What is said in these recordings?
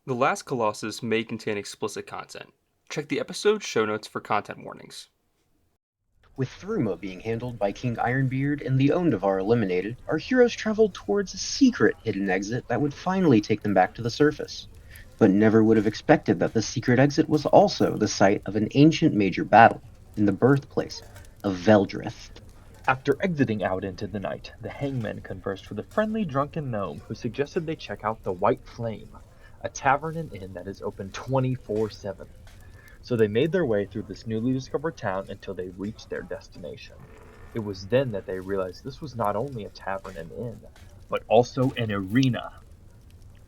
The last Colossus may contain explicit content. Check the episode show notes for content warnings. With Thruma being handled by King Ironbeard and the Ondavar eliminated, our heroes traveled towards a secret hidden exit that would finally take them back to the surface. But never would have expected that the secret exit was also the site of an ancient major battle, in the birthplace of Veldrith. After exiting out into the night, the Hangmen conversed with a friendly drunken gnome who suggested they check out the White Flame, a tavern and inn that is open 24/7. So they made their way through this newly discovered town until they reached their destination. It was then that they realized this was not only a tavern and inn, but also an arena.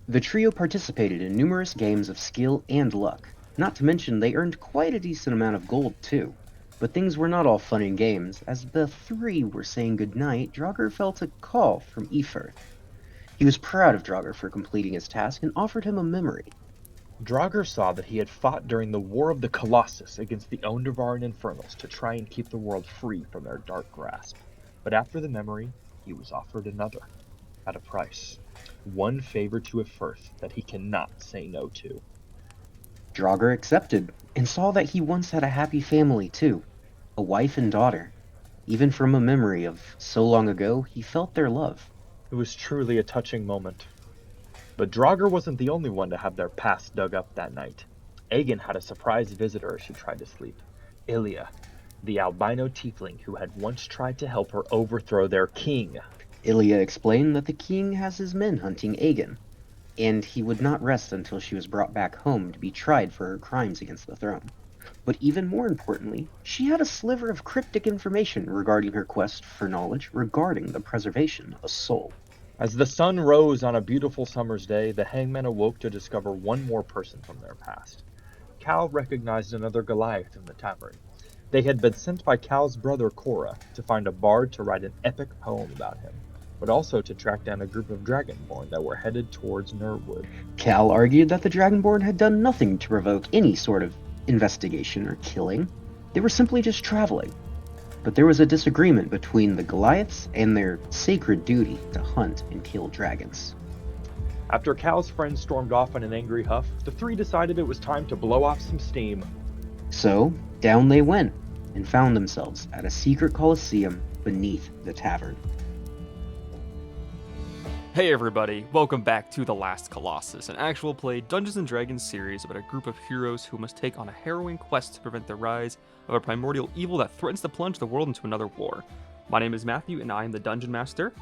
The trio participated in numerous games of skill and luck, not to mention they earned quite a decent amount of gold too. But things were not all fun and games. As the three were saying goodnight, Drauger felt a call from Eferth. He was proud of Drauger for completing his task and offered him a memory. Drauger saw that he had fought during the War of the Colossus against the Ondavar and Infernals to try and keep the world free from their dark grasp. But after the memory, he was offered another, at a price. One favor to Eferth that he cannot say no to. Drauger accepted, and saw that he once had a happy family too, a wife and daughter. Even from a memory of so long ago, he felt their love. It was truly a touching moment. But Drauger wasn't the only one to have their past dug up that night. Aegin had a surprise visitor as she tried to sleep. Ilia, the albino tiefling who had once tried to help her overthrow their king. Ilia explained that the king has his men hunting Aegin, and he would not rest until she was brought back home to be tried for her crimes against the throne. But even more importantly, she had a sliver of cryptic information regarding her quest for knowledge regarding the preservation of a soul. As the sun rose on a beautiful summer's day, the Hangmen awoke to discover one more person from their past. Cal recognized another Goliath in the tavern. They had been sent by Cal's brother Cora to find a bard to write an epic poem about him, but also to track down a group of Dragonborn that were headed towards Nurwood. Cal argued that the Dragonborn had done nothing to provoke any sort of investigation or killing. They were simply just traveling. But there was a disagreement between the Goliaths and their sacred duty to hunt and kill dragons. After Cal's friends stormed off in an angry huff, the three decided it was time to blow off some steam. So, down they went, and found themselves at a secret coliseum beneath the tavern. Hey everybody, welcome back to The Last Colossus, an actual play Dungeons & Dragons series about a group of heroes who must take on a harrowing quest to prevent the rise of a primordial evil that threatens to plunge the world into another war. My name is Matthew, and I am the Dungeon Master.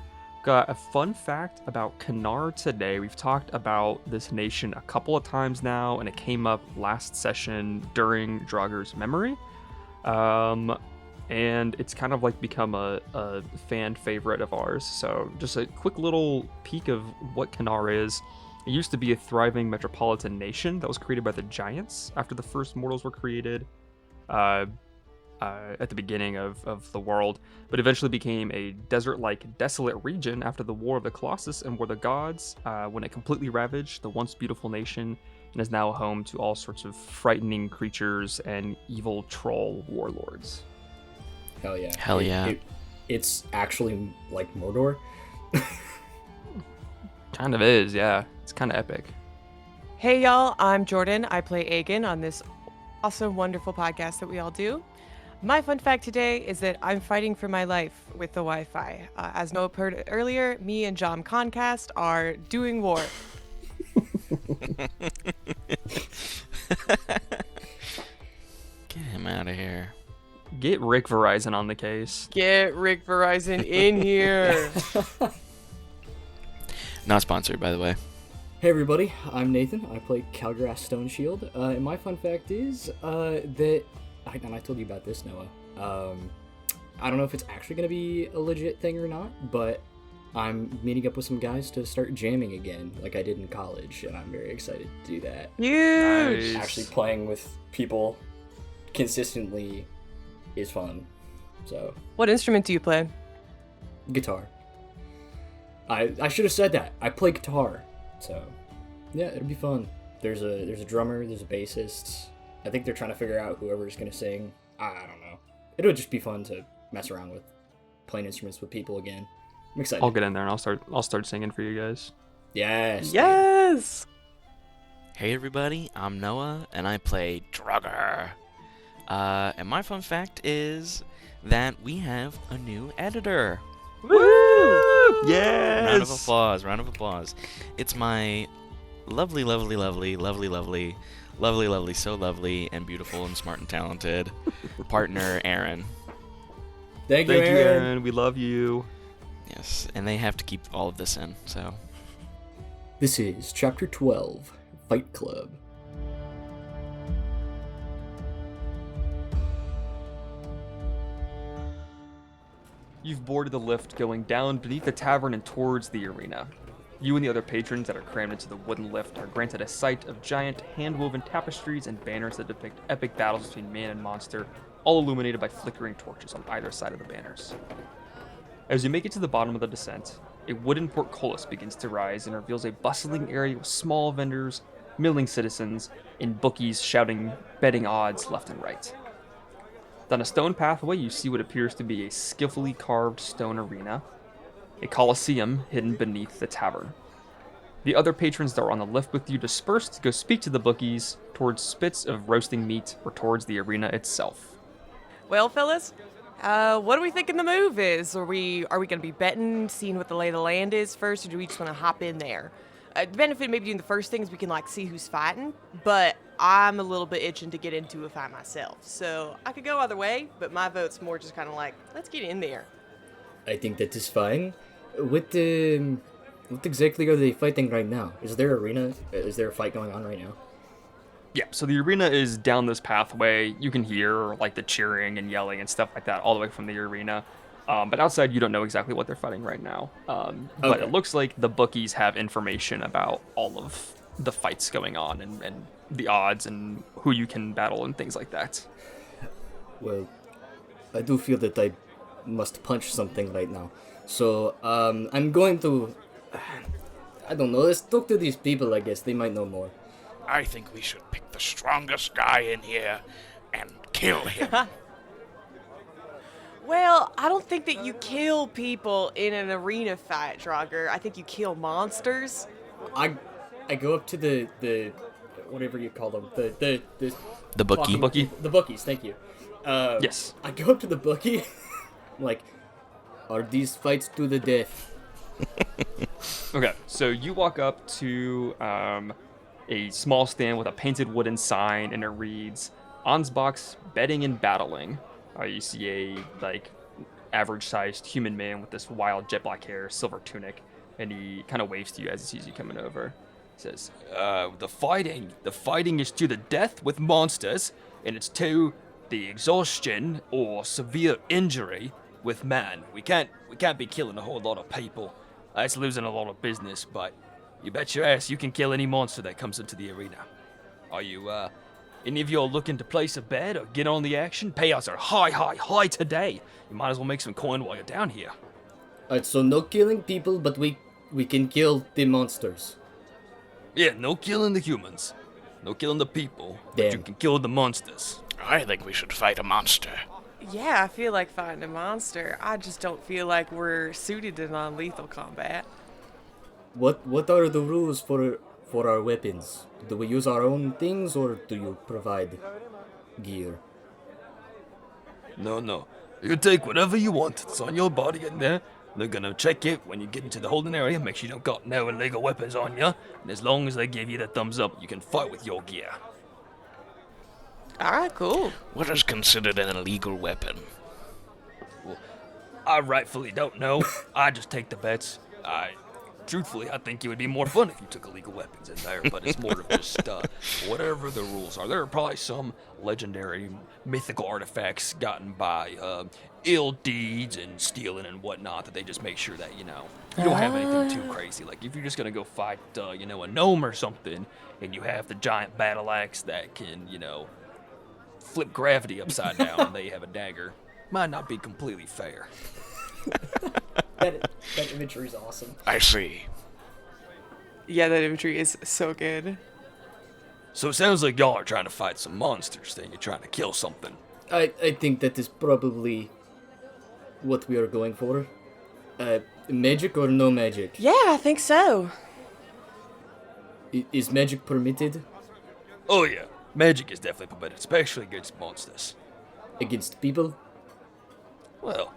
Got a fun fact about Kanar today. We've talked about this nation a couple of times now, and it came up last session during Drauger's memory. And it's kind of like become a fan favorite of ours. So just a quick little peek of what Kanar is. It used to be a thriving metropolitan nation that was created by the giants after the first mortals were created at the beginning of the world, but eventually became a desert-like desolate region after the War of the Colossus and War of the Gods, when it completely ravaged the once beautiful nation and is now home to all sorts of frightening creatures and evil troll warlords. Hell yeah. Hell yeah. It's actually like Mordor. Kind of is, yeah. It's kind of epic. Hey y'all, I'm Jordan. I play Aegin on this awesome, wonderful podcast that we all do. My fun fact today is that I'm fighting for my life with the Wi-Fi. As Noah heard earlier, me and John Concast are doing war. Get him out of here. Get Rick Verizon on the case. Get Rick Verizon in here. Not sponsored, by the way. Hey everybody, I'm Nathan. I play Kalgorath Stone Shield. And my fun fact is that, and I told you about this, Noah. I don't know if it's actually going to be a legit thing or not, but I'm meeting up with some guys to start jamming again, like I did in college, and I'm very excited to do that. Huge. Nice. Actually playing with people consistently is fun. So, What instrument do you play? guitar. I should have said that. I play guitar. So, yeah, it'll be fun. There's a drummer, there's a bassist. I think they're trying to figure out whoever's gonna sing. I don't know. It'll just be fun to mess around with playing instruments with people again. I'm excited. I'll get in there and I'll start singing for you guys. Yes. Yes. Hey everybody, I'm Noah, and I play Drauger. And my fun fact is that we have a new editor. Woo! Yes! Round of applause. It's my lovely, so lovely and beautiful and smart and talented partner, Aaron. Thank you, Thank you, Aaron. Aaron. We love you. Yes, and they have to keep all of this in, so... This is Chapter 12, Fight Club. You've boarded the lift going down beneath the tavern and towards the arena. You and the other patrons that are crammed into the wooden lift are granted a sight of giant hand-woven tapestries and banners that depict epic battles between man and monster, all illuminated by flickering torches on either side of the banners. As you make it to the bottom of the descent, a wooden portcullis begins to rise and reveals a bustling area with small vendors, milling citizens, and bookies shouting betting odds left and right. Down a stone pathway, you see what appears to be a skillfully carved stone arena, a coliseum hidden beneath the tavern. The other patrons that are on the lift with you disperse to go speak to the bookies towards spits of roasting meat or towards the arena itself. Well, fellas, what do we think the move is? Are we going to be betting, seeing what the lay of the land is first, or do we just want to hop in there? The benefit maybe doing the first thing is we can see who's fighting, but I'm a little bit itching to get into a fight myself. So I could go either way, but my vote's more just kind of let's get in there. I think that is fine. What exactly are they fighting right now? Is there a fight going on right now? Yeah, so the arena is down this pathway. You can hear the cheering and yelling and stuff like that all the way from the arena. But outside, you don't know exactly what they're fighting right now. But it looks like the bookies have information about all of the fights going on and the odds and who you can battle and things like that. Well, I do feel that I must punch something right now. So, I'm going to... I don't know, let's talk to these people, I guess. They might know more. I think we should pick the strongest guy in here and kill him. Well, I don't think that you kill people in an arena fight, Drauger. I think you kill monsters. I go up to the whatever you call them, the bookie. The bookies, thank you. Yes. I go up to the bookie, are these fights to the death? Okay, so you walk up to a small stand with a painted wooden sign, and it reads, Ansbach's Betting and Battling. You see a, average-sized human man with this wild jet black hair, silver tunic, and he kind of waves to you as he sees you coming over. He says, the fighting is to the death with monsters, and it's to the exhaustion or severe injury with man. We can't be killing a whole lot of people. That's losing a lot of business, but you bet your ass you can kill any monster that comes into the arena. Are you, any of you all looking to place a bet or get on the action? Payouts are high today. You might as well make some coin while you're down here. Alright, so no killing people, but we can kill the monsters. Yeah, no killing the humans. No killing the people. But Damn. you can kill the monsters. I think we should fight a monster. Yeah, I feel like fighting a monster. I just don't feel like we're suited to non-lethal combat. What are the rules for our weapons? Do we use our own things, or do you provide gear? No. You take whatever you want. It's on your body in there. They're gonna check it when you get into the holding area, make sure you don't got no illegal weapons on you. And as long as they give you the thumbs up, you can fight with your gear. Alright, cool. What is considered an illegal weapon? Well, I rightfully don't know. I just take the bets. Truthfully, I think it would be more fun if you took illegal weapons in there, but it's more of just whatever the rules are. There are probably some legendary mythical artifacts gotten by ill deeds and stealing and whatnot that they just make sure that, you don't have anything too crazy. Like, if you're just going to go fight, a gnome or something, and you have the giant battle axe that can, flip gravity upside down and they have a dagger, might not be completely fair. That imagery is awesome. I see. Yeah, that imagery is so good. So it sounds like y'all are trying to fight some monsters, then you're trying to kill something. I think that is probably what we are going for. Magic or no magic? Yeah, I think so. Is magic permitted Oh yeah, magic is definitely permitted, especially against monsters. against people? Well,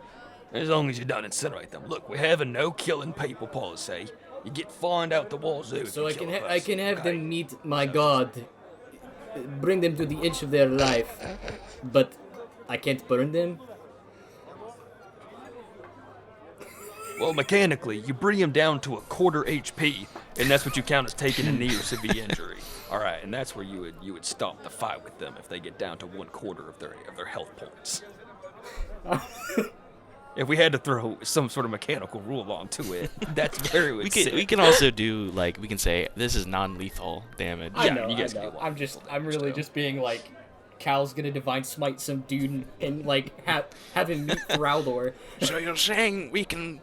as long as you don't incinerate them. Look, we have a no-killing people policy. You get fined out the wazoo if So you I kill can a person, I can have okay? them meet my god, bring them to the edge of their life, but I can't burn them. Well, mechanically, you bring them down to a quarter HP, and that's what you count as taking a knee or severe injury. All right, and that's where you would stop the fight with them if they get down to 1/4 of their health points. If we had to throw some sort of mechanical rule onto it, that's where it would sit. We can also do like we can say this is non-lethal damage. I Yeah, know, you guys I can know. do one I'm just, full I'm damage, really though. just being like, Cal's gonna divine smite some dude and like have him meet Drauger. So you're saying we can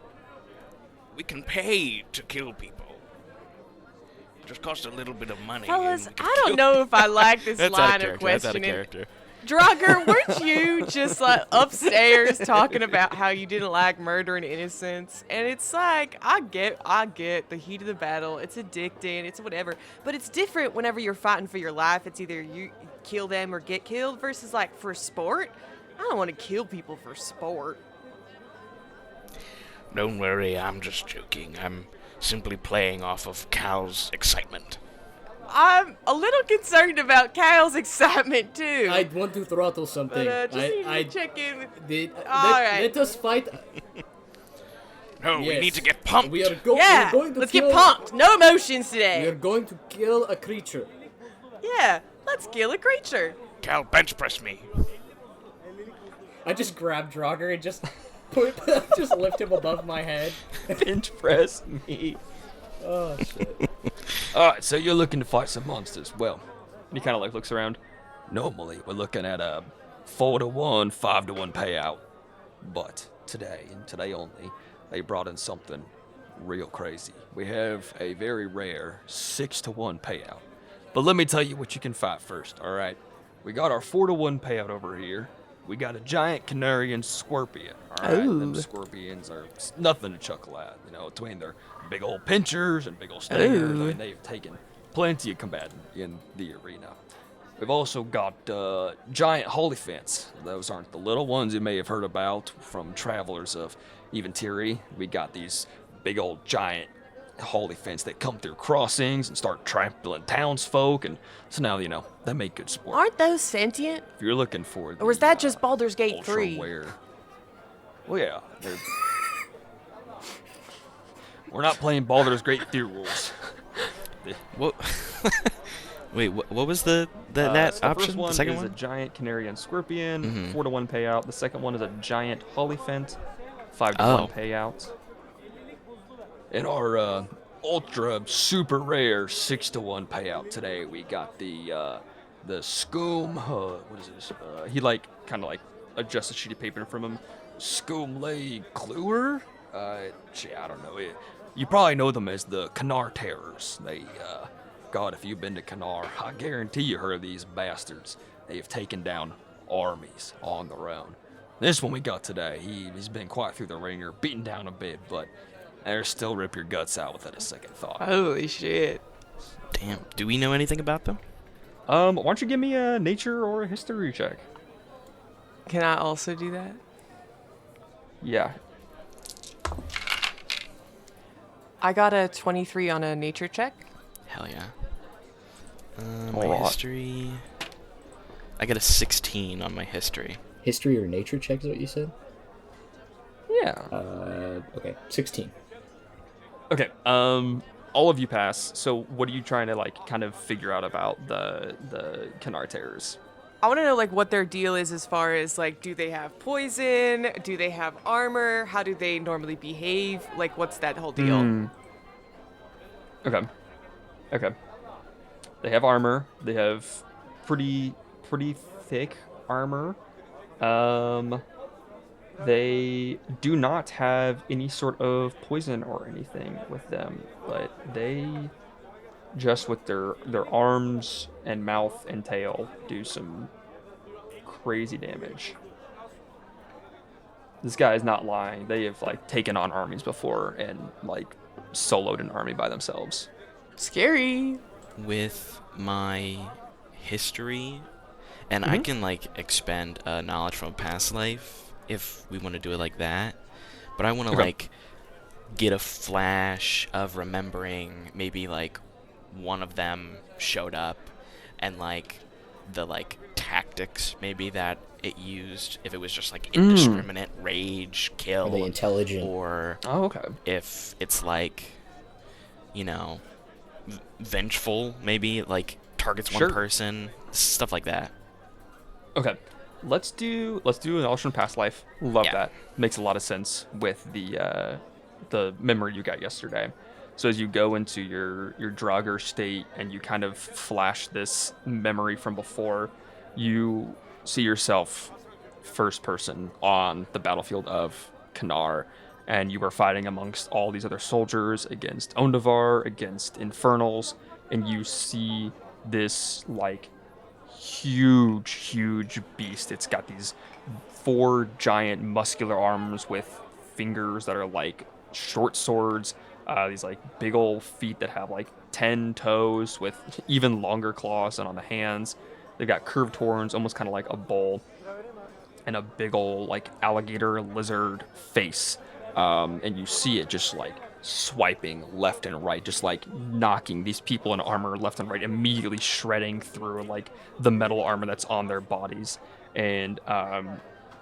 pay to kill people? Just cost a little bit of money. Fellas, and we can I don't kill know if I like this That's out of line of character. That's out of questioning. character. Drauger, weren't you just like upstairs talking about how you didn't like murdering innocents? And it's like, I get the heat of the battle. It's addicting. It's whatever. But it's different whenever you're fighting for your life. It's either you kill them or get killed versus like for sport. I don't want to kill people for sport. Don't worry, I'm just joking. I'm simply playing off of Cal's excitement. I'm a little concerned about Kyle's excitement too. I want to throttle something. but just need I to check in with. let, let us fight. No, we Yes. need to get pumped. We are Yeah, we're going to let's kill, get pumped. No emotions We are today. going to kill a creature. Yeah, let's kill a creature. Cal, bench press me. I just grab Drauger and just just lift him above my head. Bench press me. Oh shit. All right, so you're looking to fight some monsters. Well, And he kind of like looks around. normally we're looking at a 4-to-1, 5-to-1 payout. But today, and today only, they brought in something real crazy. We have a very rare 6-to-1 payout. But let me tell you what you can fight first, all right? We got our 4-to-1 payout over here. We got a giant Canarian scorpion. All right, them Ooh. scorpions are nothing to chuckle at. You know, between their big old pinchers and big old stingers, I Ooh. mean, they've taken plenty of combatant in the arena. We've also got giant Holyphants. Those aren't the little ones you may have heard about from travelers of Eventiri. We got these big old giant Holyphants that come through crossings and start trampling townsfolk, and so now you know they make good sport. Aren't those sentient? If you're looking for the, Or was that just Baldur's Gate 3? ultra-rare- Well, yeah. We're not playing Baldur's Gate 3 rules. What? Wait, what was the that So the option? first one The second is one? a giant Canarian scorpion, Mhm. 4-to-1 payout. The second one is a giant Holyphant, 5-to-1 Oh. payout. In our ultra super rare 6-to-1 payout today, we got the Scoom. What is this? He like kind of like adjusts a sheet of paper from him. Scoomlay Kluwer? Gee, I don't know. You probably know them as the Canar Terrors. They, God, if you've been to Canar, I guarantee you heard of these bastards. They have taken down armies on their own. This one we got today, he's been quite through the ringer, beaten down a bit, but there's still rip your guts out without a second thought. Holy shit. Damn. Do we know anything about them? Why don't you give me a nature or a history check? Can I also do that? Yeah. I got a 23 on a nature check. Hell yeah. A My lot. history. I got a 16 on my history. History or nature check is what you said? Yeah. Okay, 16. Okay. All of you pass. So what are you trying to like kind of figure out about the Canar Terrors? I want to know like what their deal is as far as like, do they have poison? Do they have armor? How do they normally behave? Like, what's that whole deal? Hmm. Okay. Okay. They have armor. They have pretty thick armor. They do not have any sort of poison or anything with them, but they just with their arms and mouth and tail do some crazy damage. This guy is not lying. They have like taken on armies before and like soloed an army by themselves. Scary. with my history, and I can like expend knowledge from a past life if we want to do it like that. But I want to Okay. like get a flash of remembering maybe like one of them showed up, and like the like tactics maybe that it used, if it was just like indiscriminate rage Are they kill, intelligent? or Oh, okay. if it's like, you know, vengeful, maybe like targets Sure. one person, stuff like that. Okay. Let's do an alternate past life. Love Yeah. that. Makes a lot of sense with the memory you got yesterday. So as you go into your Drauger state and you kind of flash this memory from before, you see yourself first person on the battlefield of Kanar, and you are fighting amongst all these other soldiers against Ondavar, against Infernals, and you see this like huge beast. It's got these 4 giant muscular arms with fingers that are like short swords, these like big old feet that have like 10 toes with even longer claws than on the hands. They've got curved horns, almost kind of like a bull, and a big old like alligator lizard face. And you see it just like swiping left and right, just like knocking these people in armor left and right, immediately shredding through like the metal armor that's on their bodies. And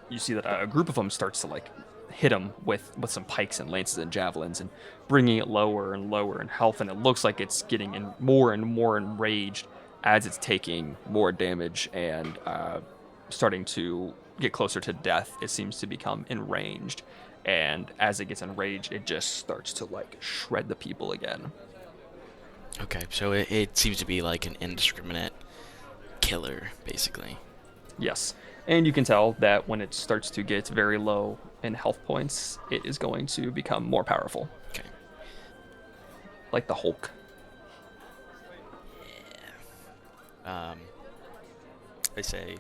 you see that a group of them starts to like hit them with some pikes and lances and javelins, and bringing it lower and lower in health. And it looks like it's getting more and more enraged as it's taking more damage and starting to get closer to death. It seems to become enraged, and as it gets enraged, it just starts to like shred the people again. Okay, so it seems to be like an indiscriminate killer, basically. Yes, and you can tell that when it starts to get very low in health points, it is going to become more powerful, Okay. like the Hulk. I say,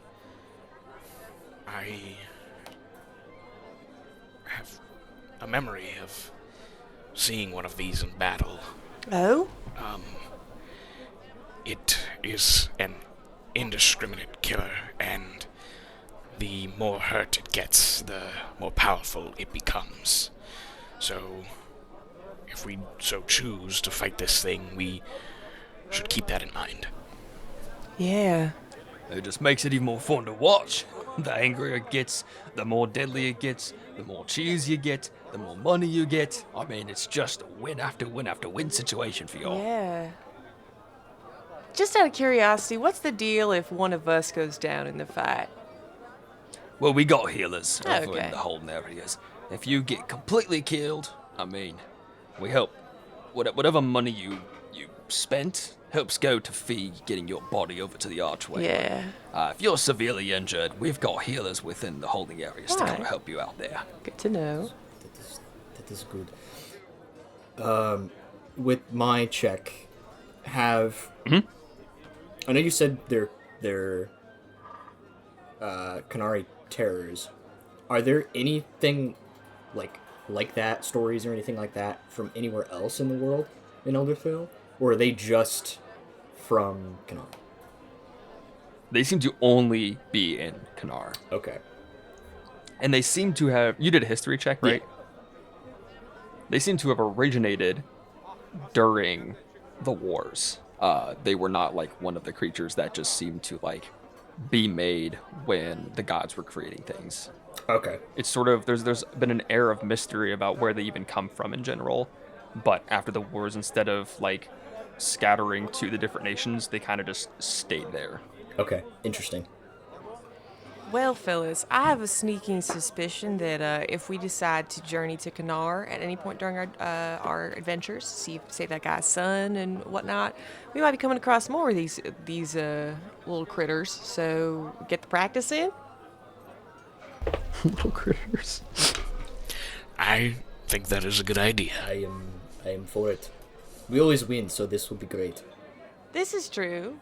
I have a memory of seeing one of these in battle. Oh? It is an indiscriminate killer, and the more hurt it gets, the more powerful it becomes. So, if we so choose to fight this thing, we should keep that in mind. Yeah. It just makes it even more fun to watch. The angrier it gets, the more deadly it gets, the more cheers you get, the more money you get. I mean, it's just a win after win after win situation for y'all. Yeah. Just out of curiosity, what's the deal if one of us goes down in the fight? Well, we got healers over Okay. in the holding areas. If you get completely killed, I mean, we help. Whatever money you spent helps go to fee getting your body over to the archway. Yeah. If you're severely injured, we've got healers within the holding areas to kind of Alright. help you out there. Good to know. That is good. With my check, have I know you said they're Canary terrors. Are there anything like that, stories or anything like that from anywhere else in the world in Elderfield, or are they just from Kanar? They seem to only be in Kanar. Okay. And they seem to have... You did a history check, right? They seem to have originated during the wars. They were not like one of the creatures that just seemed to like be made when the gods were creating things. Okay. It's sort of... There's been an air of mystery about where they even come from in general. But after the wars, instead of like scattering to the different nations, they kind of just stayed there. Okay. Interesting. Well, fellas, I have a sneaking suspicion that if we decide to journey to Kanar at any point during our adventures, save that guy's son and whatnot, we might be coming across more of these little critters. So get the practice in. Little critters. I think that is a good idea. I am for it. We always win, so this will be great. This is true.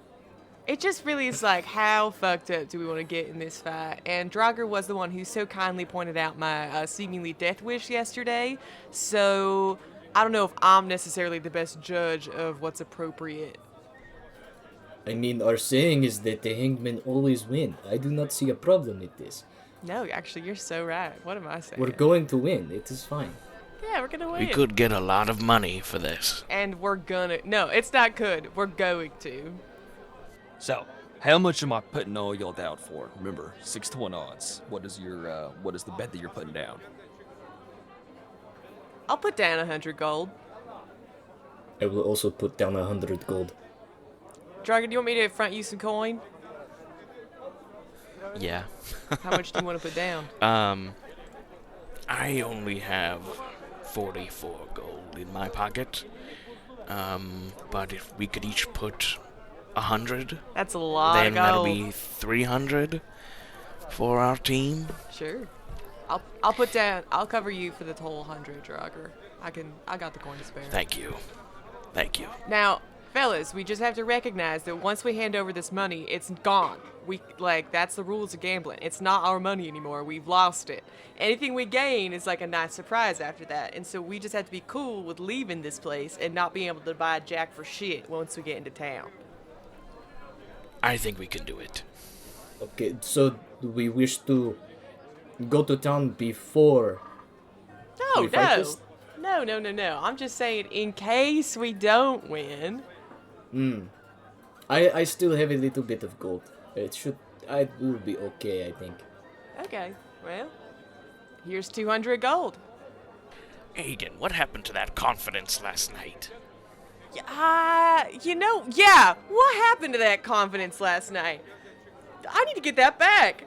It just really is like, how fucked up do we want to get in this fight? And Drauger was the one who so kindly pointed out my seemingly death wish yesterday. So I don't know if I'm necessarily the best judge of what's appropriate. I mean, our saying is that the Hangmen always win. I do not see a problem with this. No, actually, you're so right. What am I saying? We're going to win. It is fine. Yeah, we're gonna win. We could get a lot of money for this. And we're gonna. No, it's not good. We're going to. So, how much am I putting all y'all down for? Remember, 6-1 odds. What is the bet that you're putting down? I'll put down 100 gold. I will also put down 100 gold. Drauger, do you want me to front you some coin? Yeah. How much do you want to put down? I only have 44 gold in my pocket. But if we could each put 100, That's a lot then of that'll gold. be 300 for our team. Sure. I'll put down. I'll cover you for the whole 100, Drauger. I got the coin to spare. Thank you. Thank you. Now, fellas, we just have to recognize that once we hand over this money, it's gone. That's the rules of gambling. It's not our money anymore. We've lost it. Anything we gain is like a nice surprise after that. And so we just have to be cool with leaving this place and not being able to buy jack for shit once we get into town. I think we can do it. Okay, so do we wish to go to town before No, we fight no. this? No. I'm just saying in case we don't win. I still have a little bit of gold. I will be okay, I think. Okay, well, here's 200 gold. Aegin, what happened to that confidence last night? What happened to that confidence last night? I need to get that back.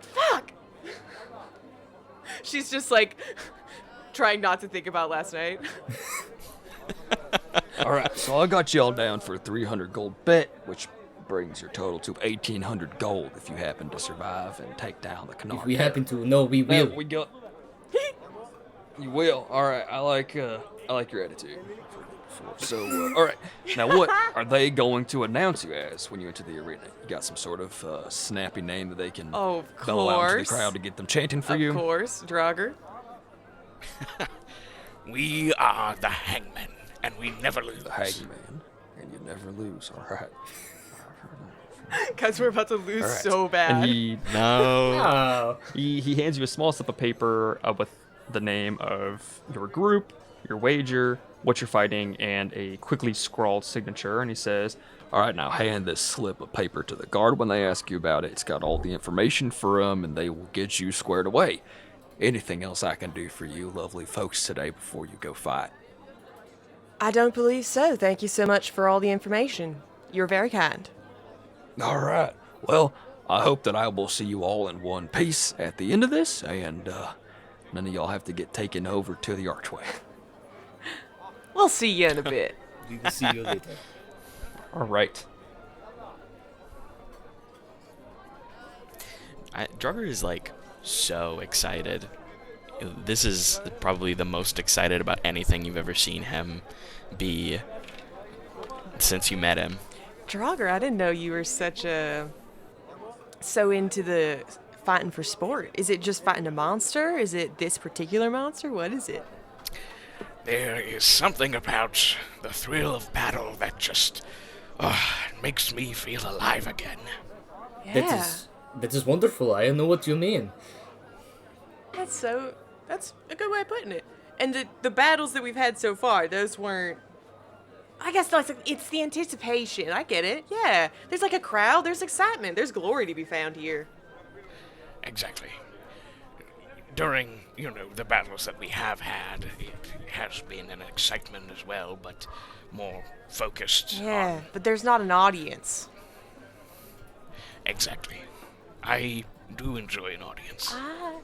Fuck. She's just like trying not to think about last night. All right, so I got y'all down for a 300 gold bet, which brings your total to 1,800 gold if you happen to survive and take down the Canard. If we happen to, no, we Now, will. we got. You will. All right, I like your attitude. So, all right. Now, what are they going to announce you as when you enter the arena? You got some sort of snappy name that they can Of bellow out into the course. crowd to get them chanting for you? Of course, Drauger. We are the Hangmen, and we never lose. The Hangman, and you never lose. All right. Because we're about to lose All right. so bad. And Oh. he hands you a small slip of paper with the name of your group, your wager, what you're fighting, and a quickly scrawled signature. And he says, All right, now hand this slip of paper to the guard when they ask you about it. It's got all the information for them, and they will get you squared away. Anything else I can do for you lovely folks today before you go fight? I don't believe so. Thank you so much for all the information. You're very kind. All right. Well, I hope that I will see you all in one piece at the end of this, and none of y'all have to get taken over to the archway. We'll see you in a bit. We will see you later. all right. Drauger is like so excited. This is probably the most excited about anything you've ever seen him be since you met him. Drauger, I didn't know you were so into the fighting for sport. Is it just fighting a monster? Is it this particular monster? What is it? There is something about the thrill of battle that just makes me feel alive again. Yeah. That is wonderful. I know what you mean. That's a good way of putting it. And the battles that we've had so far, those weren't. I guess it's the anticipation. I get it. Yeah. There's like a crowd. There's excitement. There's glory to be found here. Exactly. During, the battles that we have had, it has been an excitement as well, but more focused Yeah, on... but there's not an audience. Exactly. I do enjoy an audience. I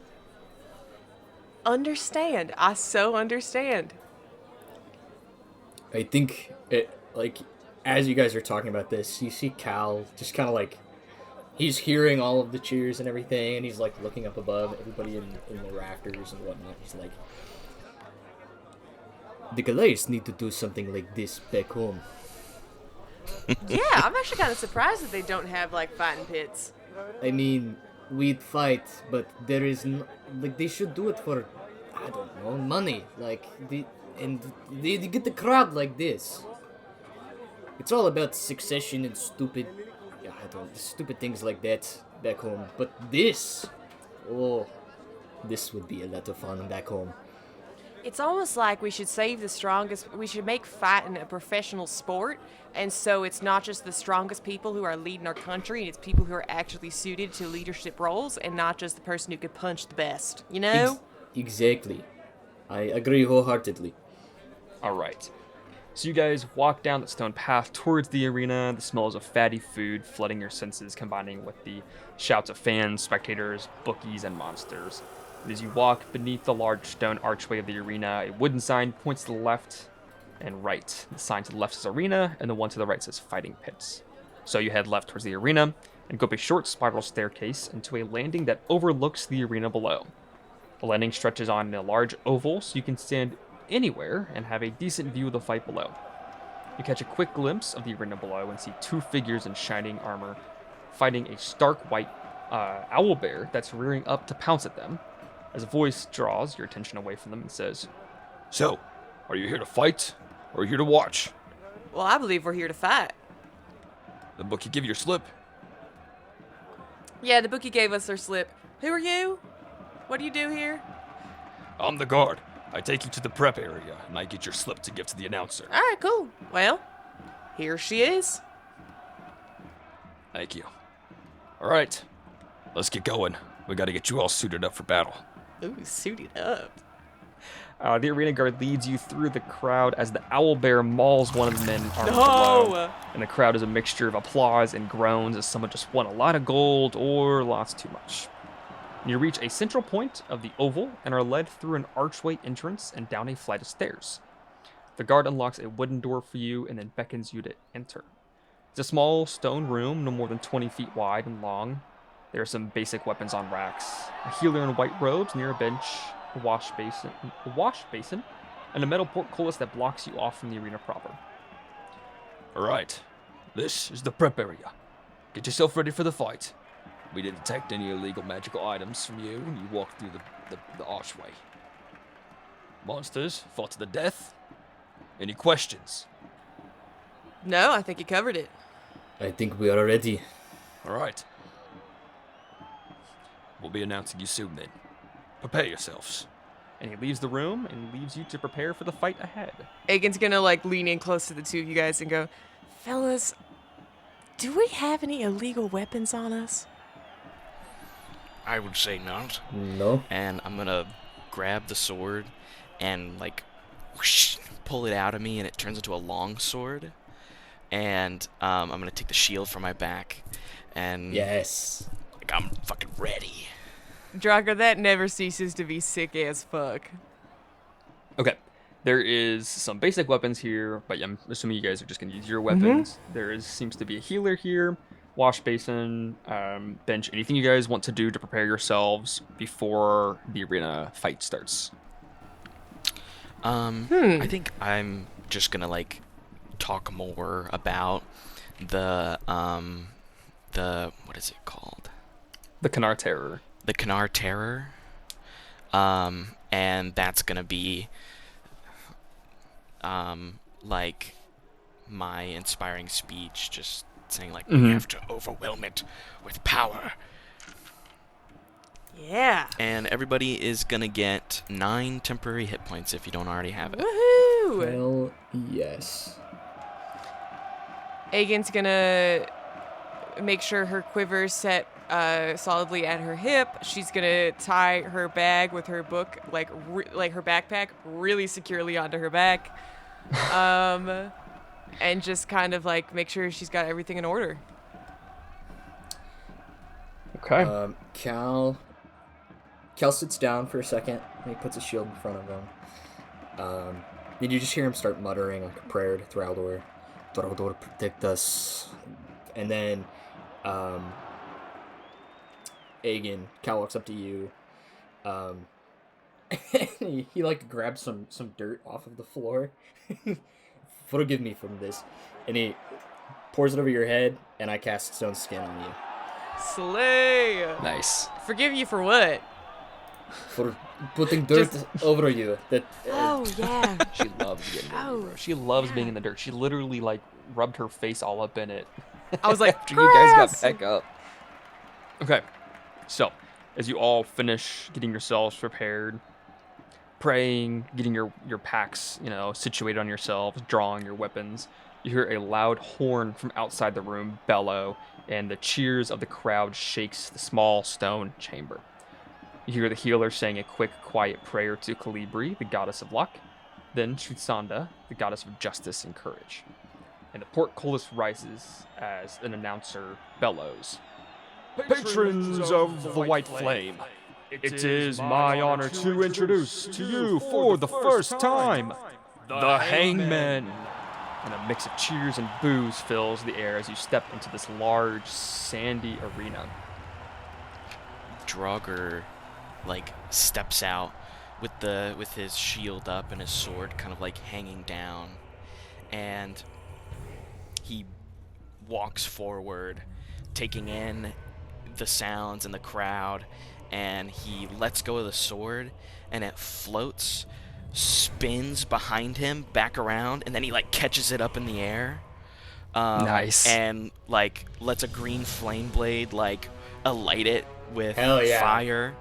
understand. I so understand. I think as you guys are talking about this, you see Cal just kind of like he's hearing all of the cheers and everything, and he's like looking up above everybody in the rafters and whatnot. He's like, the Goliaths need to do something like this back home. Yeah, I'm actually kind of surprised that they don't have like fighting pits. I mean, we'd fight, but there is they should do it for, I don't know, money. They get the crowd like this. It's all about succession and stupid things like that back home. But this would be a lot of fun back home. It's almost like we should save the strongest. We should make fighting a professional sport, and so it's not just the strongest people who are leading our country, it's people who are actually suited to leadership roles, and not just the person who could punch the best, you know? Exactly. I agree wholeheartedly. All right. So you guys walk down the stone path towards the arena, the smells of fatty food flooding your senses, combining with the shouts of fans, spectators, bookies, and monsters. As you walk beneath the large stone archway of the arena, a wooden sign points to the left and right. The sign to the left says arena, and the one to the right says fighting pits. So you head left towards the arena and go up a short spiral staircase into a landing that overlooks the arena below. The landing stretches on in a large oval, so you can stand anywhere and have a decent view of the fight below. You catch a quick glimpse of the arena below and see two figures in shining armor fighting a stark white owlbear that's rearing up to pounce at them. As a voice draws your attention away from them and says, So, are you here to fight, or are you here to watch? Well, I believe we're here to fight. The bookie give you your slip? Yeah, the bookie gave us their slip. Who are you? What do you do here? I'm the guard. I take you to the prep area, and I get your slip to give to the announcer. All right, cool. Well, here she is. Thank you. All right, let's get going. We gotta get you all suited up for battle. Ooh, suited up. the arena guard leads you through the crowd as the owlbear mauls one of the men armed below. And the crowd is a mixture of applause and groans as someone just won a lot of gold or lots too much. You reach a central point of the oval and are led through an archway entrance and down a flight of stairs. The guard unlocks a wooden door for you and then beckons you to enter. It's a small stone room, no more than 20 feet wide and long. There are some basic weapons on racks, a healer in white robes near a bench, a wash basin, and a metal portcullis that blocks you off from the arena proper. All right, this is the prep area. Get yourself ready for the fight. We didn't detect any illegal magical items from you when you walked through the archway. Monsters fought to the death. Any questions? No, I think you covered it. I think we are ready. All right. We'll be announcing you soon then. Prepare yourselves. And he leaves the room and leaves you to prepare for the fight ahead. Aegin's gonna lean in close to the two of you guys and go, fellas, do we have any illegal weapons on us? I would say not. No. And I'm gonna grab the sword and whoosh, pull it out of me, and it turns into a long sword. And I'm gonna take the shield from my back, and Yes. I'm fucking ready. Drauger, that never ceases to be sick as fuck. Okay. There is some basic weapons here, but I'm assuming you guys are just going to use your weapons. There seems to be a healer here, wash basin, bench. Anything you guys want to do to prepare yourselves before the arena fight starts? I think I'm just gonna talk more about the what is it called? The Kanar Terror. The Kanar Terror. And that's gonna be my inspiring speech, just saying We have to overwhelm it with power. Yeah. and everybody is gonna get 9 temporary hit points if you don't already have it. Woohoo! Hell yes. Aegin's gonna make sure her quiver's set solidly at her hip. She's gonna tie her bag with her book, like her backpack, really securely onto her back, and just kind of make sure she's got everything in order. Okay. Cal sits down for a second, and he puts a shield in front of him. Then you just hear him start muttering a prayer to Drauger. Drauger, protect us. And then, Aegin, Cal walks up to you. he grabs some dirt off of the floor. Forgive me from this. And he pours it over your head, and I cast Stone Skin on you. Slay! Nice. Forgive you for what? for putting dirt over you. That Oh yeah. She loves getting dirty, Oh, bro. She loves being in the dirt. She literally like rubbed her face all up in it. I was like, after you guys got "Grass!" back up. Okay, so as you all finish getting yourselves prepared, praying, getting your packs, situated on yourselves, drawing your weapons, you hear a loud horn from outside the room bellow, and the cheers of the crowd shakes the small stone chamber. You hear the healer saying a quick, quiet prayer to Calibri, the goddess of luck, then Trisanda, the goddess of justice and courage. And the portcullis rises as an announcer bellows. Patrons of the White Flame, it is my honor to introduce to you for the first time, the Hangmen. And a mix of cheers and boos fills the air as you step into this large, sandy arena. Drauger steps out with his shield up and his sword kind of like hanging down, and he walks forward, taking in the sounds and the crowd, and he lets go of the sword, and it floats, spins behind him back around, and then he catches it up in the air. Nice. And lets a green flame blade alight it with Hell yeah. fire,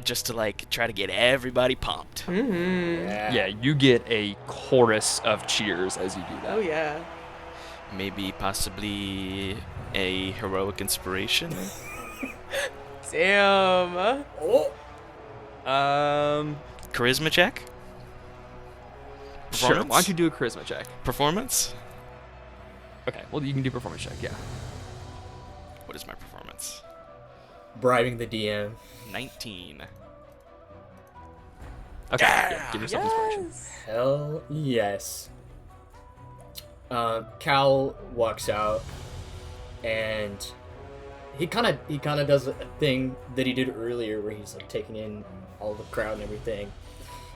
just to try to get everybody pumped. Yeah, you get a chorus of cheers as you do that. Oh yeah. Maybe possibly a heroic inspiration. Damn. Oh, Charisma check? Sure. Why don't you do a charisma check? Performance? Okay, well, you can do performance check, yeah. What is my performance? bribing the DM. 19. Okay, yeah, give yourself inspiration. Yes. Hell yes. Cal walks out, and he kind of does a thing that he did earlier, where he's taking in all the crowd and everything.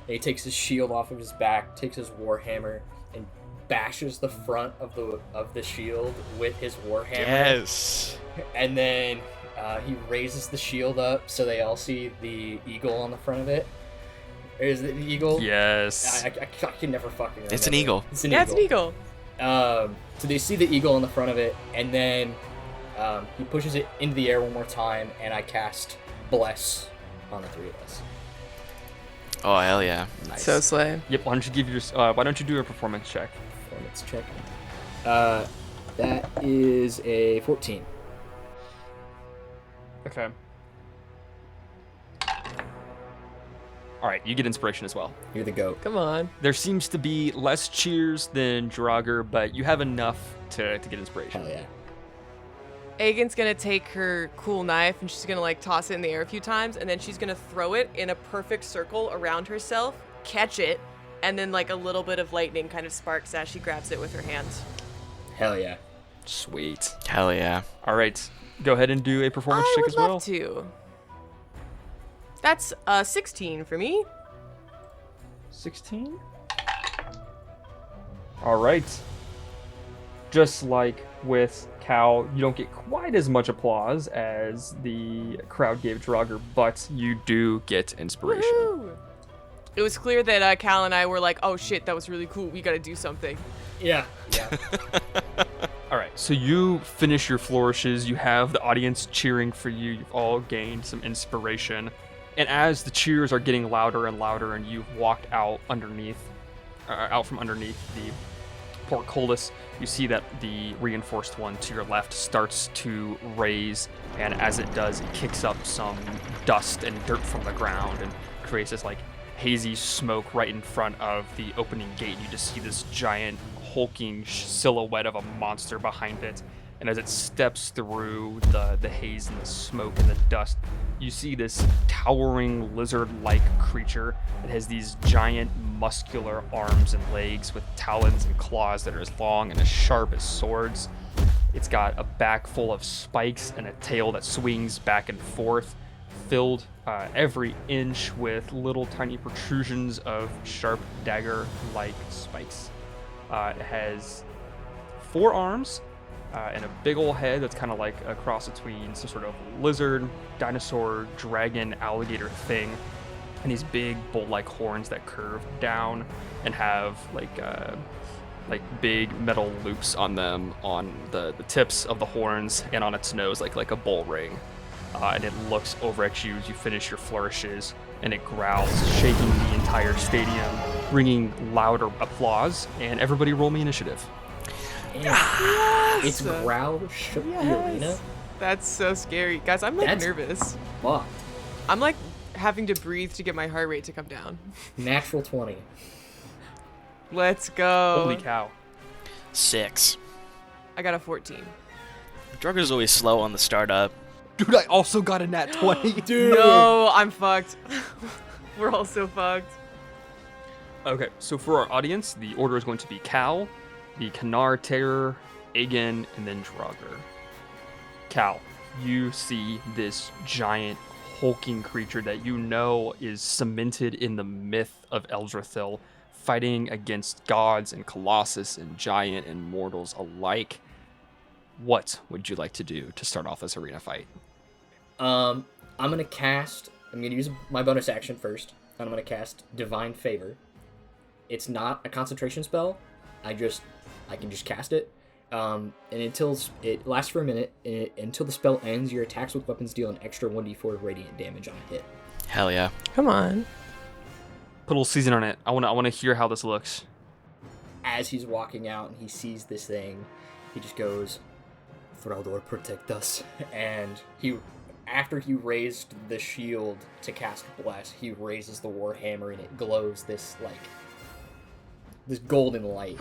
And he takes his shield off of his back, takes his warhammer, and bashes the front of the shield with his warhammer. Yes. And then he raises the shield up so they all see the eagle on the front of it. Is it the eagle? Yes. I can never fucking remember. It's an eagle. It's an Yeah, eagle. it's an eagle. So they see the eagle on the front of it, and then he pushes it into the air one more time, and I cast Bless on the three of us. Oh, hell yeah. Nice. So slay. Yep. Why don't you do a performance check? Performance check. That is a 14. Okay. All right, you get inspiration as well. You're the goat. Come on. There seems to be less cheers than Drauger, but you have enough to get inspiration. Hell yeah. Aegin's gonna take her cool knife and she's gonna toss it in the air a few times, and then she's gonna throw it in a perfect circle around herself, catch it, and then a little bit of lightning kind of sparks as she grabs it with her hands. Hell yeah. Sweet. Hell yeah. All right, go ahead and do a performance I check would as well. love to. That's 16 for me. 16. All right. Just like with Cal, you don't get quite as much applause as the crowd gave Drauger, but you do get inspiration. Woohoo! It was clear that Cal and I were like, oh shit, that was really cool. We gotta do something. Yeah. Yeah. All right, so you finish your flourishes. You have the audience cheering for you. You've all gained some inspiration. And as the cheers are getting louder and louder, and you've walked out from underneath the portcullis, you see that the reinforced one to your left starts to raise, and as it does, it kicks up some dust and dirt from the ground and creates this hazy smoke right in front of the opening gate. You just see this giant hulking silhouette of a monster behind it, and as it steps through the haze and the smoke and the dust, you see this towering lizard-like creature that has these giant muscular arms and legs with talons and claws that are as long and as sharp as swords. It's got a back full of spikes and a tail that swings back and forth, filled every inch with little tiny protrusions of sharp dagger-like spikes. It has 4 arms, and a big old head that's kind of like a cross between some sort of lizard, dinosaur, dragon, alligator thing, and these big bolt-like horns that curve down and have like big metal loops on them on the tips of the horns and on its nose like a bull ring. And it looks over at you as you finish your flourishes, and it growls, shaking the entire stadium, bringing louder applause. And everybody roll me initiative. Yes! Its growl shook the arena. That's so scary. Guys, I'm like nervous. Fuck. I'm like having to breathe to get my heart rate to come down. Natural 20. Let's go. Holy cow. 6. I got a 14. Drauger's always slow on the startup. Dude, I also got a nat 20. Dude. No, I'm fucked. We're all so fucked. Okay, so for our audience, the order is going to be Cal, the Kanar Terror, Aegin, and then Drauger. Cal, you see this giant hulking creature that you know is cemented in the myth of Eldrathil, fighting against gods and Colossus and giant and mortals alike. What would you like to do to start off this arena fight? I'm gonna use my bonus action first, and I'm gonna cast Divine Favor. It's not a concentration spell. I can just cast it. And until it lasts for a minute, until the spell ends, your attacks with weapons deal an extra 1d4 radiant damage on a hit. Hell yeah. Come on. Put a little season on it. I want to hear how this looks. As he's walking out and he sees this thing, he just goes, "Drauger, protect us." And after he raised the shield to cast Bless, he raises the Warhammer and it glows this golden light.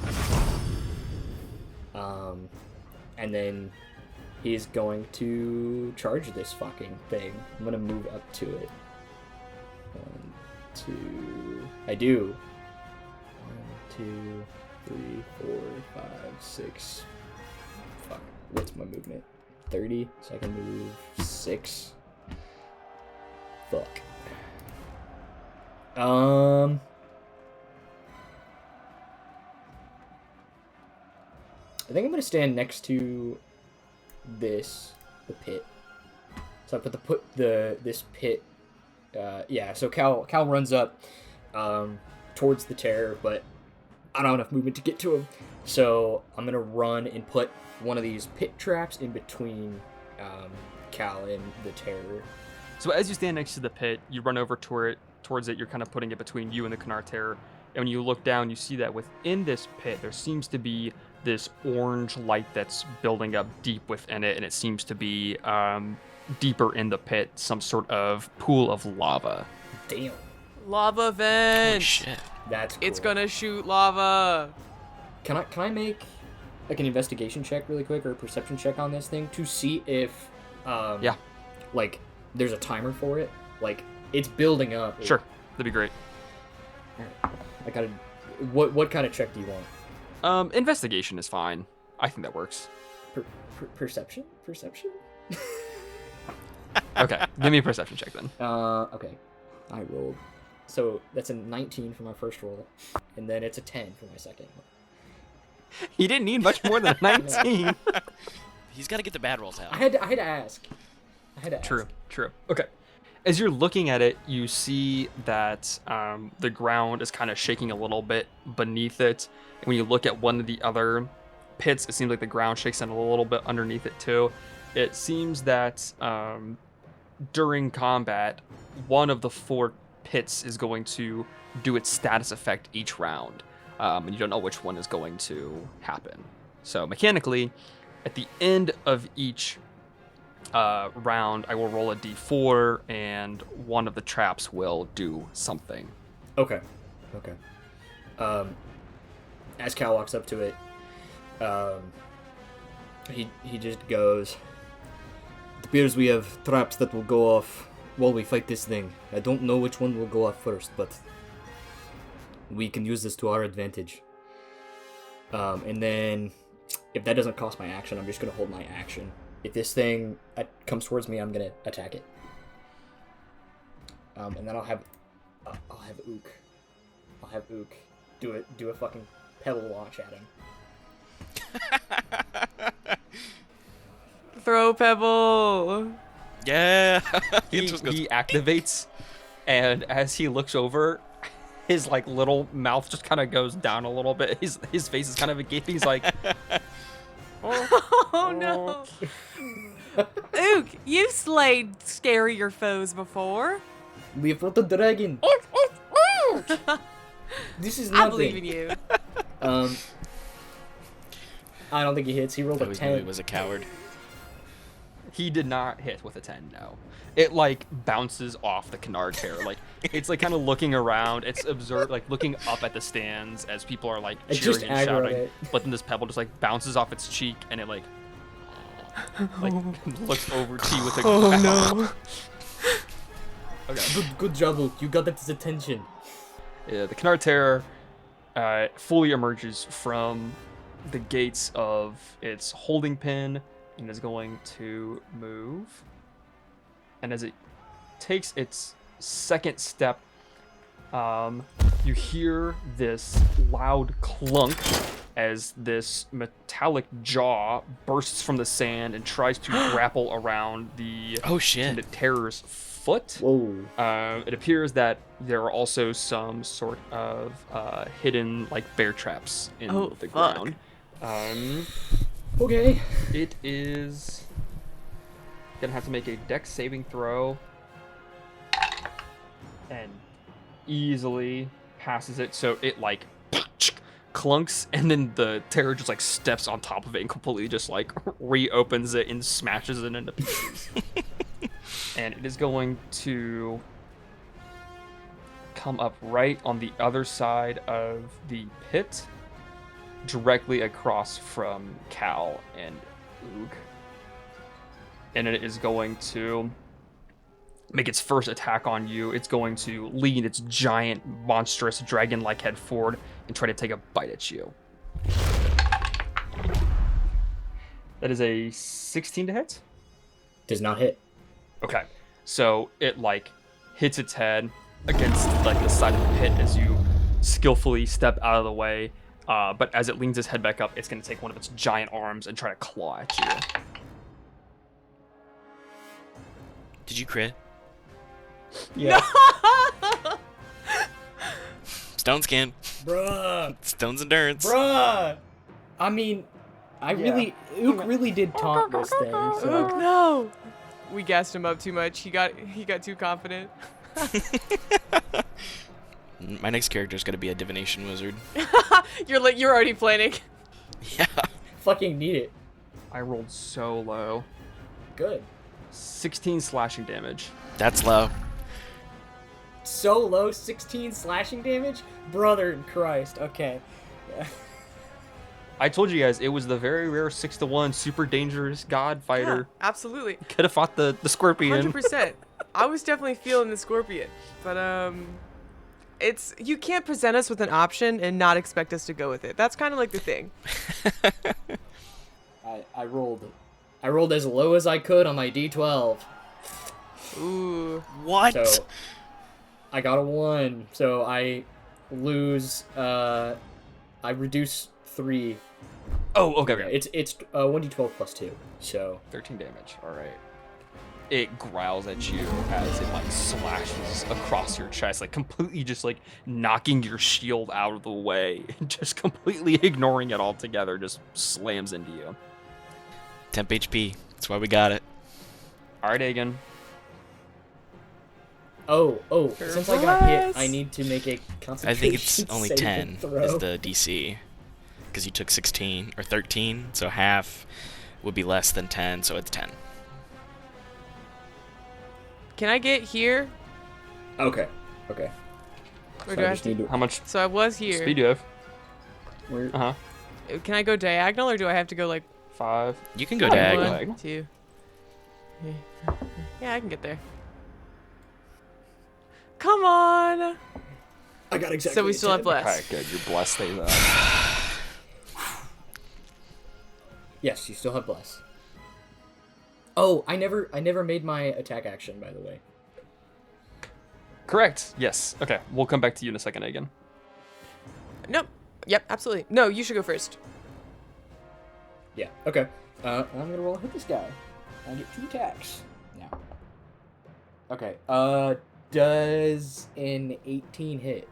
And then he's going to charge this fucking thing. I'm gonna move up to it. 1, 2. I do. 1, 2, 3, 4, 5, 6. Fuck. What's my movement? 30, so I can move 6. Fuck. I think I'm gonna stand next to the pit. So I put this pit. So Cal runs up towards the terror, but I don't have enough movement to get to him. So I'm gonna run and put one of these pit traps in between Cal and the terror. So as you stand next to the pit, you run over towards it. You're kind of putting it between you and the Kanar Terror. And when you look down, you see that within this pit, there seems to be this orange light that's building up deep within it, and it seems to be deeper in the pit, some sort of pool of lava. Damn. Lava vent. Holy shit. That's cool. It's gonna shoot lava. Can I make like an investigation check really quick or a perception check on this thing to see if like there's a timer for it? Like it's building up. Sure, that'd be great. I gotta. What kind of check do you want? Investigation is fine. I think that works. Perception? Okay, give me a perception check then. Okay. I rolled. So that's a 19 for my first roll, and then it's a 10 for my second. He didn't need much more than a 19. He's got to get the bad rolls out. I had to ask. True. Okay. As you're looking at it, you see that the ground is kind of shaking a little bit beneath it. And when you look at one of the other pits, it seems like the ground shakes in a little bit underneath it too. It seems that during combat, one of the 4 pits is going to do its status effect each round. And you don't know which one is going to happen. So mechanically, at the end of each round, I will roll a d4, and one of the traps will do something. Okay. As Cal walks up to it, he just goes, "It appears we have traps that will go off while we fight this thing. I don't know which one will go off first, but we can use this to our advantage. And then, if that doesn't cost my action, I'm just going to hold my action. If this thing comes towards me, I'm going to attack it. And then I'll have Ook. Do a fucking pebble launch at him. Throw pebble. Yeah. He activates, and as he looks over, his like little mouth just kind of goes down a little bit. His face is kind of gaping. He's like, Oh no. Ook, you've slayed scarier foes before. We fought the dragon. This is I nothing. believe in you. I don't think he hits. He rolled I a always knew 10. he was a coward. he did not hit with a 10. No, it like bounces off the canard tear. Like it's like kind of looking around. It's observed, like looking up at the stands as people are like It cheering just and shouting. aggroed it. But then this pebble just like bounces off its cheek, and it like looks over to you with a growl. no. Okay. Good job, Luke. You got its attention. Yeah, the canard terror fully emerges from the gates of its holding pin and is going to move. And as it takes its second step, you hear this loud clunk as this metallic jaw bursts from the sand and tries to grapple around the Oh shit. terror's foot. Whoa. It appears that there are also some sort of hidden like bear traps in Oh, the fuck. ground. Okay. It is gonna have to make a dex saving throw and easily passes it. So it like clunks, and then the terror just like steps on top of it and completely just like reopens it and smashes it into pieces. And it is going to come up right on the other side of the pit, directly across from Cal and Oog. And it is going to make its first attack on you. It's going to lean its giant, monstrous, dragon-like head forward and try to take a bite at you. That is a 16 to hit. Does not hit. Okay, so it like hits its head against like the side of the pit as you skillfully step out of the way. But as it leans its head back up, it's gonna take one of its giant arms and try to claw at you. Did you crit? Yeah. Stone skin. Bruh. Stone's endurance. Bruh. I mean, Ook really did taunt this thing. So. Ook, no. We gassed him up too much. He got too confident. My next character is gonna be a divination wizard. You're already planning. Yeah. Fucking need it. I rolled so low. Good. 16 slashing damage. That's low. So low, 16 slashing damage? Brother in Christ. Okay. Yeah. I told you guys it was the very rare 6-1 super dangerous god Yeah, fighter. absolutely. Could have fought the scorpion. 100%. I was definitely feeling the scorpion, but it's you can't present us with an option and not expect us to go with it. That's kind of like the thing. I rolled as low as I could on my D12. Ooh. What? So I got a 1. So I lose I reduce 3. Oh, okay. Yeah, it's 1d12 plus 2. So 13 damage. All right. It growls at you as it like slashes across your chest, like completely just like knocking your shield out of the way, and just completely ignoring it altogether. Just slams into you. Temp HP. That's why we got it. All right, Aegin. Oh, since I got hit, Bless. I need to make a I concentration think it's only saving 10 throw. is the DC. Because you took 16 or 13, so half would be less than 10, so it's 10. Can I get here? Okay. Or So do I I have just to? need to. How much So I was here. speed do you have? Where, Uh huh. Can I go diagonal or do I have to go like 5. You can go Yeah, diagonal. diagonal. 1, 2? Yeah, I can get there. Come on. I got exactly. So we a still have 10. bless. Alright, good. You're blessed. Stay there. Yes, you still have bless. Oh, I never made my attack action, by the way. Correct. Yes. Okay. We'll come back to you in a second, Aegin. Nope. Yep, absolutely. No, you should go first. Yeah. Okay. I'm gonna roll hit this guy. I get 2 attacks now. Okay. Does an 18 hit?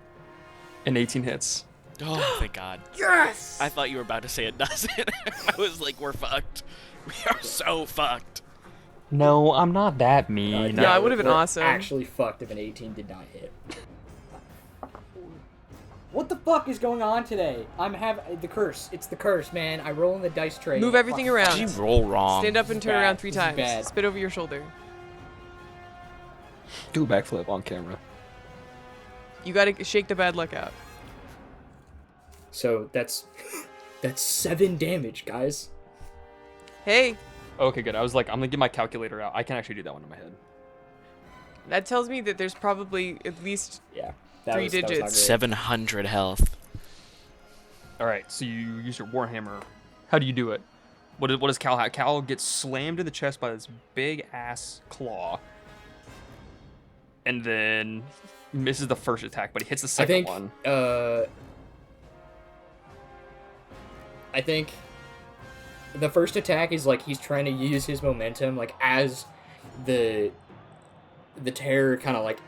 An 18 hits. Oh, thank God. Yes! I thought you were about to say it doesn't. I was like, we're fucked. We are so fucked. No, I'm not that mean. Yeah, it would've been we're awesome. Actually fucked if an 18 did not hit. What the fuck is going on today? I'm having the curse. It's the curse, man. I roll in the dice tray. Move everything around. Did you roll wrong? Stand up and turn bad. around 3 This is times. bad. Spit over your shoulder. Do a backflip on camera. You gotta shake the bad luck out. So that's 7 damage, guys. Hey, Okay, good. I was like, I'm gonna get my calculator out. I can actually do that one in my head. that tells me that there's probably at least Yeah. 3 That was not digits. great. 700 health. All right, so you use your warhammer. How do you do it? What does Cal have? Cal gets slammed in the chest by this big ass claw, and then misses the first attack, but he hits the I second think. one. I think the first attack is like he's trying to use his momentum, like as the terror kind of like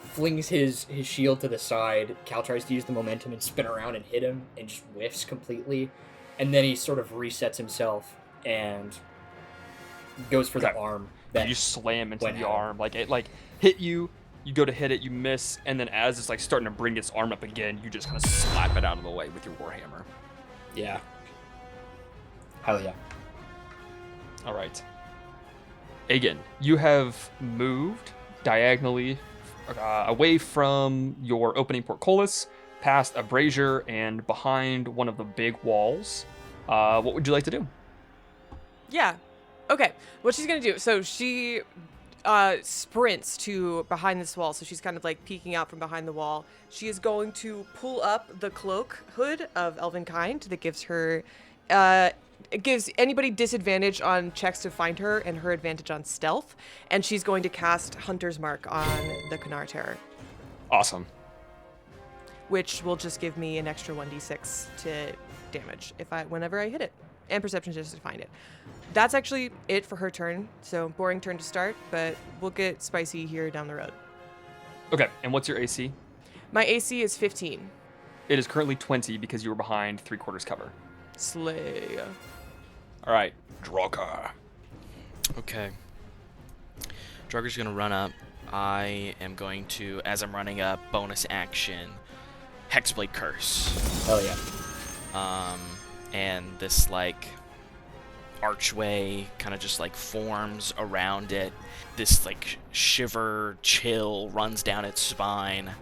flings his shield to the side. Cal tries to use the momentum and spin around and hit him, and just whiffs completely. And then he sort of resets himself and goes for the Okay. arm. You slam into went the out. arm, like it hit you. You go to hit it, you miss, and then as it's like starting to bring its arm up again, you just kind of slap it out of the way with your warhammer. Yeah. Hell yeah. All right. Aegin, you have moved diagonally away from your opening portcullis, past a brazier, and behind one of the big walls. What would you like to do? Yeah. Okay. What she's gonna do? So she sprints to behind this wall. So she's kind of like peeking out from behind the wall. She is going to pull up the cloak hood of Elvenkind that gives her, it gives anybody disadvantage on checks to find her and her advantage on stealth. And she's going to cast Hunter's Mark on the Kanar Terror, Awesome. which will just give me an extra 1d6 to damage whenever I hit it, and perception just to find it. That's actually it for her turn. So boring turn to start, but we'll get spicy here down the road. Okay, and what's your AC? My AC is 15. It is currently 20 because you were behind 3/4 cover. Slay. All right, Drauger. Okay. Drauger's gonna run up. I am going to, as I'm running up, bonus action, Hexblade Curse. Hell yeah. And this like archway kind of just like forms around it. This like shiver, chill runs down its spine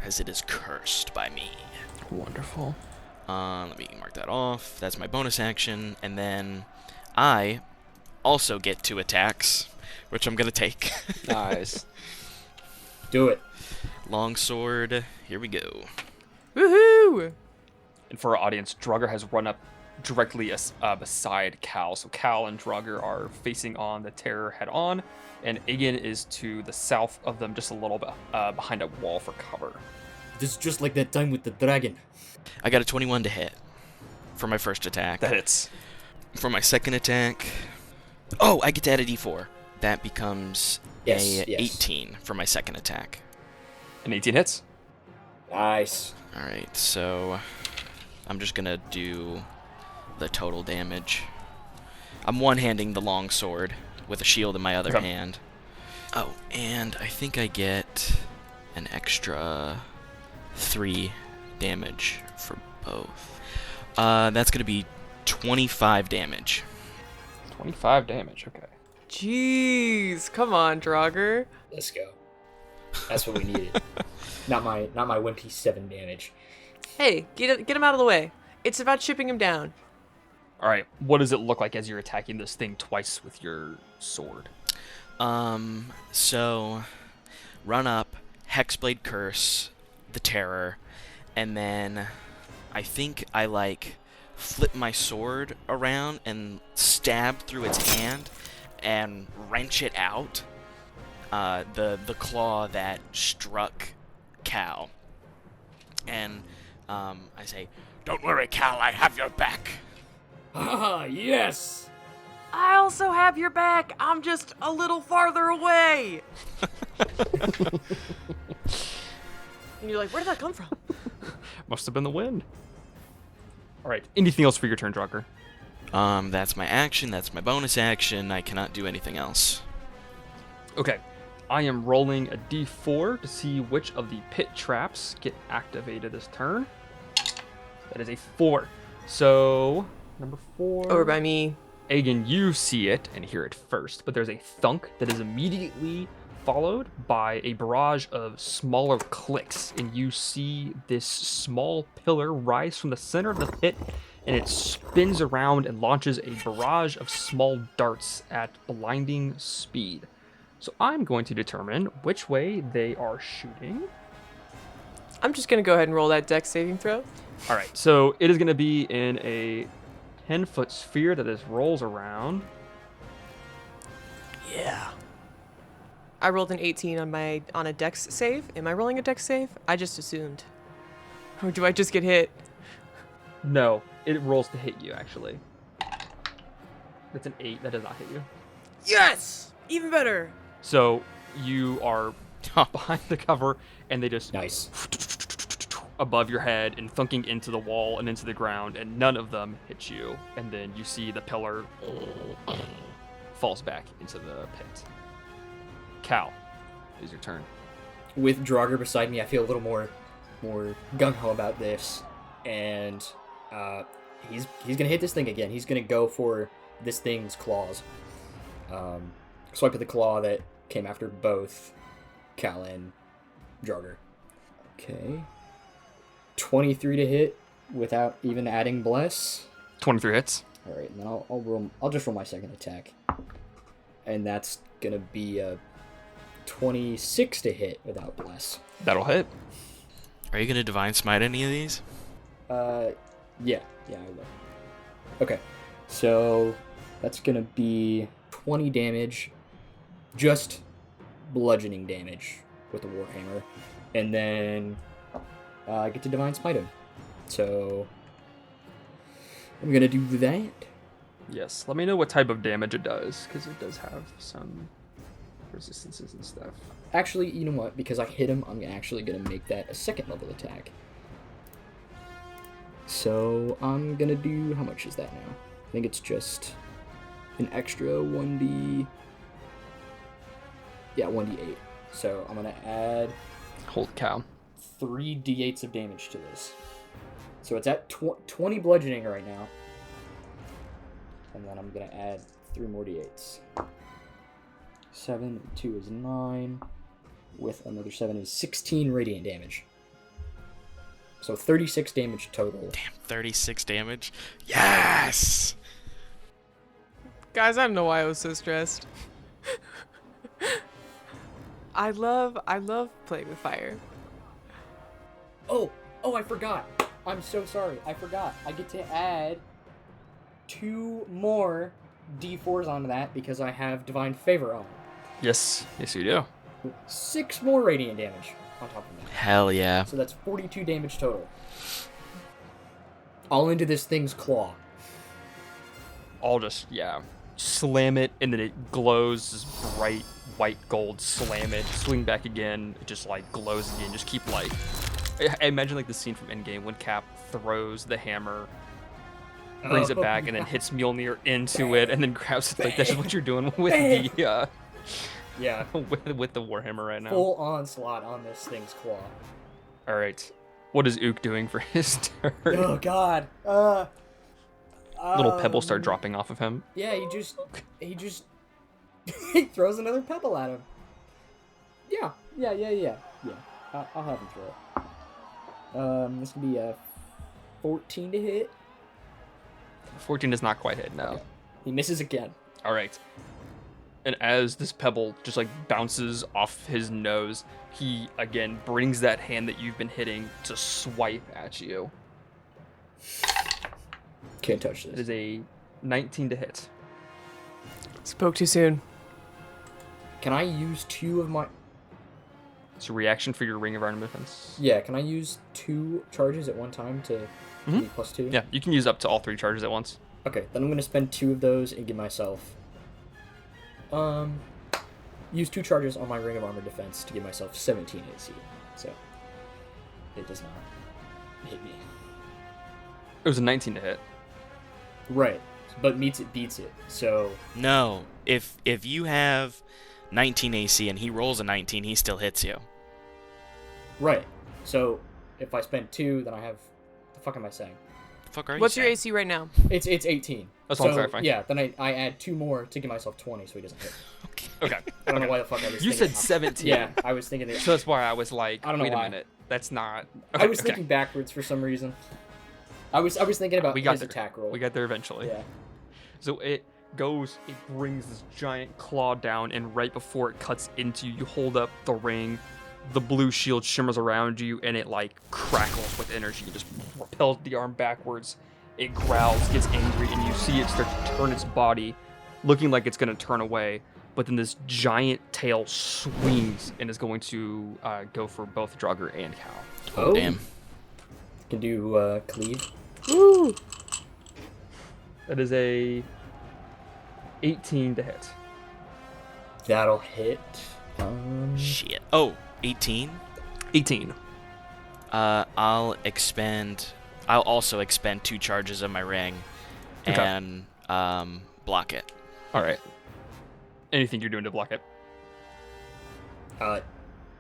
as it is cursed by me. Wonderful. Let me mark that off. That's my bonus action, and then I also get 2 attacks, which I'm gonna take. Nice. Do it. Longsword. Here we go. Woohoo! And for our audience, Drauger has run up directly beside Cal. So Cal and Drauger are facing on the terror head on, and Aegin is to the south of them, just a little bit behind a wall for cover. This is just like that time with the dragon. I got a 21 to hit for my first attack. That hits. For my second attack, oh, I get to add a d4. That becomes Yes, a yes. 18 for my second attack. An 18 hits. Nice. All right, so I'm just gonna do the total damage. I'm one-handing the longsword with a shield in my other Okay. hand. Oh, and I think I get an extra 3 damage for both. That's gonna be 25 damage. 25 damage. Okay. Jeez, come on, Drauger. Let's go. That's what we needed. not my wimpy 7 damage. Hey, get him out of the way. It's about chipping him down. All right. What does it look like as you're attacking this thing twice with your sword? So run up, Hexblade Curse, the Terror, and then I think I like flip my sword around and stab through its hand and wrench it out. The claw that struck Cal. And I say, "Don't worry, Cal, I have your back." Ah, yes! I also have your back. I'm just a little farther away. And you're like, where did that come from? Must have been the wind. All right. Anything else for your turn, Drauger? That's my action. That's my bonus action. I cannot do anything else. Okay. I am rolling a d4 to see which of the pit traps get activated this turn. That is a 4. So, number 4. Over by me. Aegin, you see it and hear it first, but there's a thunk that is immediately followed by a barrage of smaller clicks, and you see this small pillar rise from the center of the pit, and it spins around and launches a barrage of small darts at blinding speed. So I'm going to determine which way they are shooting. I'm just going to go ahead and roll that dex saving throw. All right, so it is going to be in a 10-foot sphere that this rolls around. Yeah. I rolled an 18 on a dex save. Am I rolling a dex save? I just assumed. Or do I just get hit? No, it rolls to hit you, actually. That's an 8. That does not hit you. Yes! Even better. So you are behind the cover, and they just Nice. above your head and thunking into the wall and into the ground, and none of them hit you. And then you see the pillar falls back into the pit. Cal, it is your turn. With Drauger beside me, I feel a little more gung-ho about this, and he's gonna hit this thing again. He's gonna go for this thing's claws. Swipe at the claw that came after both Cal and Drauger. Okay. 23 to hit without even adding bless. 23 hits. All right, and then I'll just roll my second attack, and that's gonna be a 26 to hit without bless. That'll hit. Are you gonna divine smite any of these? Yeah, I will. Okay, so that's gonna be 20 damage, just bludgeoning damage with the warhammer, and then I get to divine smite him. So I'm gonna do that. Yes. Let me know what type of damage it does, because it does have some resistances and stuff. Actually, you know what? Because I hit him, I'm actually gonna make that a second level attack. So I'm gonna do, how much is that now? I think it's just an extra 1d. Yeah, 1d8. So I'm gonna add Holy cow. 3 d8s of damage to this. So it's at 20 bludgeoning right now. And then I'm gonna add 3 more d8s. 7 and 2 is 9. With another 7 is 16 radiant damage. So 36 damage total. Damn, 36 damage. Yes! Guys, I don't know why I was so stressed. I love playing with fire. Oh, I forgot. I'm so sorry. I forgot. I get to add 2 more d4s onto that because I have Divine Favor on. Yes. Yes, you do. 6 more radiant damage on top of that. Hell yeah. So that's 42 damage total. All into this thing's claw. I'll just, slam it, and then it glows this bright white gold. Slam it, swing back again, it just, glows again. Just keep, I imagine, the scene from Endgame when Cap throws the hammer, brings it back, and then hits Mjolnir into it, and then grabs it. That's just what you're doing with the, Yeah. with the Warhammer right now. Full onslaught on this thing's claw. All right. What is Ook doing for his turn? Oh, God. Little pebbles start dropping off of him. Yeah, he just he throws another pebble at him. Yeah. I'll have him throw it. This will be a 14 to hit. 14 does not quite hit, no. Okay. He misses again. All right. And as this pebble just bounces off his nose, he again brings that hand that you've been hitting to swipe at you. Can't touch It this. is a 19 to hit. Spoke too soon. Can I use 2 of my... It's a reaction for your Ring of Iron Defense. Yeah, can I use 2 charges at one time to give me +2? Yeah, you can use up to all 3 charges at once. Okay, then I'm gonna spend 2 of those and give myself use 2 charges on my Ring of Armor defense to give myself 17 AC. So it does not hit me. It was a 19 to hit. Right, but meets it beats it. So No, if you have 19 AC and he rolls a 19, he still hits you. right. So if I spend 2, then I have. The fuck am I saying? The fuck are you What's your saying? AC right now? It's 18. That's what I'm So, clarifying. Yeah, then I add 2 more to give myself 20, so he doesn't hit. Okay. I don't know why the fuck I was. You thinking said 17. Yeah, I was thinking. So that's why I was like, I don't know wait a why. minute. That's not. I was thinking backwards for some reason. I was thinking about We got his there. attack roll. We got there eventually. Yeah. So it brings this giant claw down, and right before it cuts into you, you hold up the ring. The blue shield shimmers around you, and it like crackles with energy. It just repels the arm backwards. It growls, gets angry, and you see it start to turn its body, looking like it's going to turn away. But then this giant tail swings and is going to go for both Drauger and Cal. Oh, damn. Can do cleave. Woo! That is a 18 to hit. That'll hit. Shit. Oh, 18? 18. I'll also expend 2 charges of my ring Okay. and block it. All right. Anything you're doing to block it?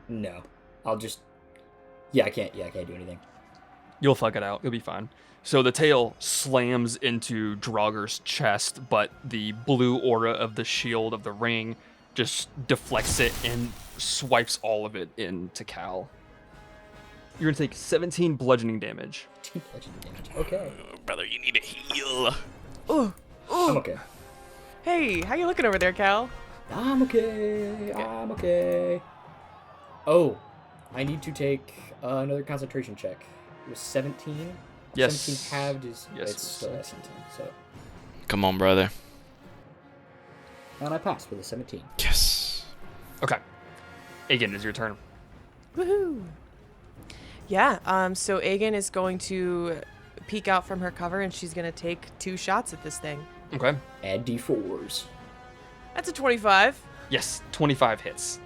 No. I'll just. Yeah, I can't do anything. You'll fuck it out. You'll be fine. So the tail slams into Drauger's chest, but the blue aura of the shield of the ring just deflects it and swipes all of it into Cal. You're gonna take 17 bludgeoning damage. 2 bludgeoning damage. Okay. Brother, you need a heal. Ooh, I'm ooh. okay. Hey, how you looking over there, Cal? I'm okay. Oh, I need to take another concentration check. It was 17. Yes. 17 halved is. Yes, It's still at 17. So, Come on, brother. and I passed with a 17. Yes. Okay. Aegin, it's your turn. Woohoo! Yeah, so Aegin is going to peek out from her cover, and she's going to take 2 shots at this thing. Okay. Add d4s. That's a 25. Yes, 25 hits.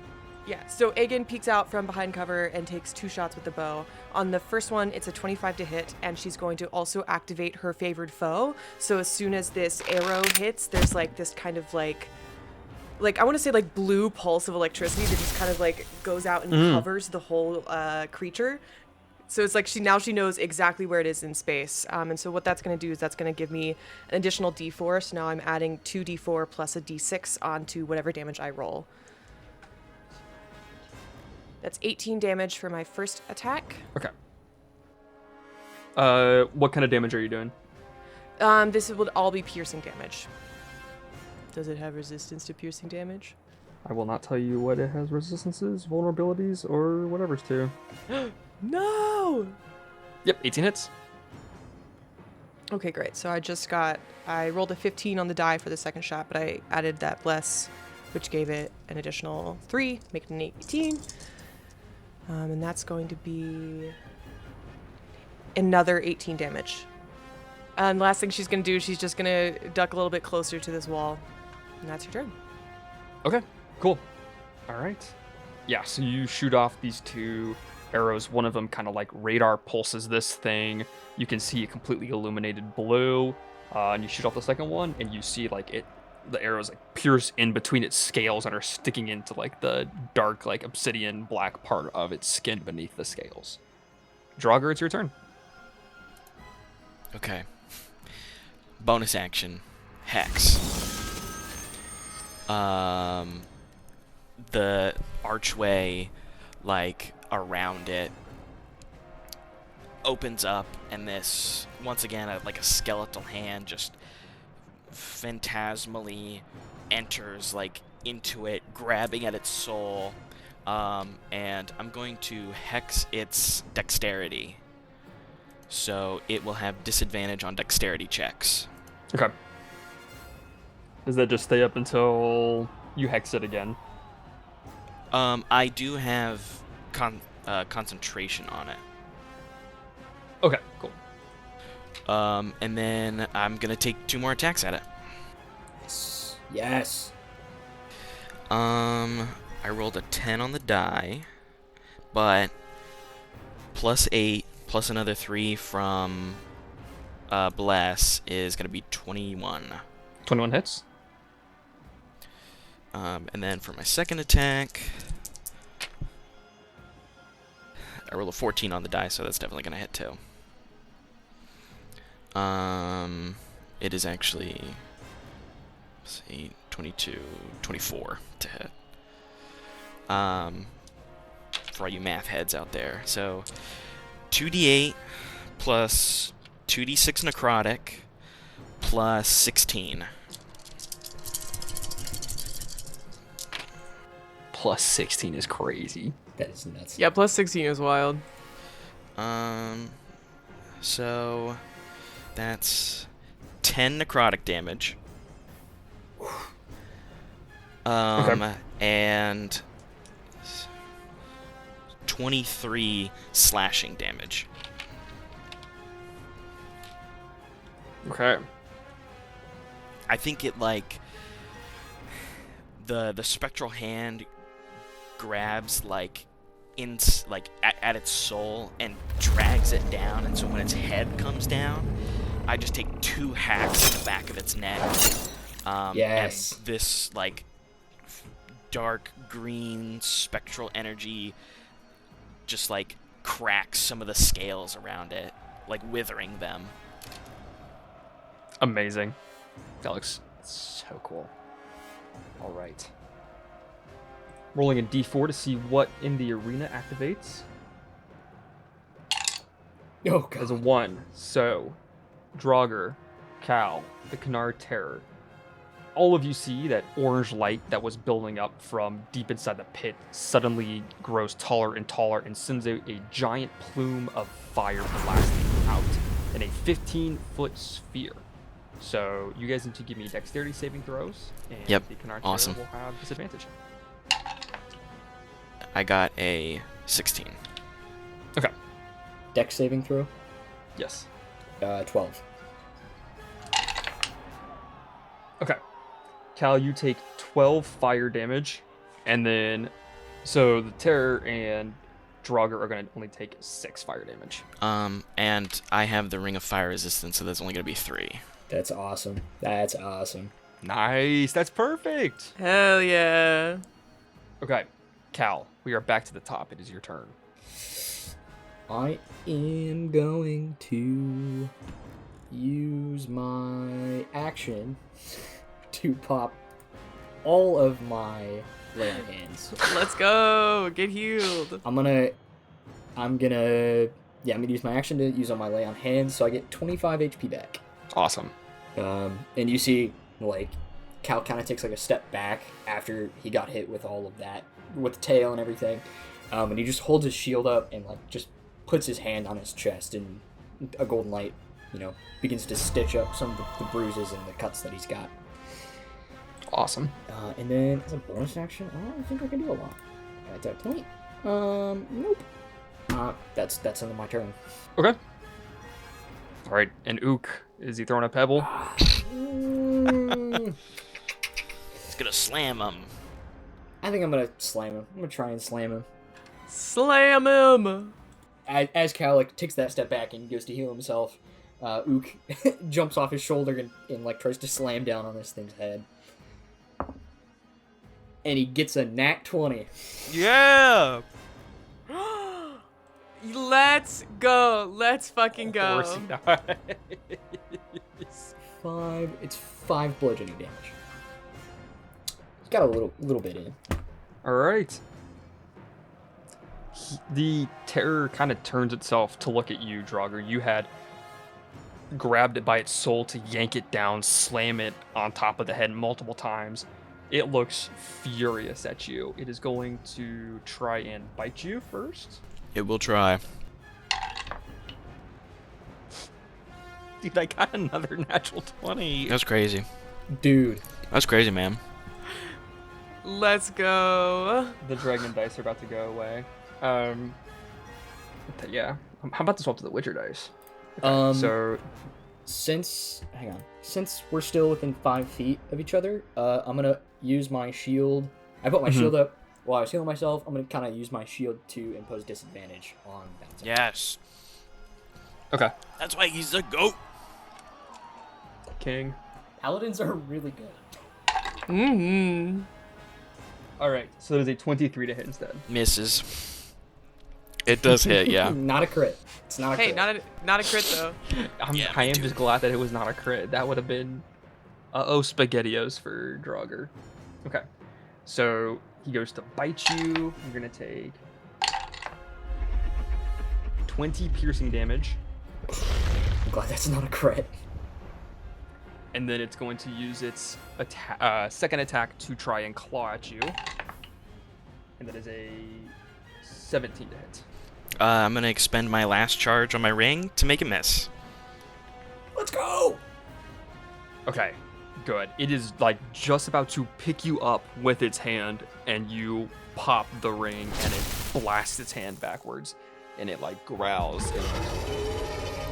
Yeah, so Aegin peeks out from behind cover and takes 2 shots with the bow. On the first one, it's a 25 to hit, and she's going to also activate her favored foe. So as soon as this arrow hits, there's like this kind of like I want to say like blue pulse of electricity that just kind of like goes out and covers the whole creature. So it's like she knows exactly where it is in space. And so what that's going to do is that's going to give me an additional d4. So now I'm adding 2d4 plus a d6 onto whatever damage I roll. That's 18 damage for my first attack. Okay. What kind of damage are you doing? This would all be piercing damage. Does it have resistance to piercing damage? I will not tell you what it has resistances, vulnerabilities, or whatever's to. No! Yep, 18 hits. Okay, great. So I rolled a 15 on the die for the second shot, but I added that bless, which gave it an additional 3, making it an 18. And that's going to be another 18 damage. And last thing she's going to do, she's just going to duck a little bit closer to this wall. And that's your turn. Okay, cool. All right. Yeah, so you shoot off these 2 arrows. One of them kind of like radar pulses this thing. You can see it completely illuminated blue. And you shoot off the second one, and you see like the arrows like pierce in between its scales and are sticking into like the dark like obsidian black part of its skin beneath the scales. Drauger, it's your turn. Okay. Bonus action. Hex. The archway, like, around it opens up, and this, once again, like a skeletal hand just phantasmally enters, like, into it, grabbing at its soul, and I'm going to hex its dexterity. So it will have disadvantage on dexterity checks. Okay. Does that just stay up until you hex it again? I do have concentration on it. Okay, cool. And then I'm gonna take 2 more attacks at it. Yes. I rolled a 10 on the die, but plus 8 plus another 3 from Bless is gonna be 21. 21 hits. And then for my second attack, I rolled a 14 on the die, so that's definitely gonna hit too. It is actually, let's see, 22, 24 to hit. For all you math heads out there. So 2d8 plus 2d6 necrotic plus 16. Plus 16 is crazy. That is nuts. Yeah, plus 16 is wild. So that's 10 necrotic damage. Okay. And 23 slashing damage. Okay. I think it like the spectral hand grabs like at its soul and drags it down, and so when its head comes down, I just take 2 hacks in the back of its neck. Yes. And this like dark green spectral energy just like cracks some of the scales around it, like withering them. Amazing. That looks so cool. All right. Rolling a d4 to see what in the arena activates. Oh, As a God. 1. So, Drauger, Cal, the Kanar Terror. All of you see that orange light that was building up from deep inside the pit suddenly grows taller and taller and sends out a giant plume of fire blasting out in a 15-foot sphere. So you guys need to give me dexterity saving throws, and Yep, the Kanar awesome. Terror will have disadvantage. I got a 16. Okay. Dex saving throw? Yes. 12. Okay. Cal, you take 12 fire damage, and then so the Terror and Drauger are going to only take 6 fire damage. And I have the Ring of Fire Resistance, so there's only gonna be 3. That's awesome. That's awesome. Nice. That's perfect. Hell yeah. Okay. Cal, we are back to the top. It is your turn. I am going to use my action to pop all of my lay on hands. Let's go. Get healed. I'm gonna use my action to use on my lay on hands, so I get 25 HP back. Awesome. And you see, like, Cal kind of takes like a step back after he got hit with all of that, with the tail and everything. And he just holds his shield up and like just puts his hand on his chest, and a golden light, begins to stitch up some of the bruises and the cuts that he's got. Awesome. And then as a bonus action, I don't think I can do a lot at that point. Nope. That's the end of my turn. Okay. All right. And Ook, is he throwing a pebble? It's gonna slam him. I think I'm gonna slam him. I'm gonna try and slam him. Slam him. As Cal like takes that step back and goes to heal himself, Ook jumps off his shoulder and like tries to slam down on this thing's head. And he gets a nat 20. Yeah. Let's go. Let's fucking Of go. course he dies. It's 5 bludgeoning damage. He's got a little bit in. All right. The Terror kind of turns itself to look at you, Drauger. You had grabbed it by its soul to yank it down, slam it on top of the head multiple times. It looks furious at you. It is going to try and bite you first. It will try. Dude, I got another natural 20. That's crazy. Dude. That's crazy, man. Let's go. The dragon dice are about to go away. Yeah. How about to swap to the Witcher dice? So Since we're still within 5 feet of each other, I'm gonna use my shield. I put my shield up while I was healing myself. I'm gonna kind of use my shield to impose disadvantage on bouncing. Yes. okay, That's why he's a goat. King. Paladins are really good. Mm-hmm. All right, so there's a 23 to hit instead. Misses. It does hit, yeah. Not a crit. It's not a Hey, crit. not a crit though. I am just glad that it was not a crit. That would have been spaghettios for Drauger. Okay, so he goes to bite you. You're gonna take 20 piercing damage, I'm glad that's not a crit. and then it's going to use its second attack to try and claw at you, and that is a 17 to hit. I'm gonna expend my last charge on my ring to make a miss. Let's go! Okay, good. It is like just about to pick you up with its hand, and you pop the ring, and it blasts its hand backwards, and it like growls.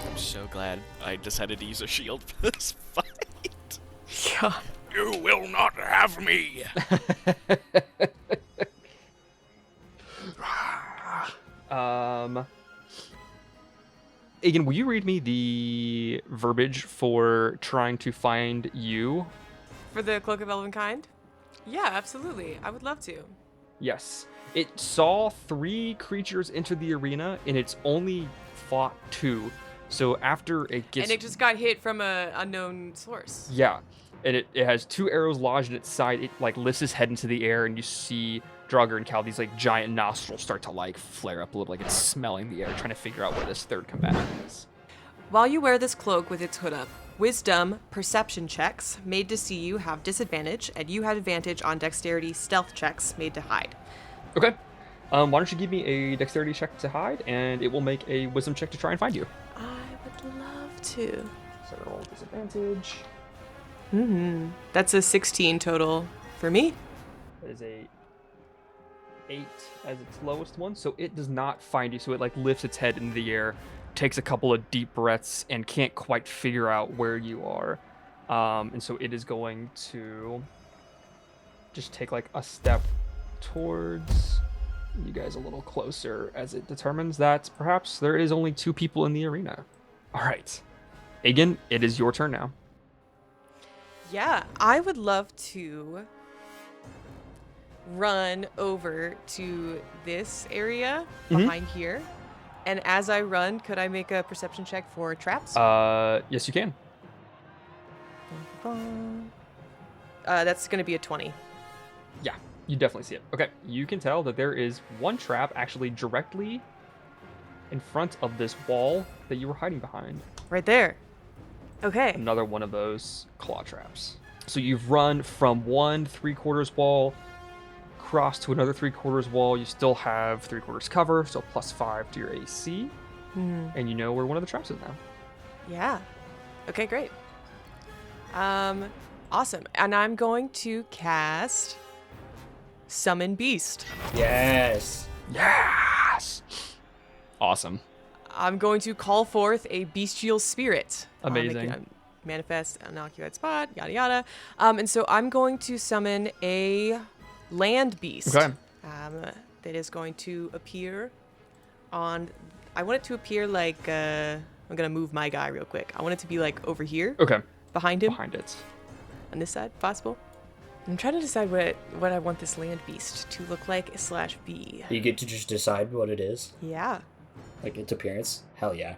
I'm so glad I decided to use a shield for this fight. Yeah. You will not have me. Aegin, will you read me the verbiage for trying to find you? For the Cloak of Elvenkind? Yeah, absolutely. I would love to. Yes. It saw 3 creatures enter the arena, and it's only fought 2. So after it gets... And it just got hit from a unknown source. Yeah. And it has 2 arrows lodged in its side. It like lifts its head into the air, and you see Drauger and Cal, these like giant nostrils start to like flare up a little, like it's smelling the air, trying to figure out where this third combatant is. While you wear this cloak with its hood up, Wisdom perception checks made to see you have disadvantage, and you had advantage on dexterity stealth checks made to hide. Okay. Why don't you give me a dexterity check to hide, and it will make a wisdom check to try and find you. I would love to. So roll disadvantage. That's a 16 total for me. That is a 8 as its lowest one, so it does not find you. So it like lifts its head into the air, takes a couple of deep breaths, and can't quite figure out where you are. And so it is going to just take like a step towards you guys a little closer, as it determines that perhaps there is only 2 people in the arena. All right, Aegin, it is your turn now. Yeah, I would love to run over to this area behind here. And as I run, could I make a perception check for traps? Yes, you can. That's going to be a 20. Yeah, you definitely see it. Okay, you can tell that there is one trap actually directly in front of this wall that you were hiding behind. Right there. Okay. Another one of those claw traps. So you've run from one 3/4 wall, cross to another 3/4 wall. You still have 3/4 cover, so +5 to your AC. And you know where one of the traps is now. Yeah. Okay, great. Awesome. And I'm going to cast Summon Beast. Yes. Yes! Awesome. I'm going to call forth a bestial spirit. Amazing. Manifest an unoccupied spot, yada yada. And so I'm going to summon a land beast. Okay. That is going to appear on... I want it to appear like... I'm going to move my guy real quick. I want it to be like over here. Okay. Behind him. Behind it. On this side, possible. I'm trying to decide what I want this land beast to look like / be. You get to just decide what it is? Yeah. Like its appearance? Hell yeah.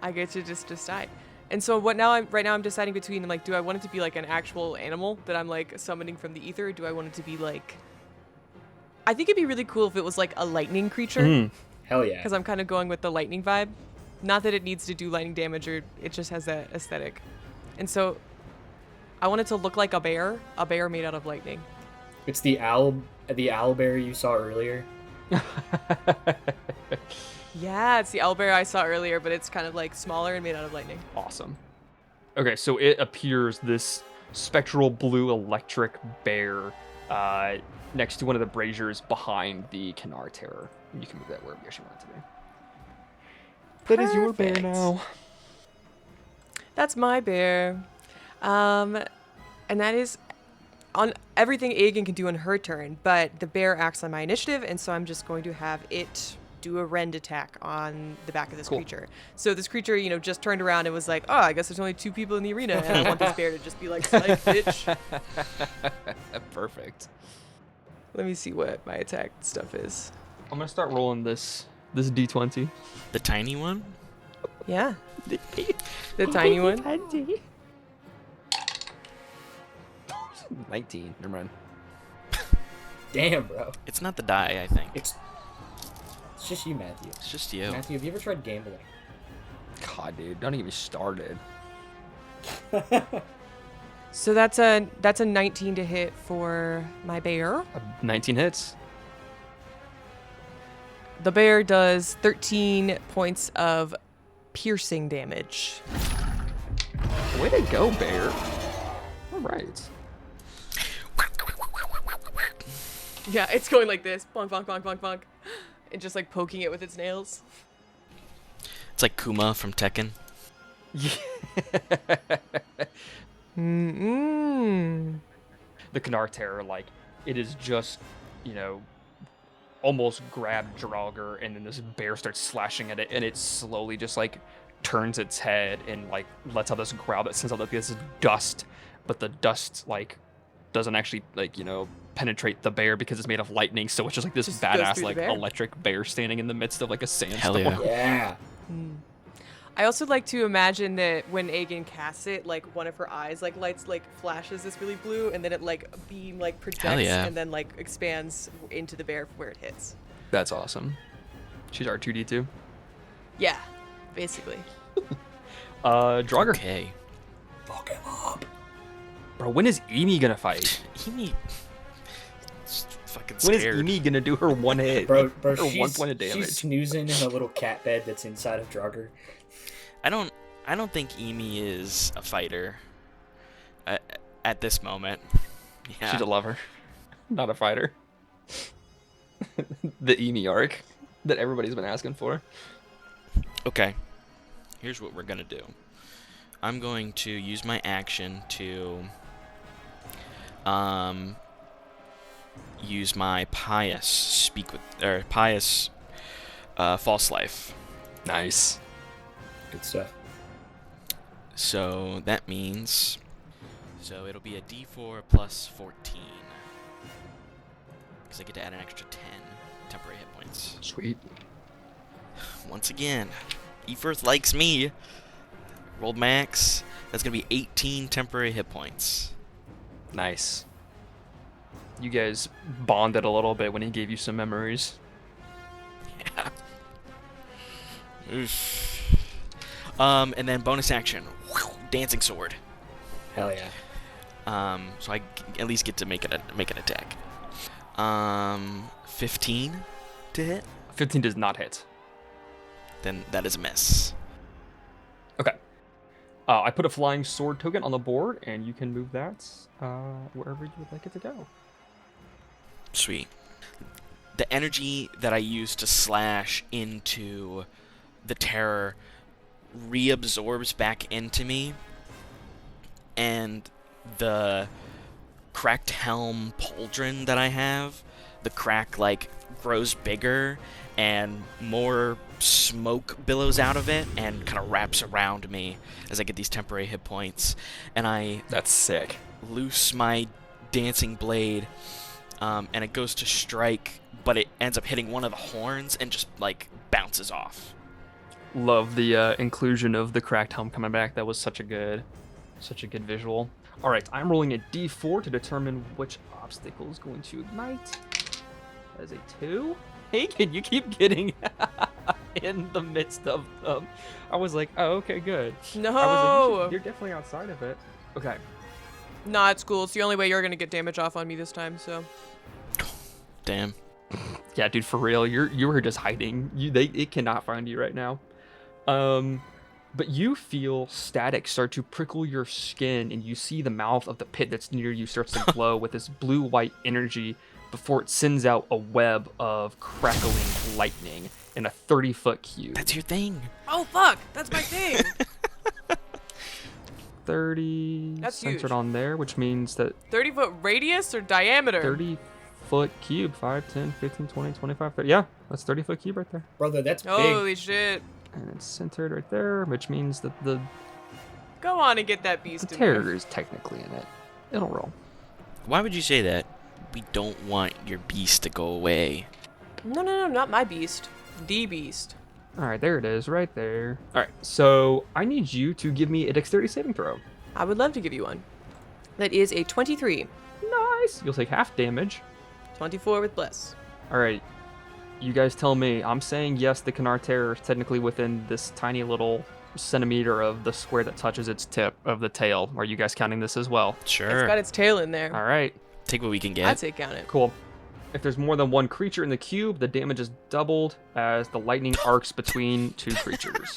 I get to just decide. And so right now I'm deciding between like, do I want it to be like an actual animal that I'm like summoning from the ether, or do I want it to be like... I think it'd be really cool if it was like a lightning creature. Hell yeah. Because I'm kind of going with the lightning vibe. Not that it needs to do lightning damage, or it just has that aesthetic. And so I want it to look like a bear made out of lightning. It's the owl bear you saw earlier. Yeah, it's the owlbear I saw earlier, but it's kind of like smaller and made out of lightning. Awesome. Okay, so it appears this spectral blue electric bear next to one of the braziers behind the Kanar Terror. You can move that wherever you actually want it to be. That is your bear Perfect. now. That's my bear. And that is on everything Aegin can do on her turn, but the bear acts on my initiative, and so I'm just going to have it do a rend attack on the back of this creature. So this creature, just turned around and was like, oh, I guess there's only 2 people in the arena, and I want this bear to just be like, psych, bitch. Perfect. Let me see what my attack stuff is. I'm gonna start rolling this d20. The tiny one? Yeah. The tiny one. 19. Never mind. Damn, bro. It's not the die, I think. It's just you, Matthew. It's just you. Matthew, have you ever tried gambling? God, dude, don't even started. So that's a 19 to hit for my bear. 19 hits. The bear does 13 points of piercing damage. Way to go, bear. All right. Yeah, it's going like this. Bonk, bonk, bonk, bonk, bonk. And just like poking it with its nails. It's like Kuma from Tekken. Mm-mm. The Kanar Terror, like, it is just, almost grabbed Drauger, and then this bear starts slashing at it, and it slowly just, like, turns its head and, like, lets out this growl that sends out, like, this dust, but the dust, like, doesn't actually, like, penetrate the bear because it's made of lightning, so it's just, like, this Just goes badass, through the like, bear? electric bear standing in the midst of, like, a sandstorm. Hell yeah. Yeah. I also like to imagine that when Aegin casts it, like one of her eyes like lights like flashes this really blue, and then it like beam like projects yeah. and then like expands into the bear where it hits. That's awesome. She's R2D2. Yeah, basically. Drauger. Okay. Fuck him up. Bro, when is Emi gonna fight? Emi. Fucking When is scared. Emi gonna do her one hit? Bro, or she's, 1 point of she's damage? snoozing in a little cat bed that's inside of Drauger. I don't think Emi is a fighter. At this moment. Yeah. She's a lover, not a fighter. The Emi arc that everybody's been asking for. Okay. Here's what we're gonna do. I'm going to use my action to use my pious false life. Nice. Good stuff. So that means it'll be a D4 plus 14. Because I get to add an extra 10 temporary hit points. Sweet. Once again, Eforth likes me. Rolled max. That's gonna be 18 temporary hit points. Nice. You guys bonded a little bit when he gave you some memories. Yeah. Oof. And then bonus action, dancing sword. Hell yeah. So I at least get to make an attack. 15 to hit. 15 does not hit. Then that is a miss. Okay. I put a flying sword token on the board, and you can move that wherever you would like it to go. Sweet. The energy that I used to slash into the terror reabsorbs back into me, and the cracked helm pauldron that I have, the crack like grows bigger and more smoke billows out of it and kind of wraps around me as I get these temporary hit points, and I That's sick. loose my dancing blade, and it goes to strike, but it ends up hitting one of the horns and just like bounces off. Love the inclusion of the cracked helm coming back. That was such a good visual. All right, I'm rolling a d4 to determine which obstacle is going to ignite. That is a 2. Hey, can you keep getting in the midst of them? I was like, oh, okay, good. No. I was like, you're definitely outside of it. Okay. Nah, it's cool. It's the only way you're gonna get damage off on me this time. So. Damn. Yeah, dude, for real, you were just hiding. It cannot find you right now. But you feel static start to prickle your skin, and you see the mouth of the pit that's near you starts to glow with this blue-white energy before it sends out a web of crackling lightning in a 30-foot cube. That's your thing. Oh fuck! That's my thing. 30 That's centered huge. on there, which means that 30-foot radius or diameter? 30-foot cube, 5, 10, 15, 20, 25, 30. Yeah, that's 30-foot cube right there. Brother, that's big. Holy shit. And it's centered right there, which means that the Go on and get that beast in terror there. is technically in it. It'll roll. Why would you say that? We don't want your beast to go away. No, not my beast. The beast. All right, there it is, right there. All right, so I need you to give me a dexterity saving throw. I would love to give you one. That is a 23. Nice. You'll take half damage. 24 with bless. All right, you guys tell me. I'm saying yes, the Canar Terror is technically within this tiny little centimeter of the square that touches its tip of the tail. Are you guys counting this as well? Sure. It's got its tail in there. All right, Take what we can get. I'd say count it. cool. If there's more than one creature in the cube, the damage is doubled as the lightning arcs between two creatures.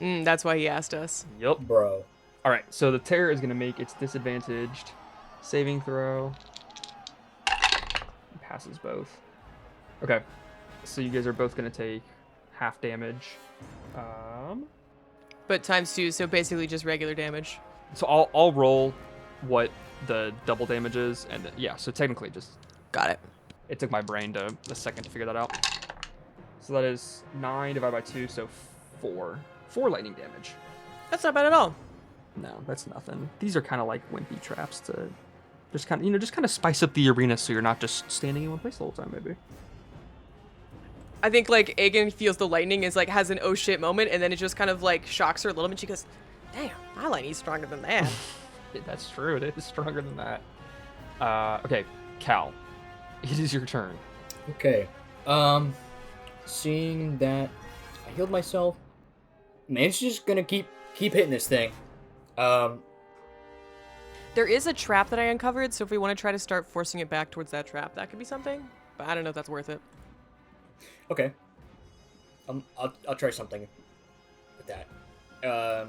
That's why he asked us. Yep. Bro. All right, so the terror is going to make its disadvantaged saving throw. It passes both. Okay, so you guys are both going to take half damage. But times 2, so basically just regular damage. So I'll roll what the double damage is, and yeah, so technically just Got it. it took my brain a second to figure that out. So that is 9 divided by 2, so 4 lightning damage. That's not bad at all. No, that's nothing. These are kind of like wimpy traps to just kind of, just kind of spice up the arena so you're not just standing in one place the whole time, maybe. I think like Aegin feels the lightning is like has an oh shit moment, and then it just kind of like shocks her a little bit. She goes, "Damn, my lightning's stronger than that." That's true. It is stronger than that. Okay, Cal, it is your turn. Okay. Seeing that I healed myself, man's just gonna keep hitting this thing. There is a trap that I uncovered, so if we want to try to start forcing it back towards that trap, that could be something. But I don't know if that's worth it. Okay. I'll try something with that.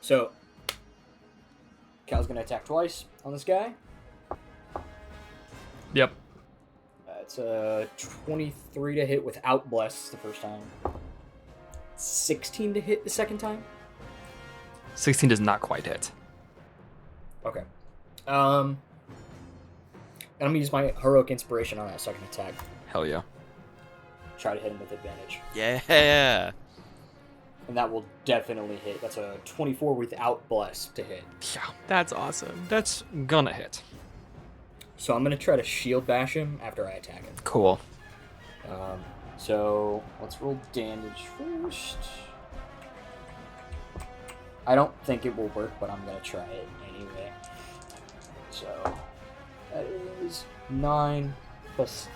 So Cal's gonna attack twice on this guy. Yep. It's a 23 to hit without bless the first time. 16 to hit the second time. 16 does not quite hit. Okay. And I'm gonna use my heroic inspiration on that second attack. Hell yeah. Try to hit him with advantage. Yeah. And that will definitely hit. That's a 24 without bless to hit. Yeah. That's awesome. That's gonna hit. So I'm gonna try to shield bash him after I attack him. Cool. So let's roll damage first. I don't think it will work, but I'm gonna try it anyway. So that is 9 plus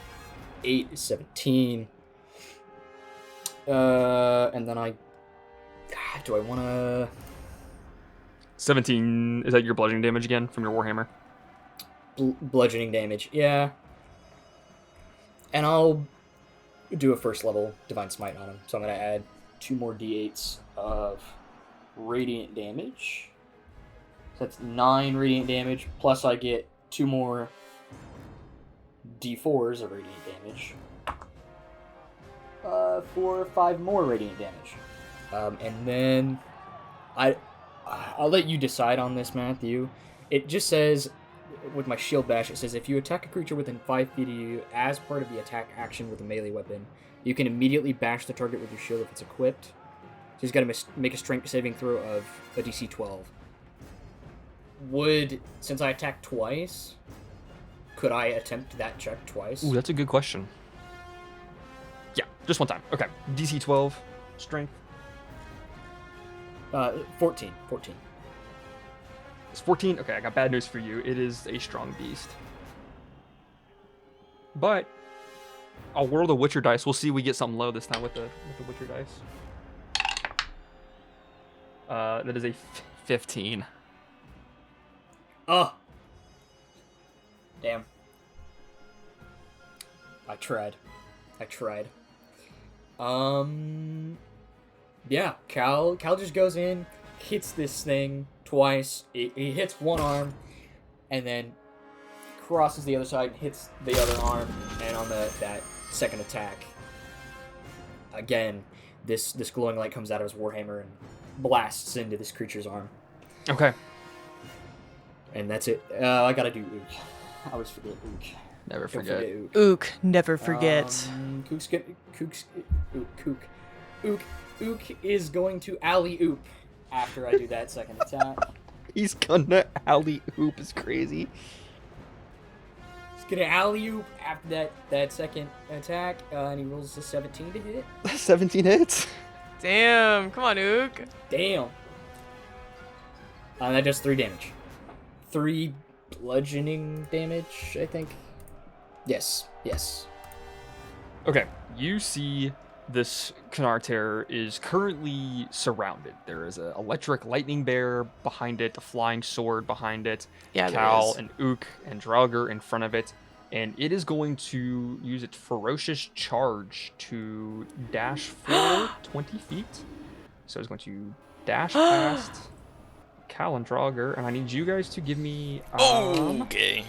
8 is 17. And then do I want to... 17, is that your bludgeoning damage again from your Warhammer? Bludgeoning damage, yeah. And I'll do a first level Divine Smite on him. So I'm going to add 2 more d8s of radiant damage. So that's 9 radiant damage, plus I get 2 more d4s of radiant damage. For 5 more radiant damage. And then I'll let you decide on this, Matthew. It just says, with my shield bash, it says if you attack a creature within 5 feet of you as part of the attack action with a melee weapon, you can immediately bash the target with your shield if it's equipped. So he's got to make a strength saving throw of a DC 12. Since I attacked twice, could I attempt that check twice? Ooh, that's a good question. Yeah, just one time. Okay. DC 12, strength. 14. It's 14. Okay, I got bad news for you. It is a strong beast. But I'll whirl the Witcher dice. We'll see if we get something low this time with the Witcher dice. That is a 15. Oh! Damn. I tried. Yeah, Cal just goes in, hits this thing twice. He hits one arm, and then crosses the other side, hits the other arm, and on that second attack, again, this glowing light comes out of his warhammer and blasts into this creature's arm. Okay. And that's it. I gotta do Ook. I always forget Ook. Never Don't forget. Ook. Ook, never forget. Ook is going to alley oop after I do that second attack. He's gonna alley oop is crazy. He's gonna alley oop after that second attack, and he rolls a 17 to hit. 17 hits. Damn, come on, Ook. Damn. That does 3 damage. 3 bludgeoning damage, I think. Yes. Okay, you see this Knarr is currently surrounded. There is an electric lightning bear behind it, a flying sword behind it, Yeah, there Cal is. and Ook and Drauger in front of it, and it is going to use its ferocious charge to dash forward 20 feet. So it's going to dash past Cal and Drauger, and I need you guys to give me Okay.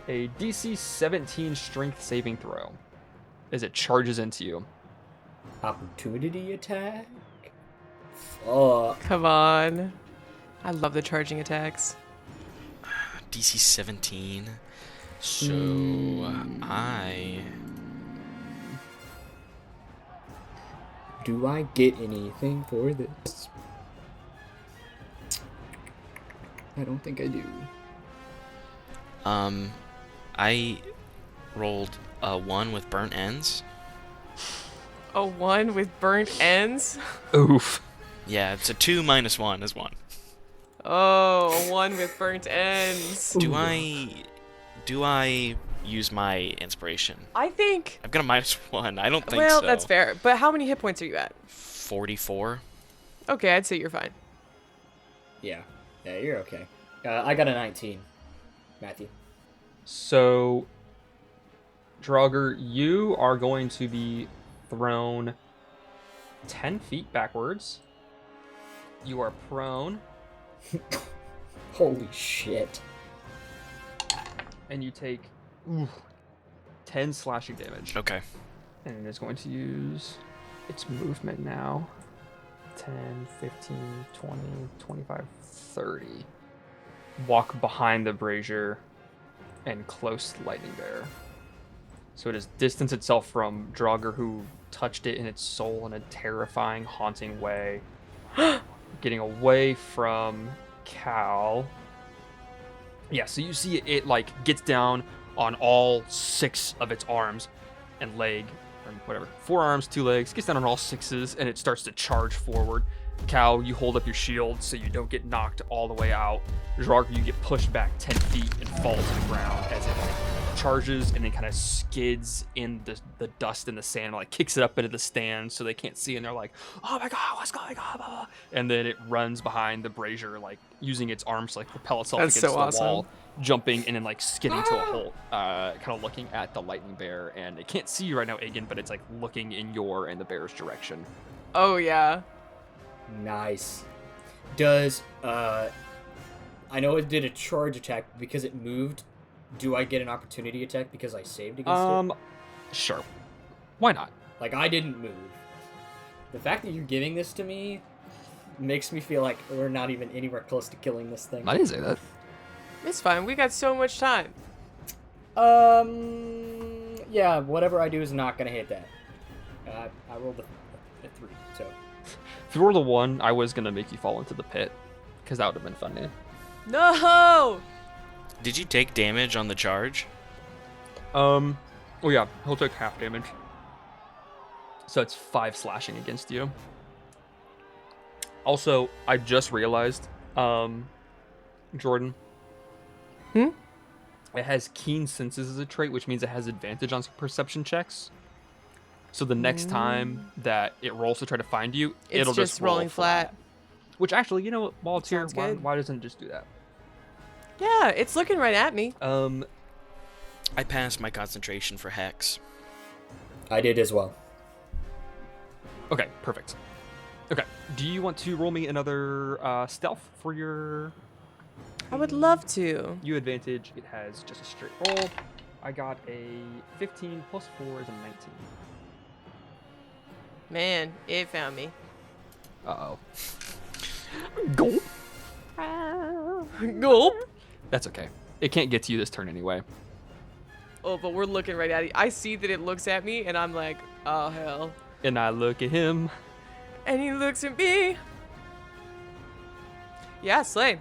a DC 17 strength saving throw as it charges into you. Opportunity attack? Fuck. Come on. I love the charging attacks. DC 17. So Do I get anything for this? I don't think I do. I rolled a 1 with burnt ends. A 1 with burnt ends? Oof. Yeah, it's a 2 minus 1 is 1. Oh, a 1 with burnt ends. Do I use my inspiration? I think... I've got a -1. I don't think well, so. that's fair. But how many hit points are you at? 44. Okay, I'd say you're fine. Yeah, you're okay. I got a 19. Matthew. So, Drauger, you are going to be thrown 10 feet backwards. You are prone, Holy shit. and you take 10 slashing damage. Okay. And it is going to use its movement now. 10, 15, 20, 25, 30. Walk behind the brazier and close to Lightning Bear. So it has distanced itself from Drauger, who touched it in its soul in a terrifying, haunting way. Getting away from Cal. Yeah, so you see it like gets down on all 6 of its arms and leg, or whatever. 4 arms, 2 legs, gets down on all 6s, and it starts to charge forward. Cal, you hold up your shield so you don't get knocked all the way out. Drauger, you get pushed back 10 feet and fall to the ground as it charges and then kind of skids in the dust and the sand, like kicks it up into the stand so they can't see, and they're like, oh my god, what's going on? Blah, blah. And then it runs behind the brazier, like using its arms to like propel itself That's against so the awesome. wall, jumping and then like skidding to a halt, kind of looking at the lightning bear. And it can't see you right now, Aegin, but it's like looking in your and the bear's direction. Oh, yeah. Nice. Does, I know it did a charge attack because it moved. Do I get an opportunity attack because I saved against it? Sure. Why not? Like, I didn't move. The fact that you're giving this to me makes me feel like we're not even anywhere close to killing this thing. I didn't say that. It's fine. We got so much time. Yeah, whatever I do is not gonna hit that. I rolled a 3, so. If you rolled a 1, I was gonna make you fall into the pit, because that would have been funny. No! Did you take damage on the charge? Oh yeah, he'll take half damage. So it's 5 slashing against you. Also, I just realized, Jordan. Hmm? It has keen senses as a trait, which means it has advantage on perception checks. So the next time that it rolls to try to find you, It's it'll just roll rolling flat. Which actually, you know what, while it's here, Sounds why, good. why doesn't it just do that? Yeah, it's looking right at me. I passed my concentration for Hex. I did as well. Okay, perfect. Okay, do you want to roll me another stealth for your... I would love to. You advantage, it has just a straight roll. I got a 15 plus 4 is a 19. Man, it found me. Uh-oh. Gulp. Gulp. That's okay. It can't get to you this turn anyway. Oh, but we're looking right at it. I see that it looks at me, and I'm like, oh, hell. And I look at him. And he looks at me. Yeah, slay.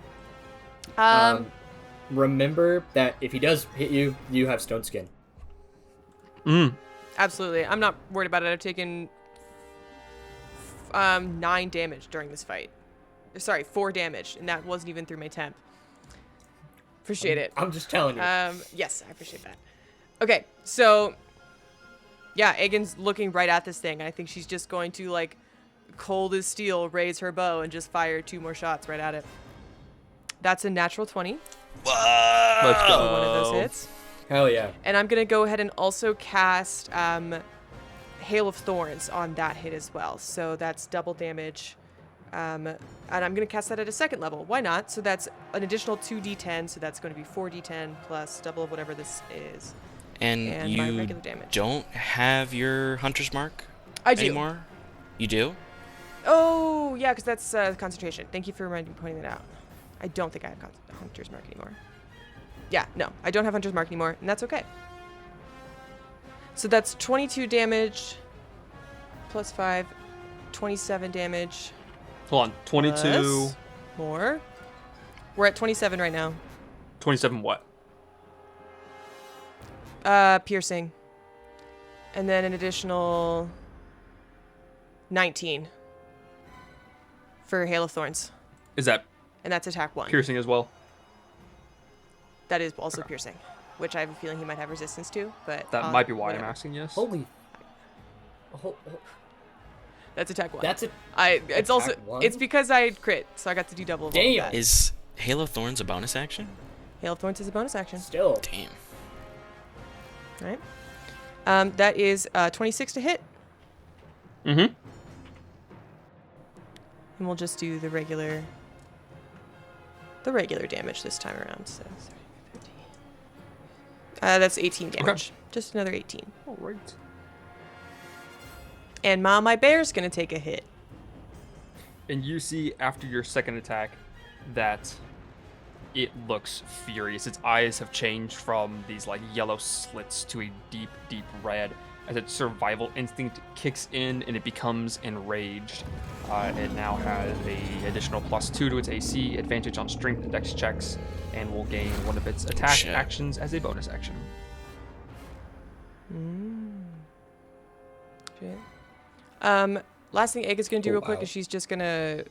Remember that if he does hit you, you have stone skin. Absolutely. I'm not worried about it. I've taken 9 damage during this fight. Sorry, 4 damage, and that wasn't even through my temp. Appreciate it. I'm just telling you. Yes, I appreciate that. Okay, so yeah, Aegin's looking right at this thing. I think she's just going to, like, cold as steel, raise her bow and just fire 2 more shots right at it. That's a natural 20. Let's go. So one of those hits. Hell yeah. And I'm going to go ahead and also cast Hail of Thorns on that hit as well. So that's double damage. And I'm going to cast that at a 2nd level. Why not? So that's an additional 2d10. So that's going to be 4d10 plus double of whatever this is. And my you regular damage. don't have your Hunter's Mark I do. anymore? You do? Oh, yeah, because that's concentration. Thank you for pointing that out. I don't think I have Hunter's Mark anymore. Yeah, no, I don't have Hunter's Mark anymore, and that's okay. So that's 22 damage plus 5, 27 damage. Hold on. 22. Plus more. We're at 27 right now. 27 what? Piercing. And then an additional 19 for Hail of Thorns. Is that And that's attack 1. piercing as well? That is also piercing, which I have a feeling he might have resistance to, but That might be why whatever. I'm asking, yes. Holy. That's attack 1. That's it. It's also Attack 1? it's because I crit, so I got to do double of all of Damn. that. Is Hail of Thorns a bonus action? Hail of Thorns is a bonus action. Still. Damn. Right. That is 26 to hit, Mm-hmm. and we'll just do the regular damage this time around. So sorry, 50. That's 18 damage. Just another 18. All right. And my bear's gonna take a hit. And you see after your 2nd attack that it looks furious. Its eyes have changed from these like yellow slits to a deep, deep red as its survival instinct kicks in and it becomes enraged. It now has a additional +2 to its AC, advantage on strength and dex checks, and will gain one of its attack Shit. actions as a bonus action. Shit. Last thing Aegis gonna do real quick wow. is she's just gonna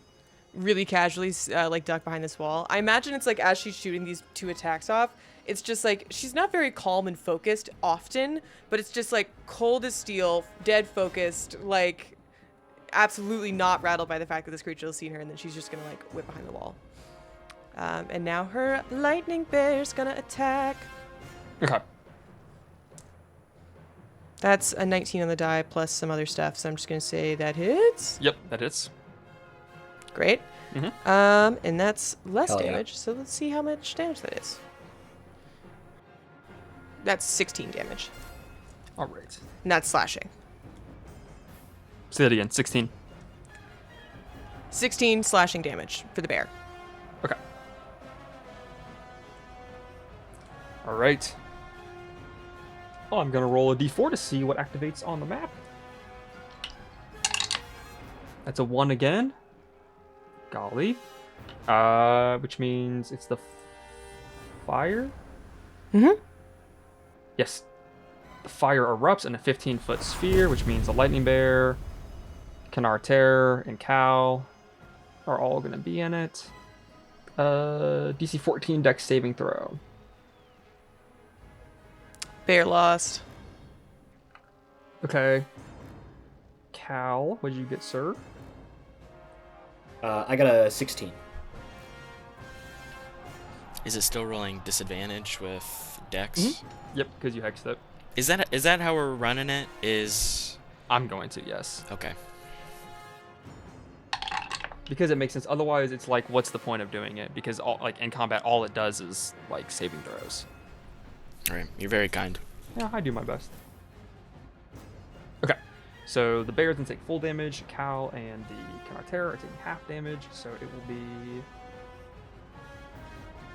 really casually like duck behind this wall. I imagine it's like as she's shooting these 2 attacks off, it's just like she's not very calm and focused often, but it's just like cold as steel, dead focused, like absolutely not rattled by the fact that this creature has seen her, and then she's just gonna like whip behind the wall. And now her lightning bear's gonna attack. Okay. That's a 19 on the die plus some other stuff, so I'm just gonna say that hits. Yep, that hits. Great. Mhm. And that's less Hell yeah. damage, so let's see how much damage that is. That's 16 damage, All right. and that's slashing. Say that again. 16. 16 slashing damage for the bear. Okay. All right. Oh, I'm gonna roll a d4 to see what activates on the map. That's a 1 again. Golly. Which means it's the fire? Mm-hmm. Yes. The fire erupts in a 15-foot sphere, which means the lightning bear, Canar Terror, and Cal are all gonna be in it. DC 14 dex saving throw. Bear lost. Okay. Cal, what did you get, sir? I got a 16. Is it still rolling disadvantage with Dex? Mhm. Yep, because you hexed it. Is that how we're running it? Is I'm going to, yes. okay. Because it makes sense. Otherwise, it's like, what's the point of doing it? Because all, like in combat, all it does is like saving throws. All right, you're very kind. Yeah, I do my best. Okay. So the bear doesn't take full damage. Cal and the Canar Terror are taking half damage. So it will be...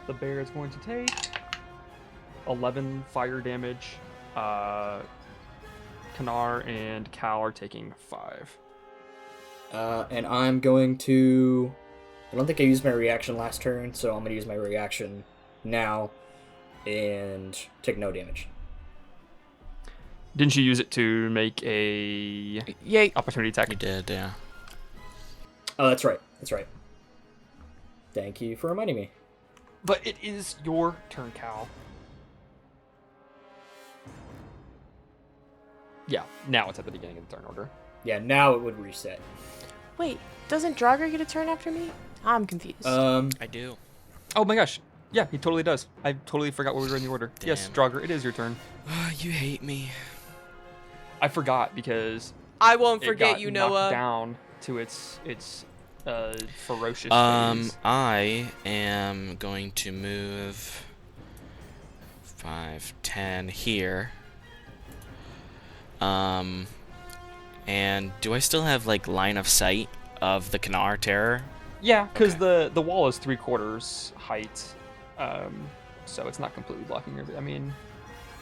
The bear is going to take 11 fire damage. Canar and Cal are taking 5. And I'm going to... I don't think I used my reaction last turn, so I'm going to use my reaction now and take no damage. Didn't you use it to make a Yay. opportunity attack? You did, yeah. Oh, that's right. That's right. Thank you for reminding me. But it is your turn, Cal. Yeah, now it's at the beginning of the turn order. Yeah, now it would reset. Wait, doesn't Drauger get a turn after me? I'm confused. I do. Oh my gosh. Yeah, he totally does. I totally forgot where we were in the order. Yes, Damn. Drauger, it is your turn. You hate me. I forgot because I won't it forget got you, knocked Noah. down to its ferocious phase. I am going to move 5, 10 here. And do I still have like line of sight of the Canar Terror? Yeah, because Okay. the wall is 3/4 height, so it's not completely blocking everything. I mean,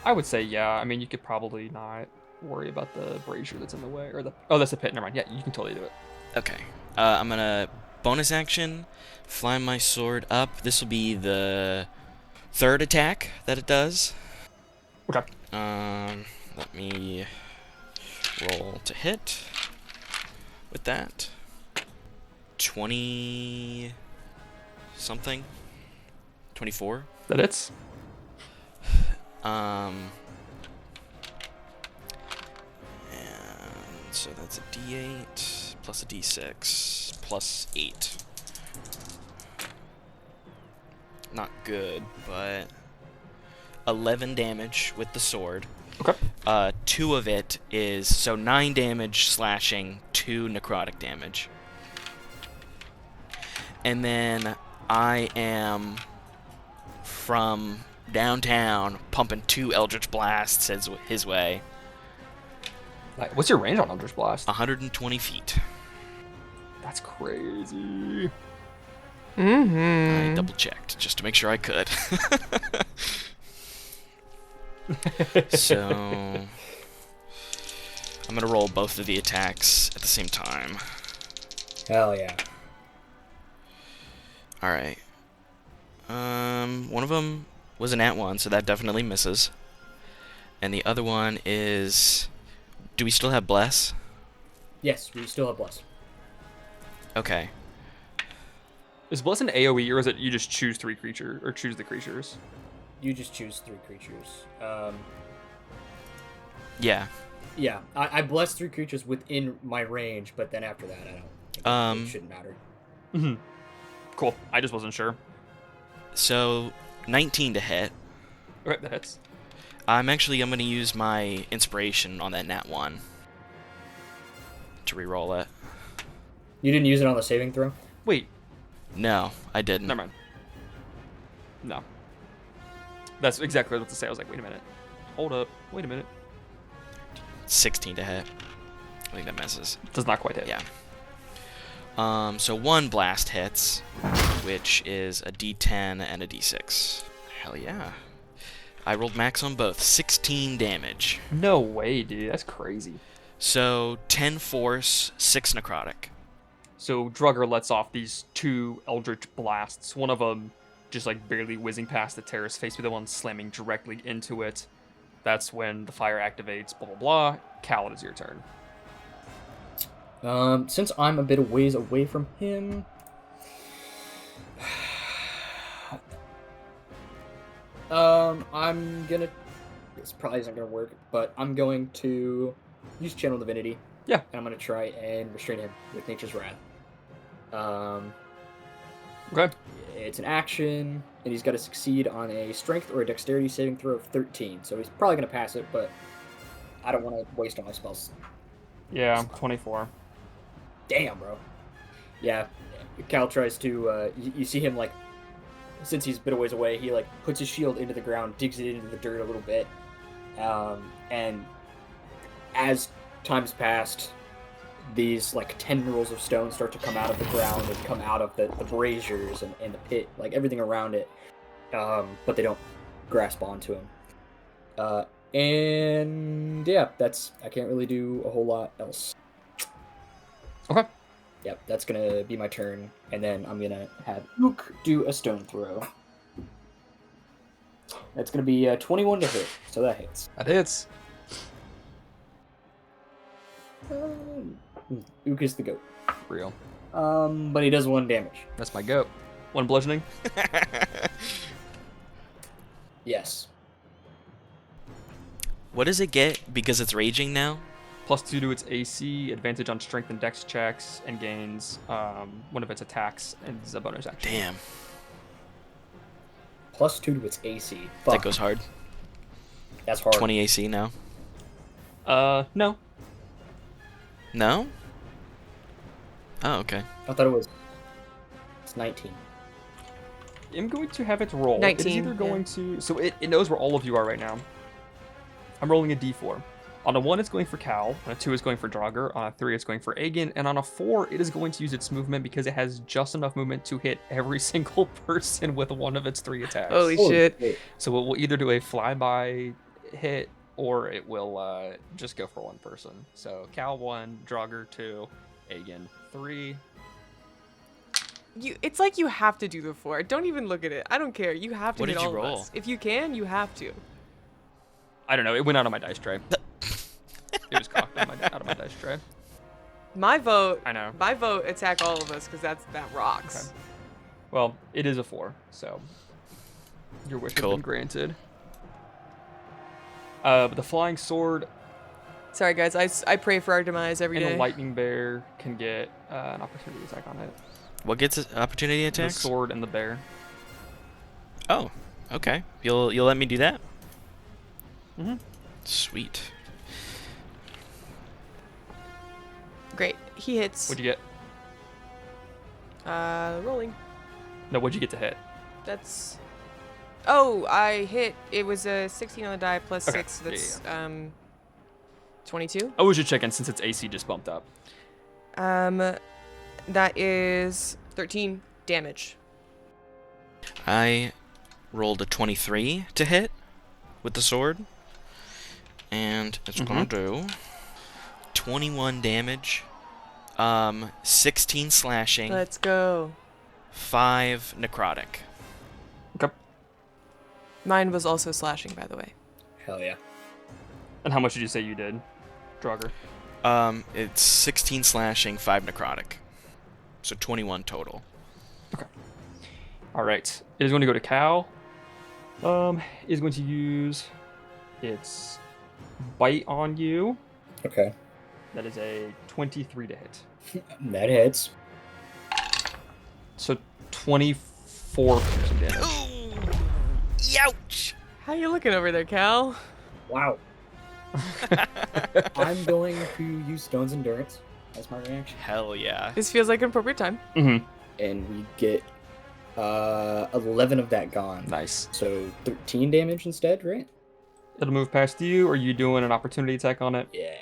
I would say yeah. I mean, you could probably not worry about the brazier that's in the way, or the that's a pit. Never mind. Yeah, you can totally do it. Okay. I'm gonna bonus action, fly my sword up. This will be the third attack that it does. Okay. Let me roll to hit with that. 20 something. 24. That hits. And so that's a D8 plus a D6 plus 8. Not good, but 11 damage with the sword. Okay. 2 of it is, so 9 damage slashing, 2 necrotic damage. And then I am from downtown pumping 2 Eldritch Blasts his way. Like, what's your range on Eldritch Blast? 120 feet. That's crazy. Mm-hmm. I double checked just to make sure I could. So I'm gonna roll both of the attacks at the same time. Hell yeah. All right. One of them was an @1, so that definitely misses. And the other one is. Do we still have bless? Yes, we still have bless. Okay. Is Bless an AoE, or is it you just choose 3 creatures, or choose the creatures? You just choose 3 creatures. Yeah. Yeah, I bless 3 creatures within my range, but then after that, I don't. It shouldn't matter. Mm-hmm. Cool. I just wasn't sure. So 19 to hit. Okay, that hits. I'm going to use my inspiration on that @1 to reroll it. You didn't use it on the saving throw? Wait, No, I didn't. never mind. No. That's exactly what I was about to say. I was like, wait a minute. Hold up. Wait a minute. 16 to hit. I think that misses. Does not quite hit. Yeah. So 1 blast hits, which is a D10 and a D6. Hell yeah. I rolled max on both. 16 damage. No way, dude. That's crazy. So 10 force, 6 necrotic. So Drauger lets off these 2 Eldritch Blasts. One of them just like barely whizzing past the terrorist's face, but the one slamming directly into it. That's when the fire activates, blah, blah, blah. Cal, it is your turn. Since I'm a bit of ways away from him... I'm gonna... This probably isn't gonna work, but I'm going to use Channel Divinity. Yeah. And I'm gonna try and restrain him with Nature's Wrath. Okay. It's an action, and he's got to succeed on a Strength or a Dexterity saving throw of 13. So he's probably gonna pass it, but I don't want to waste all my spells. Yeah, 24. Damn, bro. Yeah, Cal tries to, you see him, like, since he's a bit of ways away, he, like, puts his shield into the ground, digs it into the dirt a little bit, and as time's passed, these like tendrils of stone start to come out of the ground and come out of the braziers and the pit, like everything around it, but they don't grasp onto him. And yeah, I can't really do a whole lot else. Okay. Yep, that's gonna be my turn, and then I'm gonna have Ook do a stone throw. That's gonna be 21 to hit, so that hits. That hits. Ook is the goat. Real. But he does 1 damage. That's my goat. 1 bludgeoning. Yes. What does it get because it's raging now? +2 to its AC, advantage on strength and dex checks, and gains one of its attacks as a bonus action. Damn. +2 to its AC. Fuck. That goes hard. That's hard. 20 AC now. No. No? Oh, okay. I thought it was. It's 19. I'm going to have it roll. 19, It is either going to... So it knows where all of you are right now. I'm rolling a d4. On a 1, it's going for Cal. On a 2, it's going for Drauger. On a 3, it's going for Aegin. And on a 4, it is going to use its movement because it has just enough movement to hit every single person with one of its 3 attacks. Holy shit. So it will either do a flyby hit or it will just go for one person. So Cal 1, Drauger 2, Aegin 3. It's like you have to do the 4. Don't even look at it. I don't care. You have to What hit did you all roll? of us. If you can, you have to. I don't know. It went out of my dice tray. It was cocked out of my dice tray. My vote. I know. My vote. Attack all of us because that rocks. Okay. Well, it is a 4, so your wish has Cool. been granted. But the flying sword Sorry guys, I pray for our demise every and day. the lightning bear can get an opportunity attack on it. What gets opportunity The attacks? sword and the bear. Oh, okay. You'll let me do that? Mm-hmm. Sweet. Great. He hits. What'd you get? Rolling. No, what'd you get to hit? That's. Oh, I hit. It was a 16 on the die plus Okay. 6. Yeah, That's 22. I was just checking since its AC just bumped up. That is 13 damage. I rolled a 23 to hit with the sword. And it's gonna do 21 damage. 16 slashing. Let's go. 5 necrotic. Okay. Mine was also slashing, by the way. Hell yeah. And how much did you say you did, Drauger? It's 16 slashing, 5 necrotic. So 21 total. Okay. All right. It is going to go to Cal. It is going to use its bite on you. Okay. That is a 23 to hit. That hits. So 24 piercing damage. Youch! How you looking over there, Cal? Wow. I'm going to use Stone's Endurance as my reaction. Hell yeah. This feels like an appropriate time. Mm-hmm. And we get 11 of that gone. Nice. So 13 damage instead, right? It'll move past you. Are you doing an opportunity attack on it? Yeah.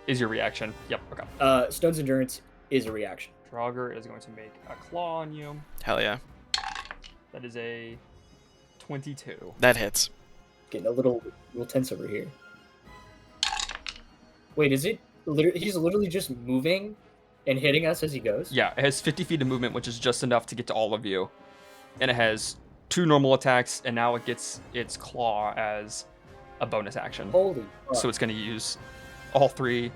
Is your reaction? Yep. Okay. Stone's Endurance is a reaction. Drauger is going to make a claw on you. Hell yeah. That is a 22. That hits. Getting a little tense over here. Wait, is it he's literally just moving and hitting us as he goes? Yeah, it has 50 feet of movement, which is just enough to get to all of you. And it has 2 normal attacks, and now it gets its claw as a bonus action. Holy fuck. So it's going to use all 3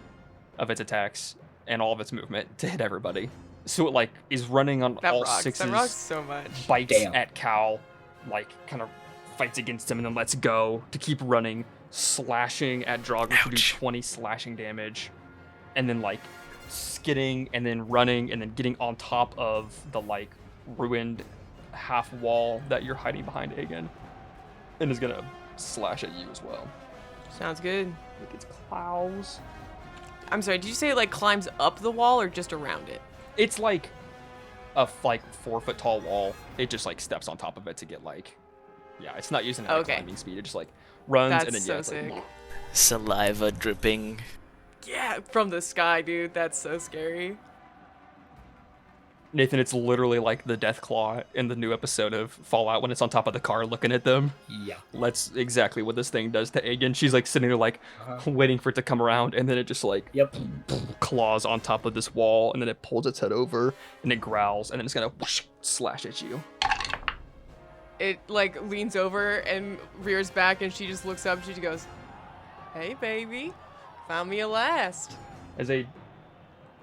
of its attacks and all of its movement to hit everybody. So it is running on That all rocks. 6s. That rocks so much. Bites Damn. at Cal, kind of fights against him and then lets go to keep running, slashing at Drauger to do Ouch. 20 slashing damage, and then skidding and then running and then getting on top of the ruined half wall that you're hiding behind, Aegin, and is gonna slash at you as well. Sounds good. With its claws. I'm sorry, did you say it climbs up the wall or just around it? It's like a 4-foot tall wall. It just steps on top of it to get yeah, it's not using any Okay. climbing speed. It just runs That's and then so yeah, it's sick. Saliva dripping. Yeah, from the sky, dude. That's so scary. Nathan, it's literally like the Death Claw in the new episode of Fallout when it's on top of the car looking at them. Yeah. That's exactly what this thing does to Aegin. She's like sitting there like waiting for it to come around, and then it just like Yep. claws on top of this wall, and then it pulls its head over and it growls, and then it's gonna whoosh, slash at you. It like leans over and rears back, and she just looks up. She just goes, "Hey, baby, found me a last." As a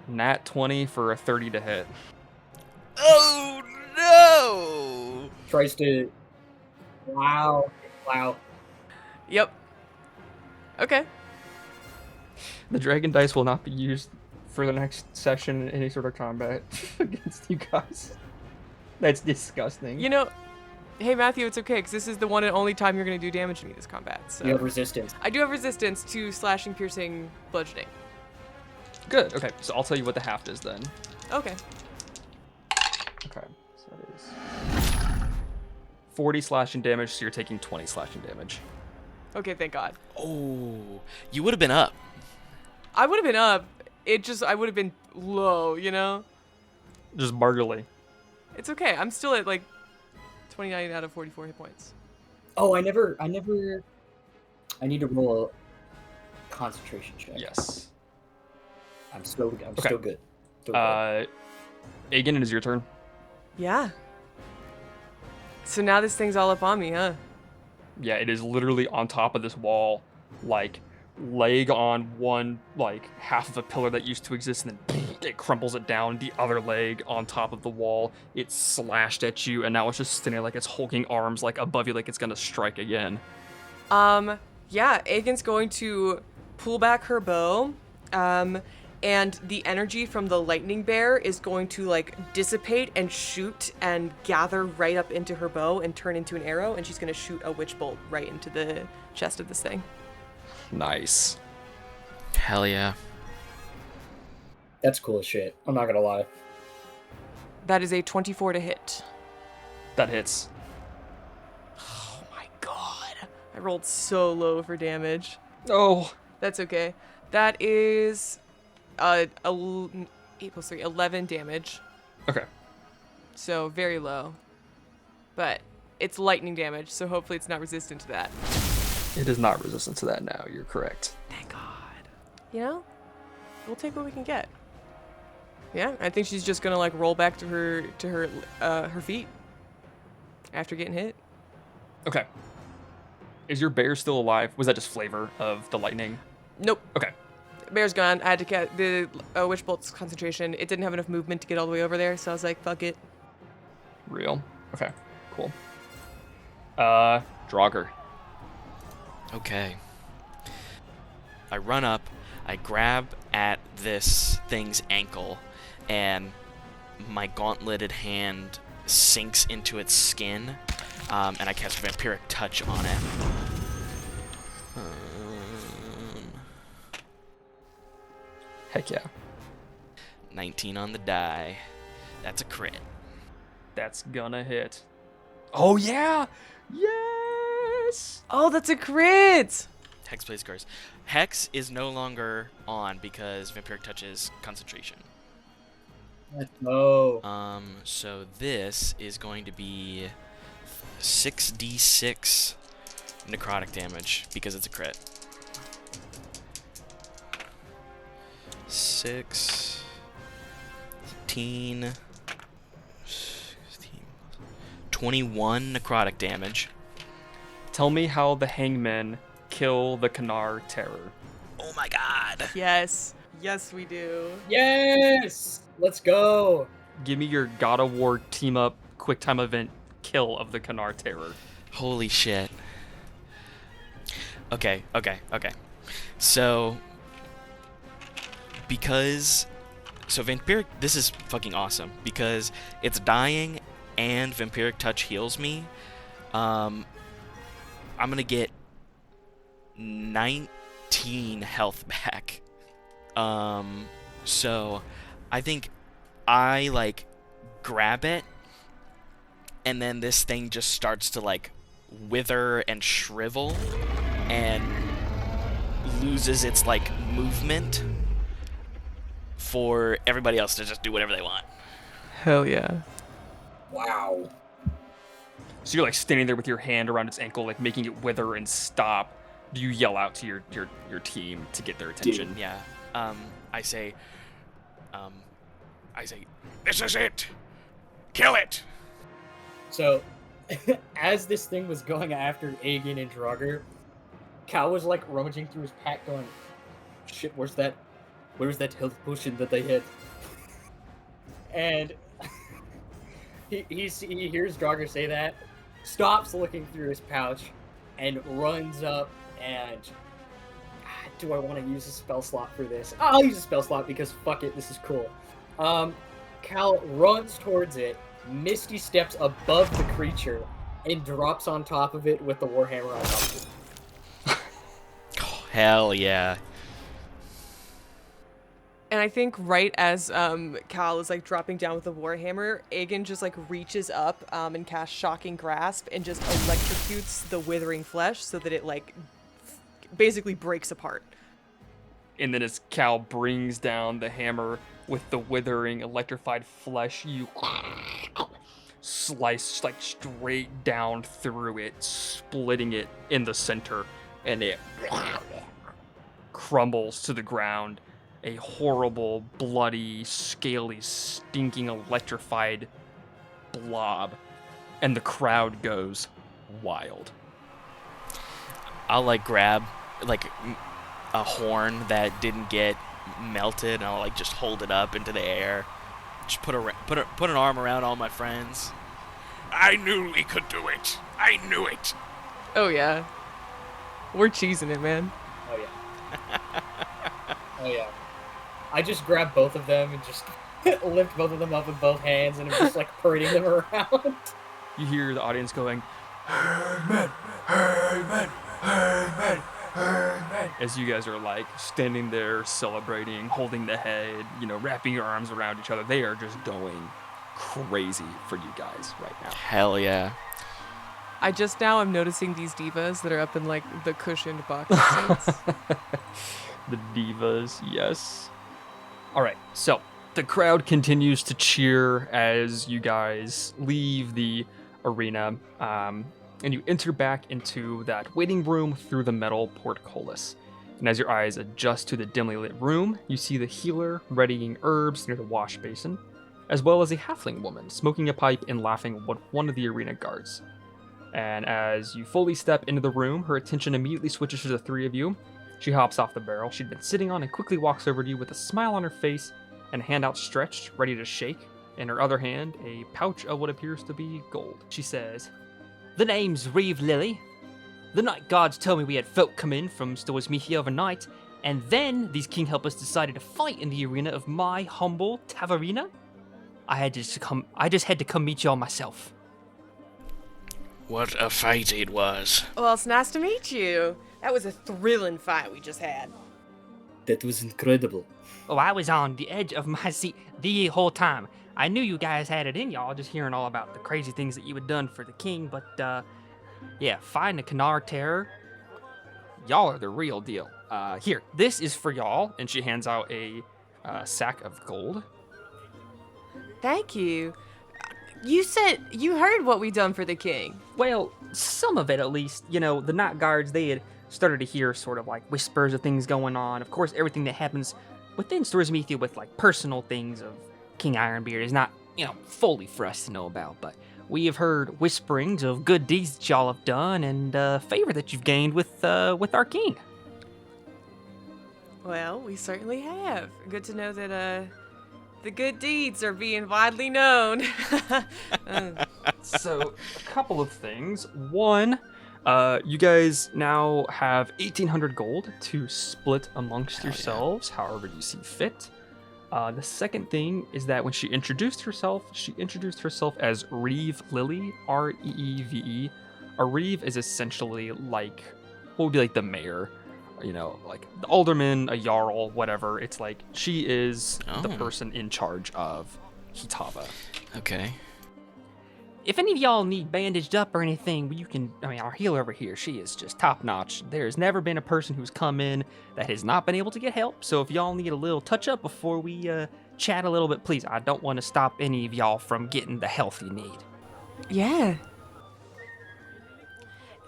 nat 20 for a 30 to hit. Oh no! Tries to. Wow. Yep. Okay. The dragon dice will not be used for the next session in any sort of combat against you guys. That's disgusting. You know, hey Matthew, it's okay because this is the one and only time you're gonna do damage to me this combat. So You have resistance. I do have resistance to slashing, piercing, bludgeoning. Good. Okay, so I'll tell you what the half is then. Okay. Okay, so that is 40 slashing damage, so you're taking 20 slashing damage. Okay, thank God. Oh, you would have been up. I would have been up. I would have been low, you know? Just bargily. It's okay. I'm still at like 29 out of 44 hit points. Oh, I never. I need to roll a concentration check. Yes. I'm still good. Still good. Aegin, it is your turn. Yeah. So now this thing's all up on me, huh? Yeah, it is literally on top of this wall, like leg on one, like half of a pillar that used to exist, and then it crumbles it down. The other leg on top of the wall, it slashed at you, and now it's just standing like its hulking arms like above you, like it's gonna strike again. Yeah, Aegin's going to pull back her bow, and the energy from the lightning bear is going to like dissipate and shoot and gather right up into her bow and turn into an arrow, and she's gonna shoot a witch bolt right into the chest of this thing. Nice. Hell yeah. That's cool as shit. I'm not gonna lie. That is a 24 to hit. That hits. Oh my god. I rolled so low for damage. Oh. That's okay. That is 8 plus 3, 11 damage. Okay. So very low. But it's lightning damage, so hopefully it's not resistant to that. It is not resistant to that now. You're correct. Thank God. You know, we'll take what we can get. Yeah, I think she's just gonna like roll back to her feet after getting hit. Okay. Is your bear still alive? Was that just flavor of the lightning? Nope. Okay. Bear's gone. I had to get the witch bolt's concentration. It didn't have enough movement to get all the way over there, so I was like, fuck it. Real. Okay. Cool. Drauger. Okay. I run up, I grab at this thing's ankle, and my gauntleted hand sinks into its skin, and I cast Vampiric Touch on it. 19 on the die. That's a crit. That's gonna hit. Oh, yeah! Yes! Oh, that's a crit! Hex plays cards. Hex is no longer on because Vampiric Touch is concentration. No. So this is going to be 6d6 necrotic damage because it's a crit. 6, 18, 16, 21 necrotic damage. Tell me how the Hangmen kill the Kanar Terror. Oh my god. Yes. Yes, we do. Yes! Let's go! Give me your God of War team up quick time event kill of the Kanar Terror. Holy shit. Okay. So Vampiric, this is fucking awesome because it's dying and Vampiric Touch heals me. I'm gonna get 19 health back. So I think I like grab it and then this thing just starts to like wither and shrivel and loses its like movement for everybody else to just do whatever they want. Hell yeah. Wow. So you're like standing there with your hand around its ankle, like making it wither and stop. Do you yell out to your team to get their attention? Yeah. I say, this is it. Kill it. So, as this thing was going after Aegin and Drauger, Cal was like rummaging through his pack going, shit, where's that health potion that they hit? And he hears Drauger say that, stops looking through his pouch, and runs up and... Do I want to use a spell slot for this? I'll use a spell slot because fuck it, this is cool. Cal runs towards it, misty steps above the creature, and drops on top of it with the warhammer on top of it. Oh, hell yeah. And I think right as Cal is like dropping down with the warhammer, Aegin just like reaches up and casts Shocking Grasp and just electrocutes the withering flesh so that it like basically breaks apart. And then as Cal brings down the hammer with the withering electrified flesh, you slice like straight down through it, splitting it in the center, and it crumbles to the ground. A horrible, bloody, scaly, stinking, electrified blob. And the crowd goes wild. I'll like grab like a horn that didn't get melted, and I'll like just hold it up into the air. Just put an arm around all my friends. I knew we could do it. I knew it. Oh yeah. We're cheesing it, man. Oh yeah. Oh yeah. I just grabbed both of them and just lift both of them up with both hands and I'm just like parading them around. You hear the audience going, Hangmen, Hangmen, Hangmen, Hangmen. as you guys are like standing there celebrating, holding the head, wrapping your arms around each other. They are just going crazy for you guys right now. Hell yeah. I just now am noticing these divas that are up in like the cushioned box seats. The divas, yes. All right, so the crowd continues to cheer as you guys leave the arena, and you enter back into that waiting room through the metal portcullis. And as your eyes adjust to the dimly lit room, you see the healer readying herbs near the wash basin, as well as a halfling woman smoking a pipe and laughing with one of the arena guards. And as you fully step into the room, her attention immediately switches to the three of you. She hops off the barrel she'd been sitting on and quickly walks over to you with a smile on her face and a hand outstretched, ready to shake. In her other hand, a pouch of what appears to be gold. She says, "The name's Reeve Lily. The night guards told me we had folk come in from Stoismithi overnight, and then these king helpers decided to fight in the arena of my humble taverna. I just had to come meet y'all myself." What a fight it was. Well, it's nice to meet you. That was a thrilling fight we just had. That was incredible. Oh, I was on the edge of my seat the whole time. I knew you guys had it in y'all, just hearing all about the crazy things that you had done for the king, but, yeah, fighting a Canar terror, y'all are the real deal. Here, this is for y'all, and she hands out a sack of gold. Thank you. You said you heard what we done for the king. Well, some of it at least. The night guards, they had started to hear sort of like whispers of things going on. Of course, everything that happens within Storismithi with like personal things of King Ironbeard is not, fully for us to know about, but we have heard whisperings of good deeds that y'all have done and favor that you've gained with our king. Well, we certainly have. Good to know that the good deeds are being widely known. So, a couple of things. One, you guys now have 1,800 gold to split amongst yourselves, however you see fit. The second thing is that when she introduced herself as Reeve Lily, Reeve. A Reeve is essentially like, what would be like the mayor, like the alderman, a jarl, whatever. It's like she is the person in charge of Hitava. Okay. if any of y'all need bandaged up or anything, you can. I mean, our healer over here, she is just top notch. There's never been a person who's come in that has not been able to get help. So if y'all need a little touch up before we chat a little bit, please. I don't want to stop any of y'all from getting the health you need. Yeah.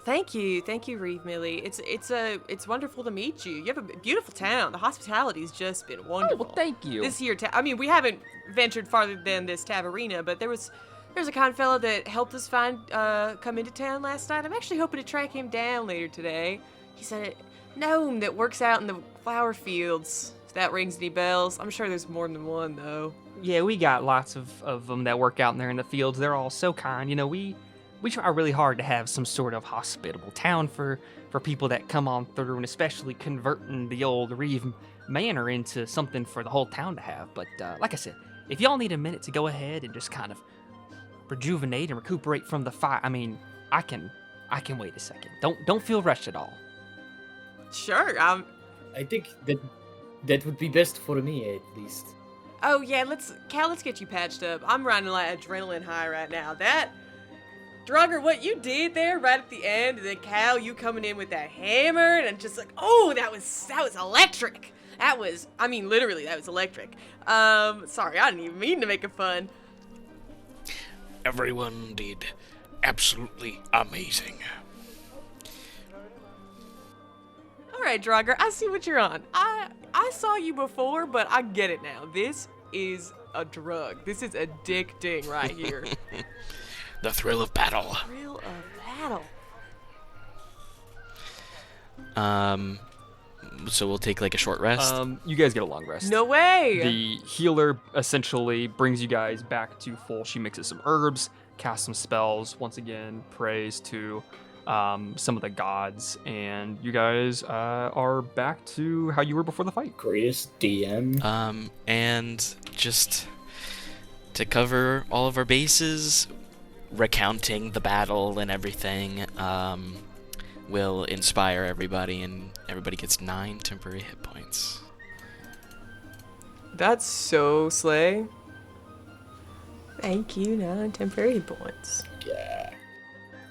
Thank you, Reeve Millie. It's wonderful to meet you. You have a beautiful town. The hospitality's just been wonderful. Oh, well, thank you. This here, I mean, we haven't ventured farther than this taverna, but there's a kind fellow that helped us come into town last night. I'm actually hoping to track him down later today. He's a gnome that works out in the flower fields. If that rings any bells, I'm sure there's more than one though. Yeah, we got lots of them that work out in there in the fields. They're all so kind. You know, we try really hard to have some sort of hospitable town for people that come on through, and especially converting the old Reeve Manor into something for the whole town to have. But like I said, if y'all need a minute to go ahead and just kind of rejuvenate and recuperate from the fire, I mean, I can wait a second. Don't feel rushed at all. Sure. I think that would be best for me, at least. Oh yeah, let's get you patched up. I'm riding like adrenaline high right now. That Drauger, what you did there right at the end, and then Cal, you coming in with that hammer, and I'm just like, oh, that was electric. I mean, literally, that was electric. Sorry, I didn't even mean to make it fun. Everyone did absolutely amazing. All right, Drauger, I see what you're on. I saw you before, but I get it now. This is a drug. This is addicting right here. The thrill of battle. Thrill of battle. So we'll take like a short rest. You guys get a long rest. No way! The healer essentially brings you guys back to full. She mixes some herbs, casts some spells, once again prays to some of the gods, and you guys are back to how you were before the fight. Greatest DM. And just to cover all of our bases, recounting the battle and everything will inspire everybody, and everybody gets 9 temporary hit points. That's so slay. Thank you, 9 temporary points. Yeah.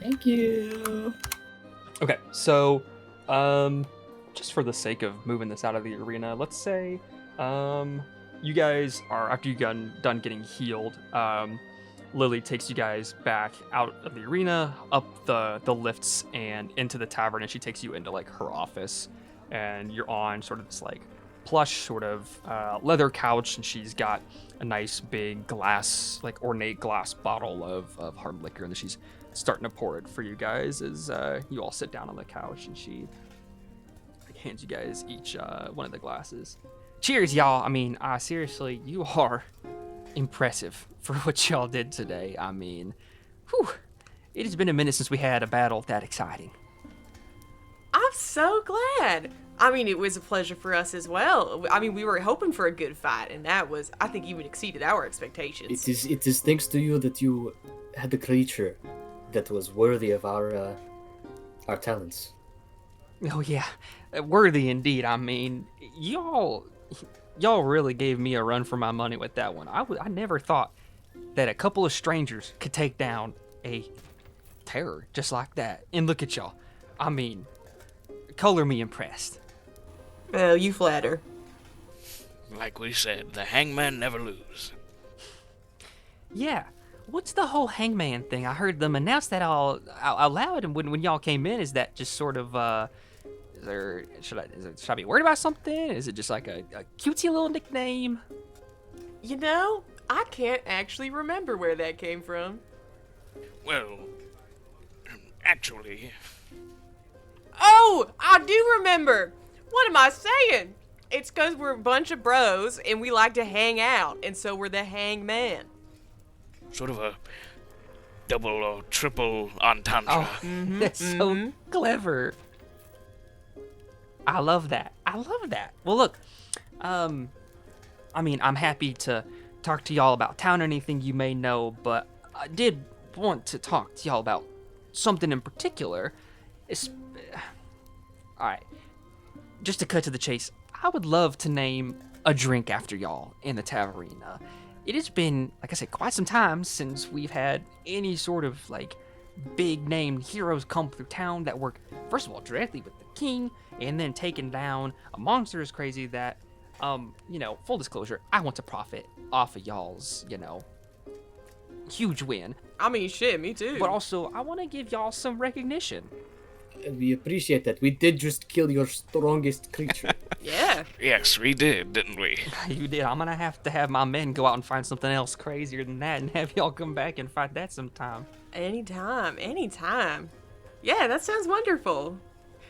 Thank you. Okay, so just for the sake of moving this out of the arena, let's say you guys are, after you've done getting healed, Lily takes you guys back out of the arena, up the lifts, and into the tavern, and she takes you into like her office, and you're on sort of this like plush sort of leather couch, and she's got a nice big glass, like ornate glass bottle of hard liquor, and then she's starting to pour it for you guys as you all sit down on the couch, and she hands you guys each one of the glasses. Cheers, y'all. I mean, seriously, you are impressive for what y'all did today. I mean, whew, it has been a minute since we had a battle that exciting. I'm so glad. I mean, it was a pleasure for us as well. I mean, we were hoping for a good fight, and that was, I think, even exceeded our expectations. It is thanks to you that you had a creature that was worthy of our talents. Oh yeah, worthy indeed. I mean, y'all really gave me a run for my money with that one. I never thought that a couple of strangers could take down a terror just like that. And look at y'all. I mean, color me impressed. Well, you flatter. Like we said, the hangmen never lose. Yeah. What's the whole hangman thing? I heard them announce that all out loud, and when y'all came in, is that just sort of should I be worried about something? Is it just like a cutesy little nickname? You know, I can't actually remember where that came from. Well, actually... Oh, I do remember! What am I saying? It's because we're a bunch of bros, and we like to hang out, and so we're the hangman. Sort of a double or triple entendre. Oh, that's so clever. I love that. Well, look, I mean, I'm happy to talk to y'all about town or anything you may know, but I did want to talk to y'all about something in particular. Alright, just to cut to the chase, I would love to name a drink after y'all in the taverna. it has been, like I said, quite some time since we've had any sort of like big named heroes come through town that work, first of all, directly with the king, and then taking down a monster as crazy that, full disclosure, I want to profit off of y'all's, huge win. I mean, shit, me too. But also, I want to give y'all some recognition. We appreciate that. We did just kill your strongest creature. Yeah. Yes, we did, didn't we? You did. I'm gonna have to have my men go out and find something else crazier than that and have y'all come back and fight that sometime. Anytime. Yeah, that sounds wonderful.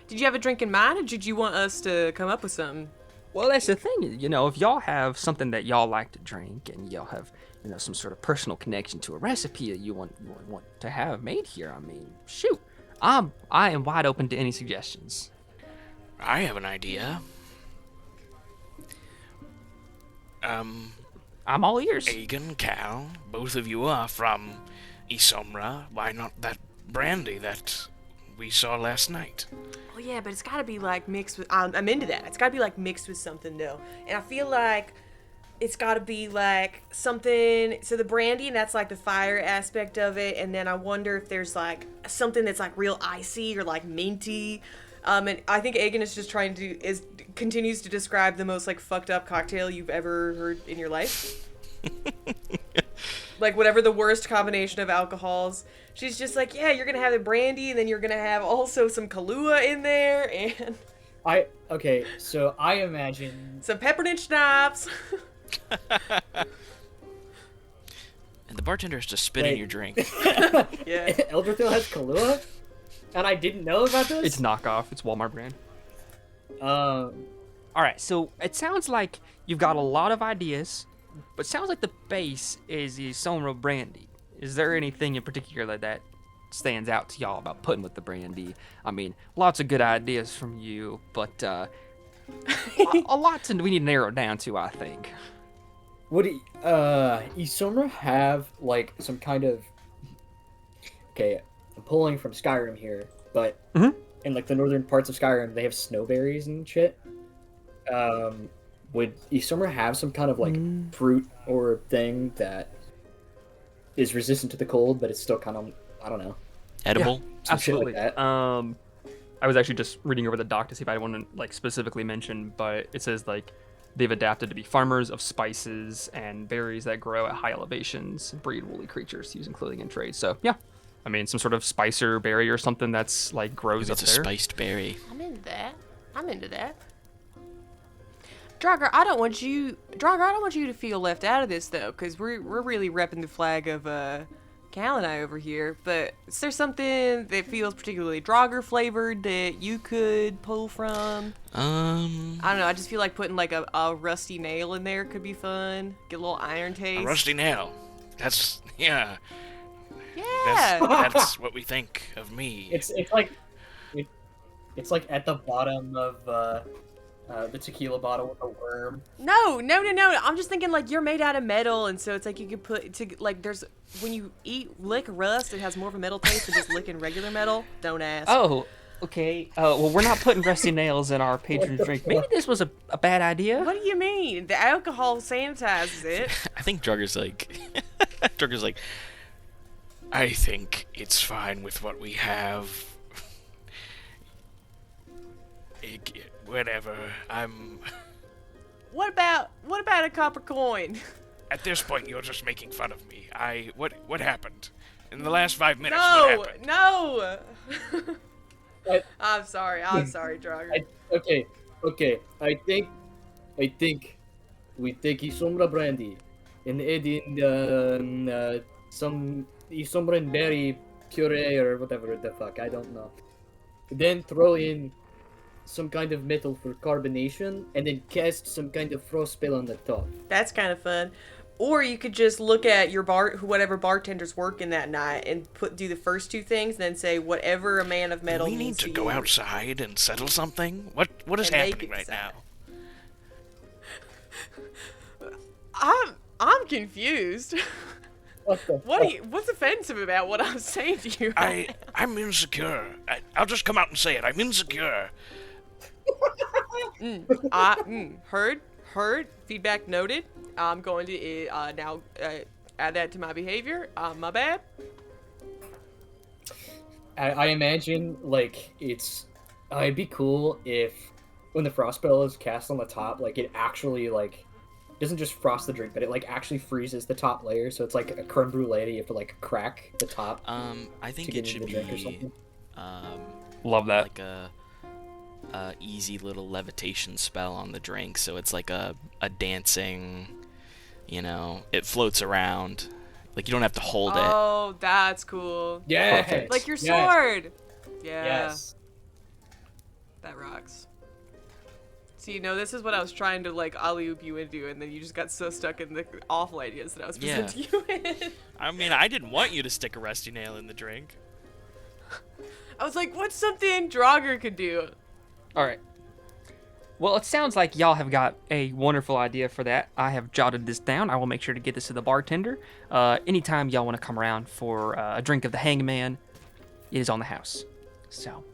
Did you have a drink in mind, or did you want us to come up with something? Well, that's the thing. If y'all have something that y'all like to drink and y'all have, some sort of personal connection to a recipe that you want to have made here, I mean, shoot. I am wide open to any suggestions. I have an idea. I'm all ears. Aegin, Cal, both of you are from Isomra. Why not that brandy that we saw last night? Oh yeah, but it's gotta be like mixed with. I'm into that. It's gotta be like mixed with something though, and I feel like it's gotta be like something. So the brandy, and that's like the fire aspect of it, and then I wonder if there's like something that's like real icy or like minty. And I think Aegin is just continues to describe the most like fucked up cocktail you've ever heard in your life. Like whatever the worst combination of alcohols. She's just like, yeah, you're gonna have the brandy, and then you're gonna have also some Kahlua in there, and So I imagine some peppermint schnapps. And the bartender has to spit in your drink. Yeah. Elberthal has Kahlua, and I didn't know about this. It's knockoff. It's Walmart brand. All right, so it sounds like you've got a lot of ideas, but sounds like the base is the Somro brandy. Is there anything in particular that stands out to y'all about putting with the brandy? I mean, lots of good ideas from you, but a lot we need to narrow it down to, I think. Would Isomra have like some kind of? Okay, I'm pulling from Skyrim here, but in like the northern parts of Skyrim, they have snowberries and shit. Would Isomra have some kind of like fruit or thing that is resistant to the cold, but it's still kind of, I don't know, Edible? some shit Absolutely. like that? I was actually just reading over the doc to see if I want to like specifically mention, but it says like they've adapted to be farmers of spices and berries that grow at high elevations, breed woolly creatures to use in clothing and trade. So yeah, I mean some sort of spicer berry or something that's like grows up It's a there. spiced berry. I'm into that. Drauger, I don't want you to feel left out of this though, because we're really repping the flag of Cal and I over here. But is there something that feels particularly Drauger flavored that you could pull from? I don't know. I just feel like putting like a rusty nail in there could be fun. Get a little iron taste. A rusty nail. That's, yeah. Yeah. That's what we think of me. It's like at the bottom of the tequila bottle with a worm. No. I'm just thinking like you're made out of metal, and so it's like you could put to like there's when you lick rust, it has more of a metal taste than just licking regular metal. Don't ask. Oh, okay. Well, we're not putting rusty nails in our patron drink. Maybe this was a bad idea. What do you mean? The alcohol sanitizes it. I think Drauger's like... Drauger's like... I think it's fine with what we have. Whatever. What about a copper coin? At this point, you're just making fun of me. What happened? In the last 5 minutes, what happened? No. I'm sorry, Drauger. Okay. I think we take Isomra brandy and add in some Isomra and berry puree or whatever the fuck, I don't know. Then throw in some kind of metal for carbonation, and then cast some kind of frost spell on the top. That's kind of fun. Or you could just look at your whatever bartender's working that night and do the first two things, and then say whatever a man of metal Do we need needs to go use. outside and settle something? What is And they happening can right decide. now? I'm confused. What the What's offensive about what I'm saying to you? I'm insecure. I'll just come out and say it. I'm insecure. Heard Heard. Feedback noted. I'm going to now add that to my behavior. My bad. I imagine, like, it'd be cool if when the frost spell is cast on the top, like, it actually, like, doesn't just frost the drink, but it, like, actually freezes the top layer, so it's like a creme brulee, you have to, like, crack the top. I think to it get should into the drink or be, something. Love that. like a easy little levitation spell on the drink, so it's like a dancing, it floats around. Like, you don't have to hold it. Oh, that's cool. Yeah! Perfect. Like your Yes. sword. Yeah. Yes. That rocks. See, this is what I was trying to, like, alley-oop you into, and then you just got so stuck in the awful ideas that I was Yeah. presenting you with. I mean, I didn't want you to stick a rusty nail in the drink. I was like, what's something Drauger could do? All right. Well, it sounds like y'all have got a wonderful idea for that. I have jotted this down. I will make sure to get this to the bartender. Anytime y'all want to come around for a drink of the Hangman, it is on the house. So,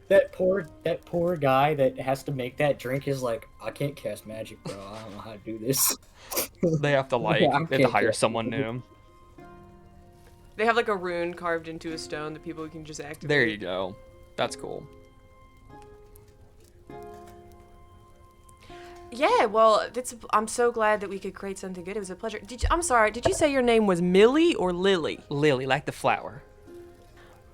That poor guy that has to make that drink is like, I can't cast magic, bro. I don't know how to do this. they have to Yeah, I they have to can't hire get- someone new. They have, like, a rune carved into a stone that people can just activate. There you go. That's cool. Yeah, well, I'm so glad that we could create something good. It was a pleasure. I'm sorry, did you say your name was Millie or Lily? Lily, like the flower.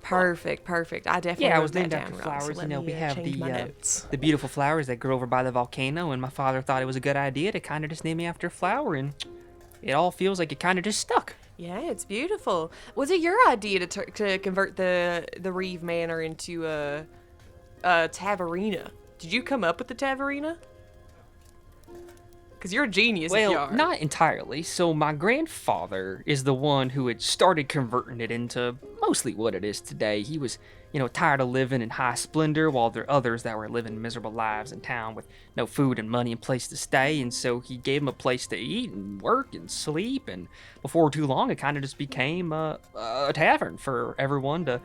Perfect. I definitely Yeah, I wrote was that named down after wrong, flowers. so You know, let we me, have change my notes. the beautiful flowers that grow over by the volcano, and my father thought it was a good idea to kind of just name me after a flower, and it all feels like it kind of just stuck. Yeah, it's beautiful. Was it your idea to convert the Reeve Manor into a taverna? Did you come up with the taverna? Because you're a genius if you Well, are. not entirely. So my grandfather is the one who had started converting it into mostly what it is today. He was, tired of living in high splendor while there are others that were living miserable lives in town with no food and money and place to stay. And so he gave them a place to eat and work and sleep. And before too long, it kind of just became a tavern for everyone to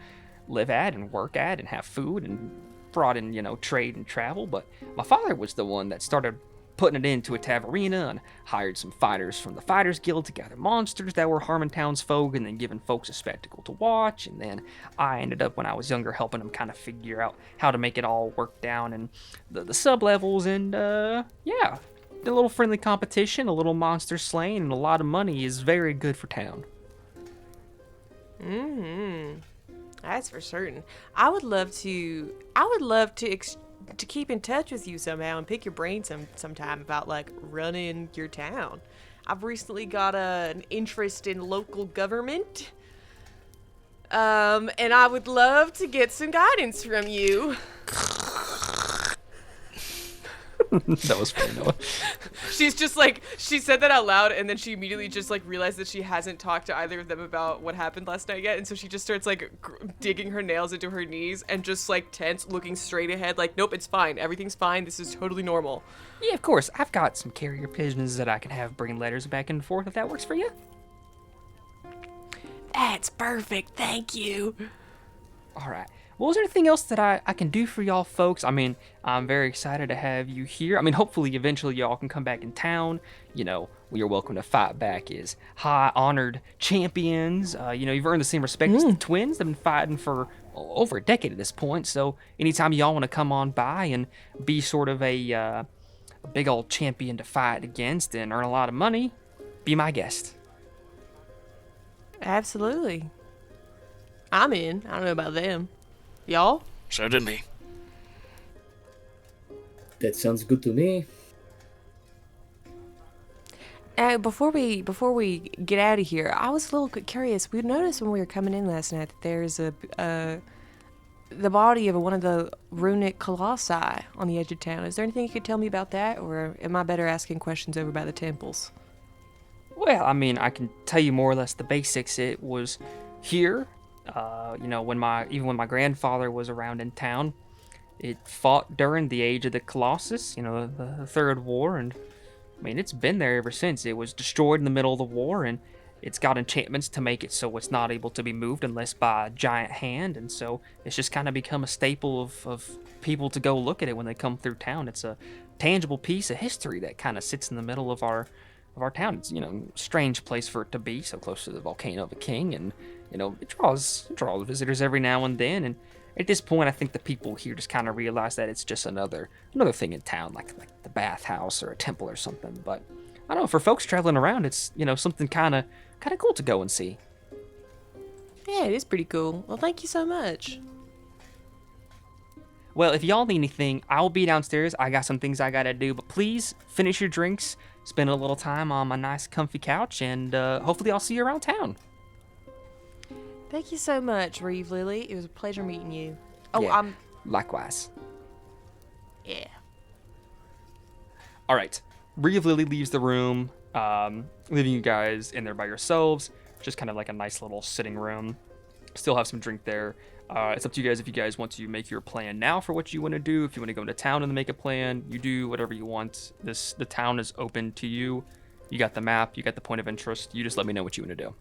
live at and work at and have food, and brought in, trade and travel. But my father was the one that started putting it into a taverna and hired some fighters from the Fighters Guild to gather monsters that were harming townsfolk and then giving folks a spectacle to watch. And then I ended up, when I was younger, helping them kind of figure out how to make it all work down and the sub-levels. And, yeah, a little friendly competition, a little monster slaying, and a lot of money is very good for town. Mm-hmm. That's for certain. I would love to to keep in touch with you somehow and pick your brain sometime about, like, running your town. I've recently got an interest in local government. And I would love to get some guidance from you. That was funny, Noah. She's just like, she said that out loud, and then she immediately just, like, realized that she hasn't talked to either of them about what happened last night yet, and so she just starts, like, digging her nails into her knees and just, like, tense, looking straight ahead, like, nope, it's fine, everything's fine, this is totally normal. Yeah, of course. I've got some carrier pigeons that I can have bring letters back and forth if that works for you. That's perfect, thank you. All right. Well, is there anything else that I can do for y'all folks? I mean, I'm very excited to have you here. I mean, hopefully, eventually, y'all can come back in town. You're welcome to fight back as high honored champions. You've earned the same respect as the twins. They've been fighting for over a decade at this point. So anytime y'all want to come on by and be sort of a big old champion to fight against and earn a lot of money, be my guest. Absolutely. I'm in. I don't know about them. Y'all? Certainly. That sounds good to me. Before we get out of here, I was a little curious. We noticed when we were coming in last night that there's the body of one of the runic colossi on the edge of town. Is there anything you could tell me about that, or am I better asking questions over by the temples? Well, I mean, I can tell you more or less the basics. It was here, when my grandfather was around in town. It fought during the age of the Colossus, the Third War, and I mean, it's been there ever since. It was destroyed in the middle of the war, and it's got enchantments to make it so it's not able to be moved unless by a giant hand, and so it's just kind of become a staple of people to go look at it when they come through town. It's a tangible piece of history that kind of sits in the middle of our town. It's, strange place for it to be, so close to the volcano of a king, and it draws visitors every now and then. And at this point, I think the people here just kind of realize that it's just another thing in town, like the bathhouse or a temple or something. But I don't know, for folks traveling around, it's something kind of cool to go and see. Yeah, it is pretty cool. Well, thank you so much. Well, if y'all need anything, I'll be downstairs. I got some things I gotta do, but please finish your drinks, spend a little time on my nice comfy couch, and hopefully I'll see you around town. Thank you so much, Reeve Lily. It was a pleasure meeting you. Oh, Yeah, likewise. Yeah. All right. Reeve Lily leaves the room, leaving you guys in there by yourselves. Just kind of like a nice little sitting room. Still have some drink there. It's up to you guys if you guys want to make your plan now for what you want to do. If you want to go into town and make a plan, you do whatever you want. The town is open to you. You got the map. You got the point of interest. You just let me know what you want to do.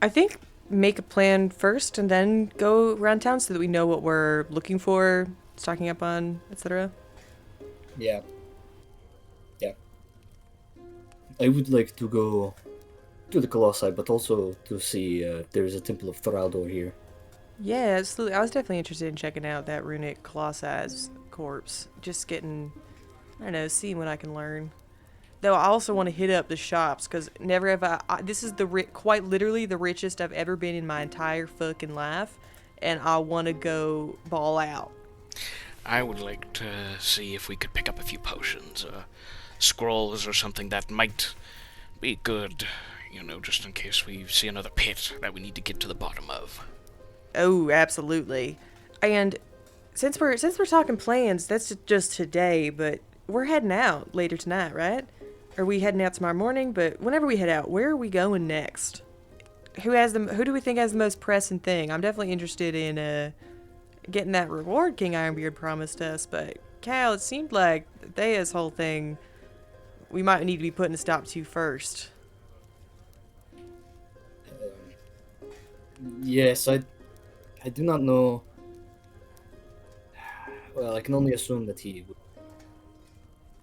I think make a plan first and then go around town so that we know what we're looking for, stocking up on, etc. Yeah. I would like to go to the Colossi, but also to see there is a Temple of Drauger here. Yeah, absolutely. I was definitely interested in checking out that runic Colossus corpse. Just getting, I don't know, seeing what I can learn. Though I also want to hit up the shops, because never have this is quite literally the richest I've ever been in my entire fucking life, and I want to go ball out. I would like to see if we could pick up a few potions, scrolls or something that might be good, just in case we see another pit that we need to get to the bottom of. Oh, absolutely. And since we're talking plans, that's just today, but we're heading out later tonight, right? Or we heading out tomorrow morning? But whenever we head out, where are we going next? Who do we think has the most pressing thing? I'm definitely interested in getting that reward King Ironbeard promised us, but Cal, it seemed like Thea's whole thing we might need to be putting a stop to first. Yes, I do not know. Well, I can only assume that he would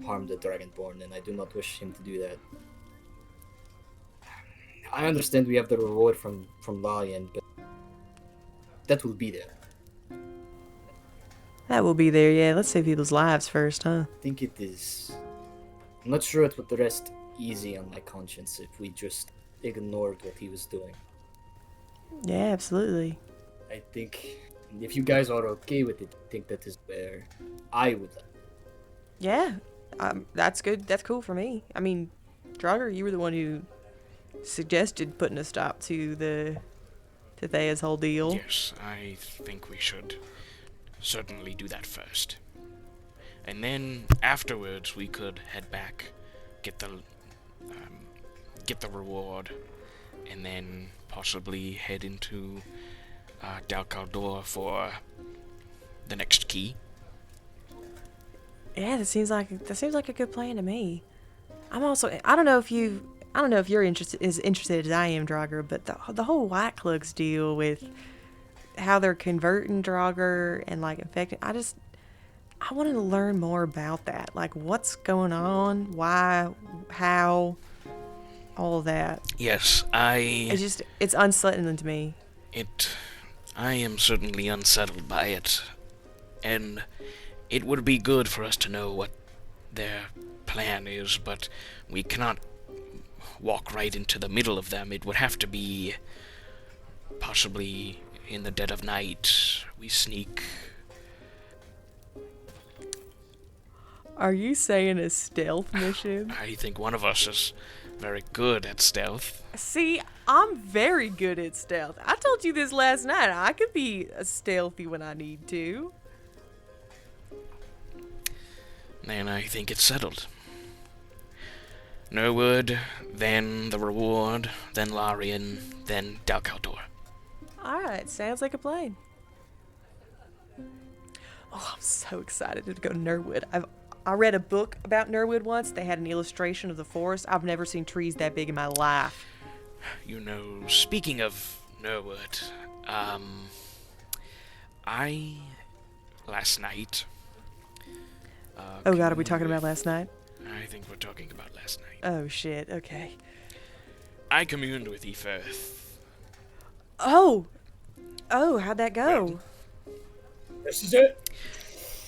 harm the Dragonborn, and I do not wish him to do that. I understand we have the reward from Lion, but that will be there. That will be there, yeah. Let's save people's lives first, huh? I think it is. I'm not sure it would rest easy on my conscience if we just ignored what he was doing. Yeah, absolutely. I think if you guys are okay with it, I think that is where I would like. Yeah, that's good. That's cool for me. I mean, Drauger, you were the one who suggested putting a stop to Thea's whole deal. Yes, I think we should certainly do that first. And then afterwards we could head back, get the reward, and then possibly head into Kalgorath for the next key. Yeah, that seems like a good plan to me. I don't know if you're as interested as I am, Drauger, but the whole White Clugs deal with how they're converting Drauger and like infecting, I wanted to learn more about that. Like, what's going on? Why? How? All of that. Yes, It's unsettling to me. I am certainly unsettled by it. And it would be good for us to know what their plan is, but we cannot walk right into the middle of them. It would have to be possibly in the dead of night. We sneak. Are you saying a stealth mission? I think one of us is very good at stealth. See, I'm very good at stealth. I told you this last night. I could be stealthy when I need to. Then I think it's settled. Norwood, then the reward, then Larian, then Dalcaldor. Alright, sounds like a plan. Oh, I'm so excited to go to Norwood. I read a book about Norwood once. They had an illustration of the forest. I've never seen trees that big in my life. You know, speaking of Norwood, last night. Oh god, are we talking about last night? I think we're talking about last night. Oh shit, okay. I communed with Ephirth. Oh! Oh, how'd that go? This is it.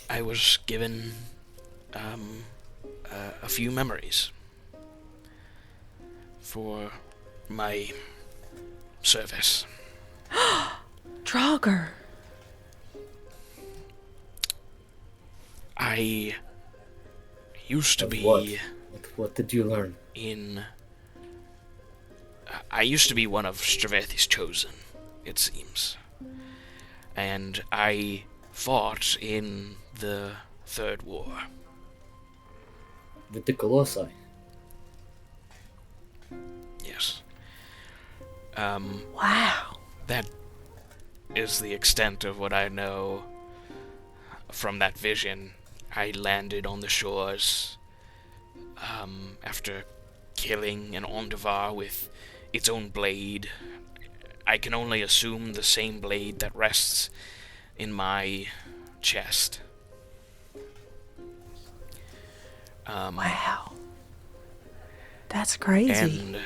I was given, a few memories for my service. Drauger! I used to Of be what did you learn? I used to be one of Stravethi's chosen, it seems. And I fought in the Third War. With the Colossi. Yes. Wow. That is the extent of what I know from that vision. I landed on the shores after killing an Ondavar with its own blade. I can only assume the same blade that rests in my chest. Wow. That's crazy. And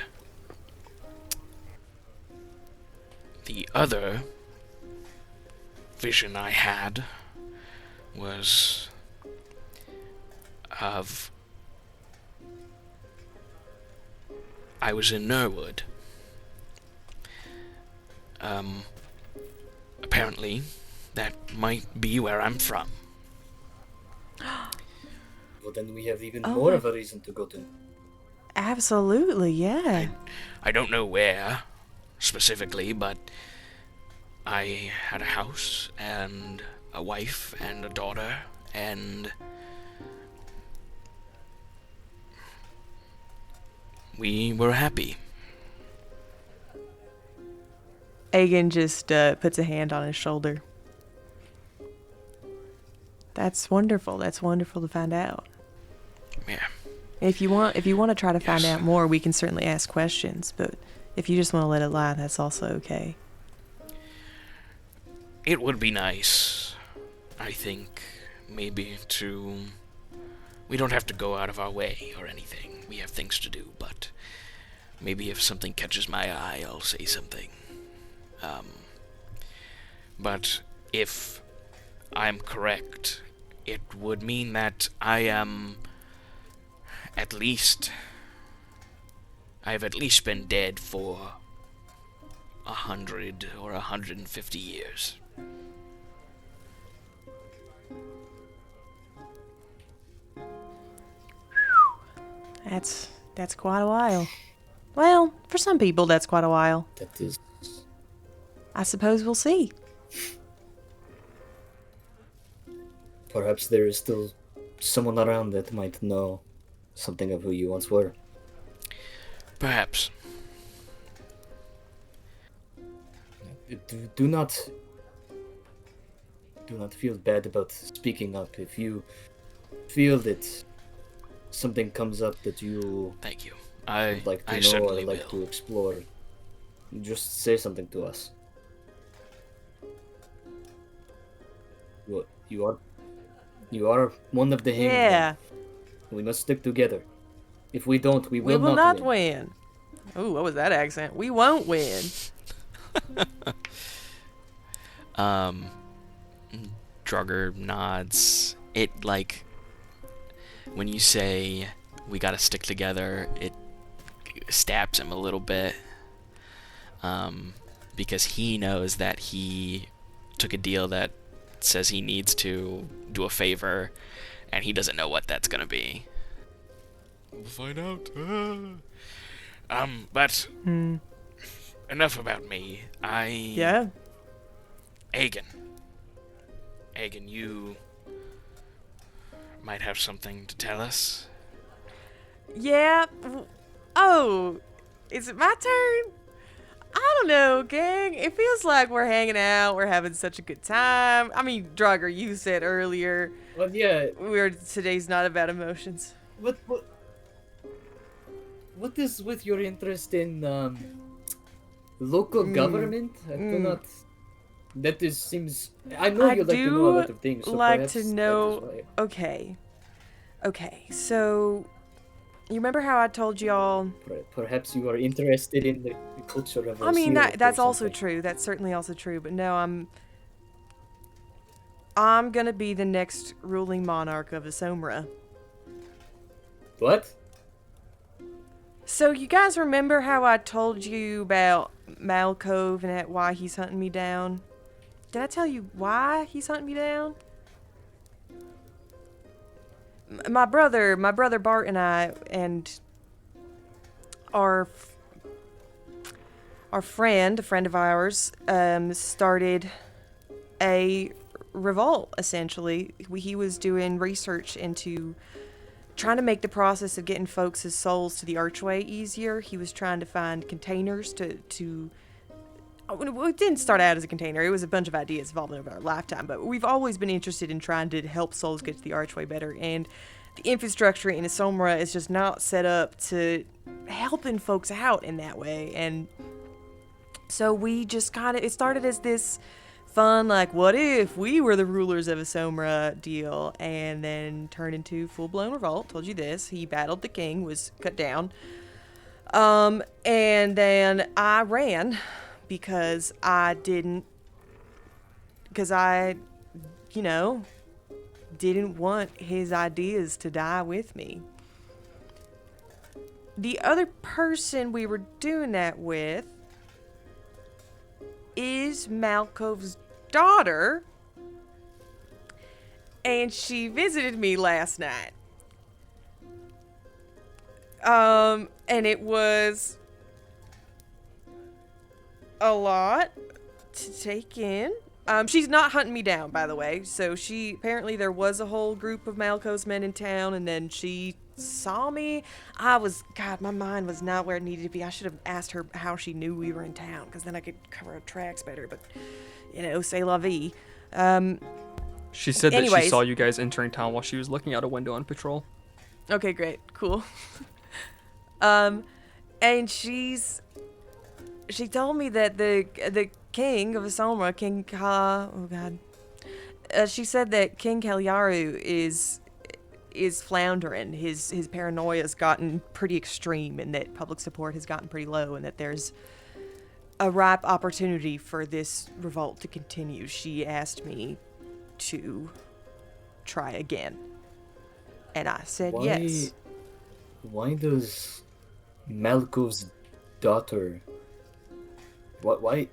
the other vision I had was of... I was in Norwood. Apparently, that might be where I'm from. Well, then we have even Oh more my- of a reason to go to. Absolutely, yeah. I don't know where, specifically, but I had a house, and a wife, and a daughter, and... we were happy. Aegin just puts a hand on his shoulder. That's wonderful. That's wonderful to find out. Yeah. If you want to try to find Yes. out more, we can certainly ask questions. But if you just want to let it lie, that's also okay. It would be nice, I think, maybe to... We don't have to go out of our way or anything. We have things to do, but maybe if something catches my eye, I'll say something. But if I'm correct, it would mean that I am I've at least been dead for 100 or 150 years. That's quite a while. Well, for some people, that's quite a while. That is. I suppose we'll see. Perhaps there is still someone around that might know something of who you once were. Perhaps. Do not feel bad about speaking up. If you feel that something comes up that you Thank you. I would like to I know or certainly like will. to explore, just say something to us. You are one of the Hangmen. Yeah, We must stick together. If we don't, we we will will not win. win. Ooh, what was that accent? We won't win. Drauger nods. It, like, when you say we gotta stick together, it stabs him a little bit. Because he knows that he took a deal that says he needs to do a favor, and he doesn't know what that's gonna be. We'll find out. But enough about me. Yeah. Aegin, you might have something to tell us. Yeah. Oh, is it my turn? I don't know, gang. It feels like we're hanging out. We're having such a good time. I mean, Drauger, you said earlier Well, yeah. today's not about emotions. What is with your interest in local government? I do not. That seems. I know I you like to know a lot of things. So like perhaps to that is know. why. Okay. So, you remember how I told y'all? Perhaps you are interested in the culture of. I mean, Osiris that's or also something. true. That's certainly also true. But no, I'm gonna be the next ruling monarch of Asomra. What? So you guys remember how I told you about Malcove and why he's hunting me down? Did I tell you why he's hunting me down? My brother Bart and I and our friend, a friend of ours, started a revolt, essentially. He was doing research into trying to make the process of getting folks' souls to the archway easier. He was trying to find containers to it didn't start out as a container. It was a bunch of ideas evolving over our lifetime, but we've always been interested in trying to help souls get to the archway better, and the infrastructure in Asomra is just not set up to helping folks out in that way. And so we just it started as this fun, like, what if we were the rulers of Asomra deal, and then turned into full-blown revolt. Told you this. He battled the king, was cut down. And then I ran because I, didn't want his ideas to die with me. The other person we were doing that with is Malcove's daughter, and she visited me last night. And it was a lot to take in. She's not hunting me down, by the way. So apparently there was a whole group of Malcove's men in town, and then she saw me. My mind was not where it needed to be. I should have asked her how she knew we were in town, because then I could cover our tracks better, but, c'est la vie. She said that anyways. she saw you guys entering town while she was looking out a window on patrol. Okay, great. Cool. And she told me that the king of Asomra, King she said that King Kalyaru is floundering. His paranoia's gotten pretty extreme, and that public support has gotten pretty low, and that there's a ripe opportunity for this revolt to continue. She asked me to try again, and I said yes. Why does Malcove's daughter... Why...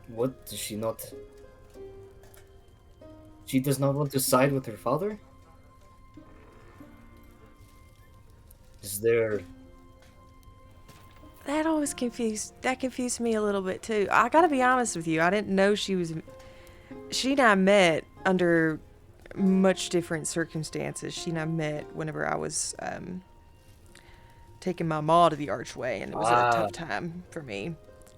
What does she not... She does not want to side with her father? Is there... That confused me a little bit too. I gotta be honest with you, I didn't know she and I met under much different circumstances. She and I met whenever I was taking my ma to the archway, and it was a tough time for me.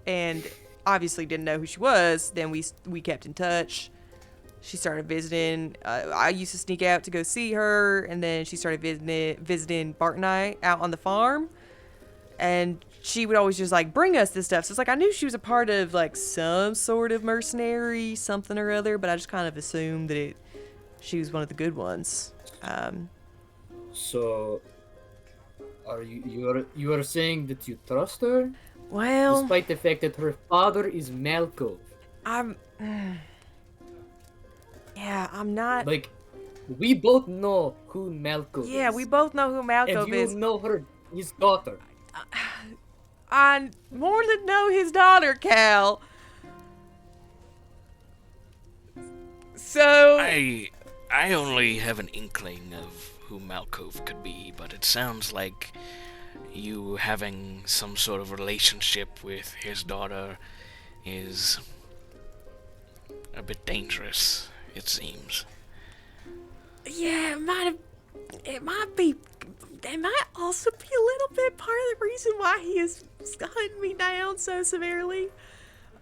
And obviously didn't know who she was. Then we kept in touch. She started visiting. I used to sneak out to go see her, and then she started visiting Bart and I out on the farm. And she would always just, bring us this stuff. So it's I knew she was a part of, some sort of mercenary something or other, but I just kind of assumed that she was one of the good ones. So, you are saying that you trust her? Well... Despite the fact that her father is Malcove. Yeah, I'm not... we both know who Malcove is. Yeah, we both know who Malcove is. And you know his daughter. I more than know his daughter, Cal. So... I only have an inkling of who Malcove could be, but it sounds like you having some sort of relationship with his daughter is a bit dangerous, it seems. Yeah, it might also be a little bit part of the reason why he is hunting me down so severely.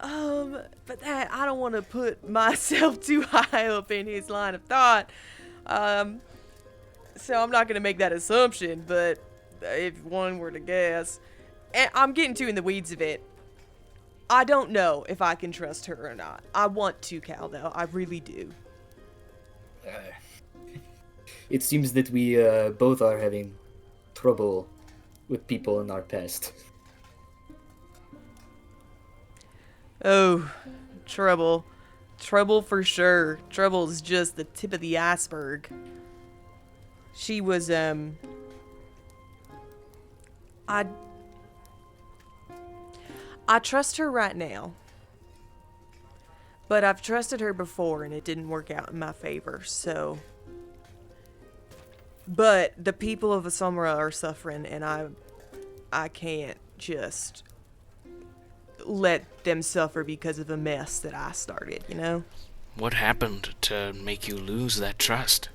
But that, I don't want to put myself too high up in his line of thought. So I'm not going to make that assumption, but if one were to guess, I'm getting too in the weeds of it. I don't know if I can trust her or not. I want to, Cal, though. I really do. It seems that we both are having trouble with people in our past. Oh, trouble. Trouble for sure. Trouble is just the tip of the iceberg. She was, I trust her right now. But I've trusted her before and it didn't work out in my favor, so... But the people of Asumra are suffering and I can't just let them suffer because of a mess that I started, you know? What happened to make you lose that trust?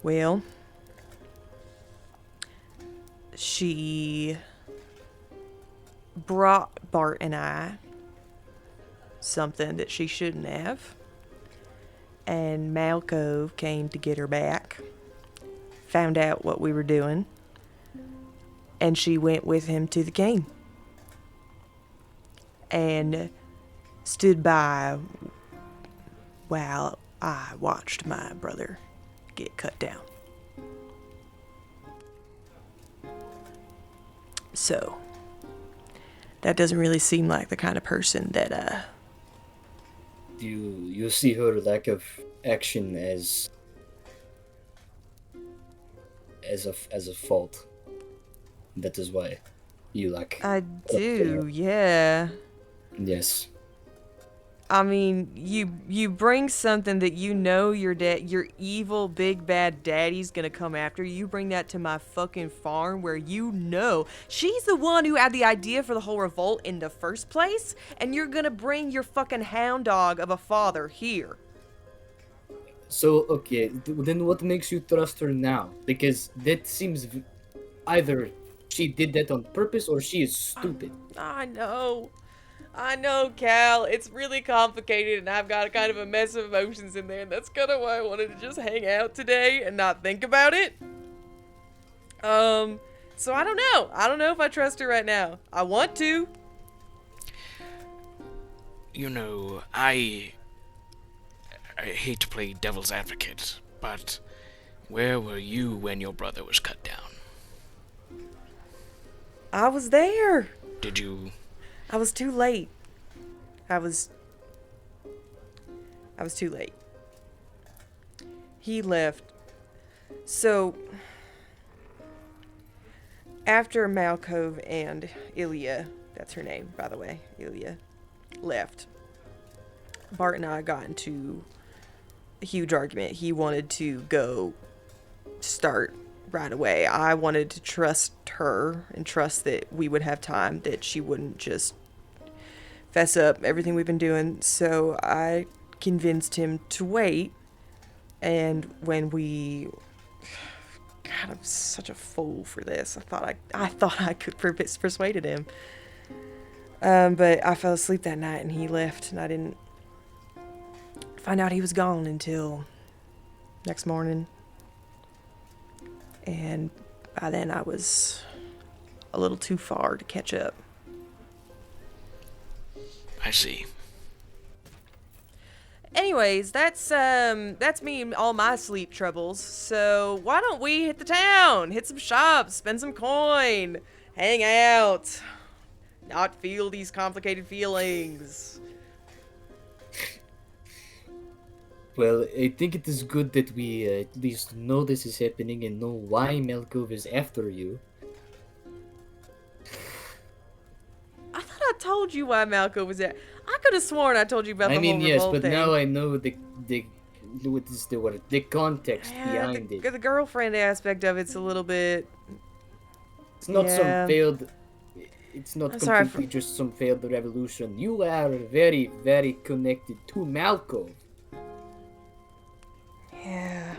Well, she brought Bart and I something that she shouldn't have. And Malco came to get her back, found out what we were doing, and she went with him to the game. And stood by while I watched my brother get cut down. So, that doesn't really seem like the kind of person that, You see her lack of action as a fault. That is why you like. I do, yeah. Yes. I mean, you bring something that you know your evil big bad daddy's gonna come after. You bring that to my fucking farm where you know she's the one who had the idea for the whole revolt in the first place, and you're gonna bring your fucking hound dog of a father here. So, okay, then what makes you trust her now? Because that seems either she did that on purpose or she is stupid. I know, Cal. It's really complicated, and I've got kind of a mess of emotions in there, and that's kind of why I wanted to just hang out today and not think about it. So I don't know. I don't know if I trust her right now. I want to. You know, I hate to play devil's advocate, but where were you when your brother was cut down? I was there. Did you... I was too late. I was too late. He left. So, after Malkov and Ilya, that's her name, by the way, Ilya, left, Bart and I got into a huge argument. He wanted to go start right away. I wanted to trust her and trust that we would have time, that she wouldn't just fess up everything we've been doing. So I convinced him to wait. And when we... God, I'm such a fool for this. I thought I could persuaded him. But I fell asleep that night and he left, and I didn't find out he was gone until next morning. And by then I was a little too far to catch up. I see. Anyways, that's me and all my sleep troubles. So why don't we hit the town, hit some shops, spend some coin, hang out, not feel these complicated feelings. Well, I think it is good that we at least know this is happening and know why Melkov is after you. I thought I told you why Malco was there. I could have sworn I told you about the whole yes, revolt but thing. now I know the what is the word? The context behind it. The girlfriend aspect of it's a little bit... It's not some yeah. failed... It's not I'm completely sorry just some failed revolution. You are very, very connected to Malco. Yeah.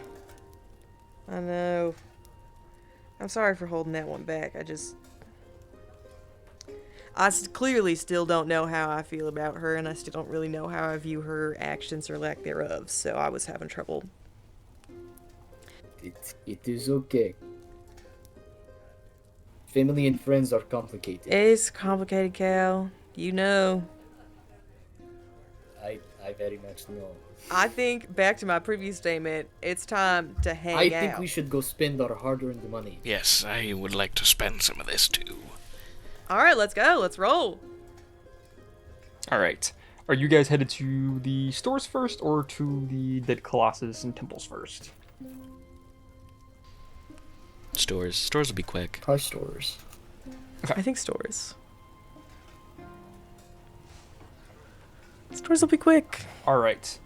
I know. I'm sorry for holding that one back. Clearly still don't know how I feel about her, and I still don't really know how I view her actions or lack thereof, so I was having trouble It is okay. Family and friends are complicated. It's complicated, Cal. You know. I very much know. I think, back to my previous statement, it's time to hang out. I think we should go spend our hard-earned money. Yes, I would like to spend some of this too. All right, let's go. Let's roll. All right. Are you guys headed to the stores first or to the dead Colossus and temples first? Stores. Stores will be quick. Our stores. I think stores. Stores will be quick. All right.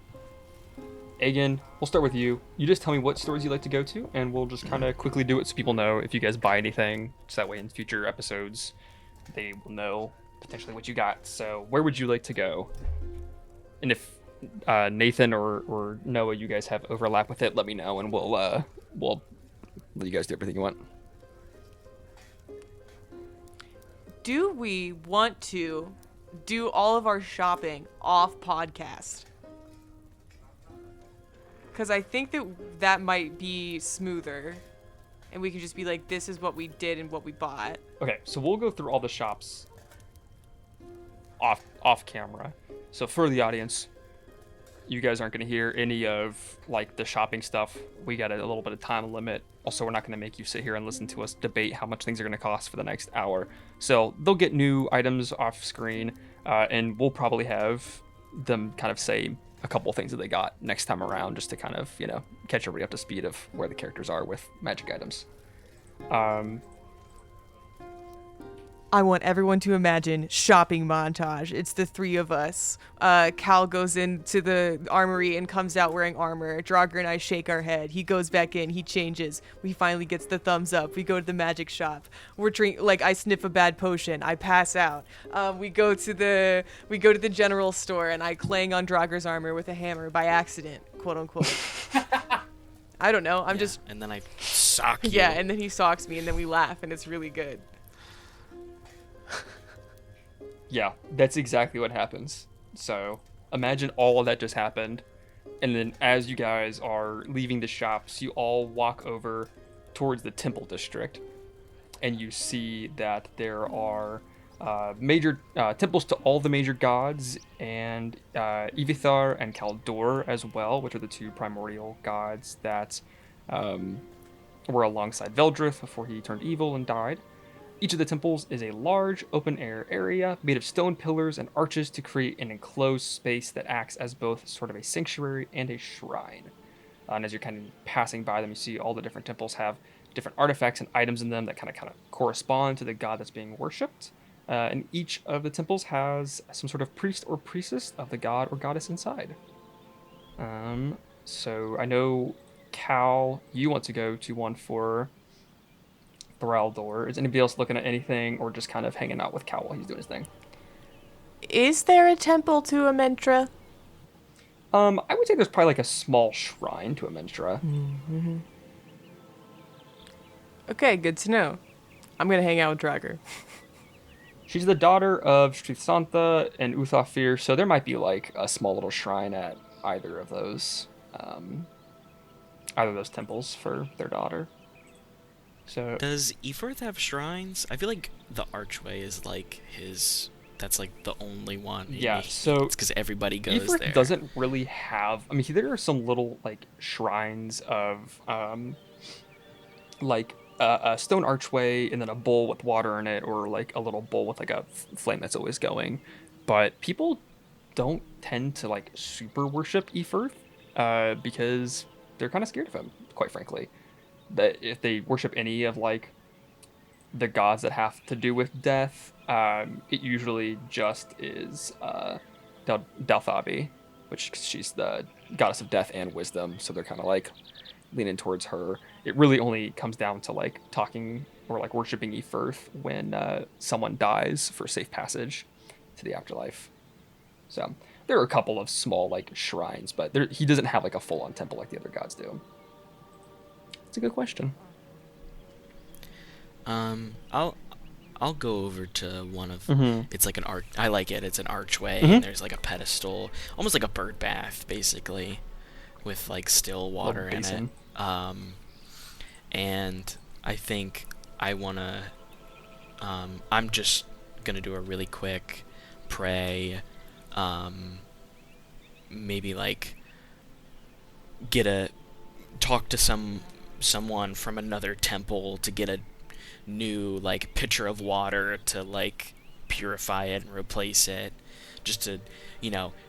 Aegin, we'll start with you. You just tell me what stores you like to go to, and we'll just kind of quickly do it so people know if you guys buy anything. So that way in future episodes, they will know potentially what you got. So where would you like to go? And if Nathan or Noah, you guys have overlap with it, let me know, and we'll let you guys do everything you want. Do we want to do all of our shopping off podcast? Because I think that might be smoother. And we can just be like, this is what we did and what we bought. Okay, so we'll go through all the shops off camera. So for the audience, you guys aren't going to hear any of like the shopping stuff. We got a little bit of time limit. Also, we're not going to make you sit here and listen to us debate how much things are going to cost for the next hour. So they'll get new items off screen, and we'll probably have them kind of say a couple of things that they got next time around, just to kind of, you know, catch everybody up to speed of where the characters are with magic items. I want everyone to imagine shopping montage. It's the three of us. Cal goes into the armory and comes out wearing armor. Drauger and I shake our head. He goes back in. He changes. He finally gets the thumbs up. We go to the magic shop. I sniff a bad potion. I pass out. We go to the general store and I clang on Drauger's armor with a hammer by accident, quote unquote. I don't know. And then I sock you. Yeah, and then he socks me and then we laugh and it's really good. Yeah, that's exactly what happens. So imagine all of that just happened. And then as you guys are leaving the shops, you all walk over towards the temple district. And you see that there are major temples to all the major gods, and Ivithar and Kaldor as well, which are the two primordial gods that were alongside Viltrue before he turned evil and died. Each of the temples is a large open-air area made of stone pillars and arches to create an enclosed space that acts as both sort of a sanctuary and a shrine. And as you're kind of passing by them, you see all the different temples have different artifacts and items in them that kind of correspond to the god that's being worshipped. And each of the temples has some sort of priest or priestess of the god or goddess inside. So I know, Cal, you want to go to one for Drauger. Is anybody else looking at anything or just kind of hanging out with Cal while he's doing his thing? Is there a temple to Amentra? I would say there's probably like a small shrine to Amentra. Mm-hmm. Okay, good to know. I'm gonna hang out with Drauger. She's the daughter of Shrithsantha and Uthafir, so there might be like a small little shrine at either of those temples for their daughter. So does Eforth have shrines? I feel like the archway is like his. That's like the only one. Yeah, so it's because everybody goes Eforth there. Doesn't really have. I mean, there are some little like shrines of like a stone archway and then a bowl with water in it, or like a little bowl with like a flame that's always going. But people don't tend to like super worship Eforth because they're kind of scared of him, quite frankly. That if they worship any of like the gods that have to do with death, it usually just is Dalthabi, which she's the goddess of death and wisdom, so they're kind of like leaning towards her. It really only comes down to like talking or like worshiping Eforth when someone dies for safe passage to the afterlife. So there are a couple of small like shrines, but he doesn't have like a full-on temple like the other gods do. It's a good question. I'll go over to one of. It's like an arch. I like it. It's an archway, Mm-hmm. and there's like a pedestal, almost like a bird bath, basically, with like still water in it. and I think I want to, I'm just going to do a really quick pray, maybe like talk to someone from another temple to get a new like pitcher of water to like purify it and replace it, just to,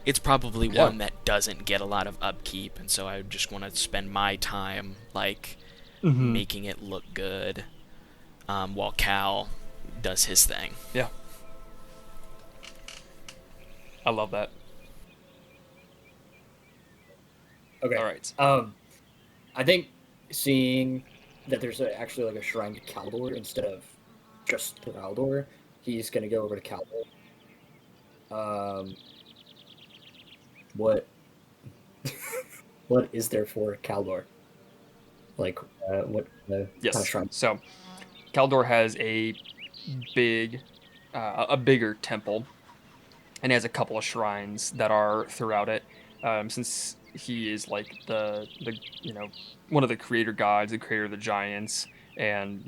it's probably one that doesn't get a lot of upkeep, and so I just want to spend my time like making it look good, while Cal does his thing. Yeah. I love that. Okay. All right. I think seeing that there's actually like a shrine to Kaldor instead of just to Kaldor, he's gonna go over to Kaldor. What what is there for Kaldor? Like, what kind of shrine? So, Kaldor has a bigger temple, and has a couple of shrines that are throughout it. Since he is like the one of the creator gods, the creator of the giants, and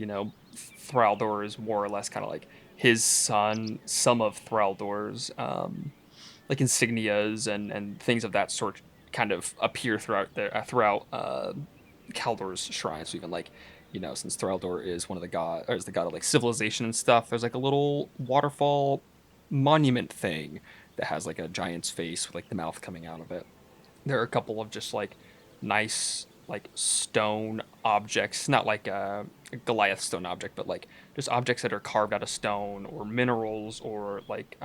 Thraldor is more or less kind of like his son. Some of Thraldor's like insignias and things of that sort kind of appear throughout Kaldor's shrines. So even like, since Thraldor is one of the god, or is the god of like civilization and stuff, there's like a little waterfall monument thing that has like a giant's face with like the mouth coming out of it. There are a couple of just like nice like stone objects, not like a Goliath stone object, but like just objects that are carved out of stone or minerals or like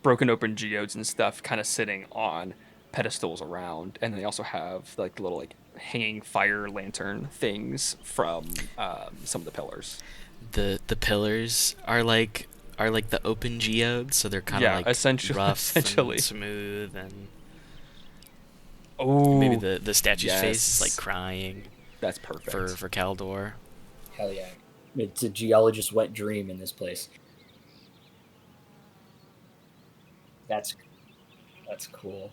broken open geodes and stuff kind of sitting on pedestals around. And they also have like little like hanging fire lantern things from some of the pillars. The pillars are like the open geodes, so they're kind of like rough and smooth, and maybe the statue's face is like crying. That's perfect for Kaldor. Hell yeah. It's a geologist's wet dream in this place. That's cool.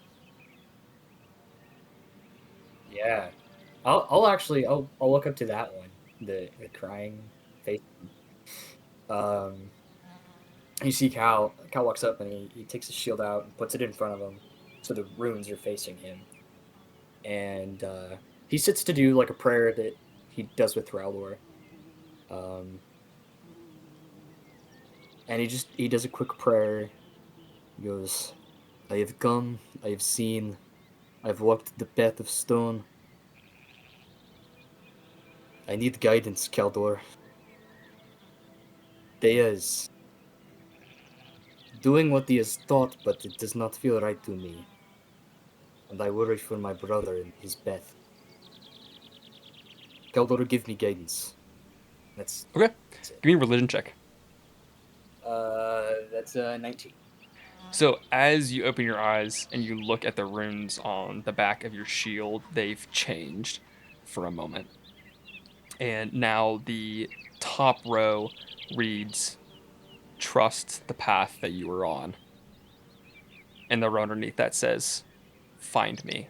Yeah. I'll look up to that one. The crying face. You see Cal walks up and he takes his shield out and puts it in front of him so the runes are facing him. And he sits to do like a prayer that he does with Drauger. And he does a quick prayer. He goes, I have come, I have seen, I have walked the path of stone. I need guidance, Kaldor. They is doing what he has taught, but it does not feel right to me. And I worry for my brother and his death. Kaldor, give me guidance. That's okay. Give me a religion check. That's 19. So as you open your eyes and you look at the runes on the back of your shield, they've changed for a moment. And now the top row reads, trust the path that you were on. And the row underneath that says, find me.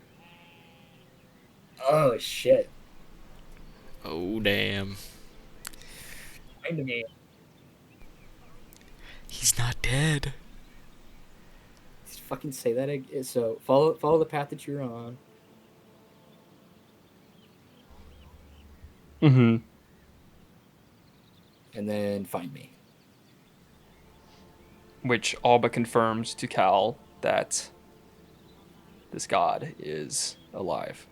Oh, shit. Oh, damn. Find me. He's not dead. Just fucking say that again. So, follow the path that you're on. Mm-hmm. And then find me. Which all but confirms to Cal that this god is alive.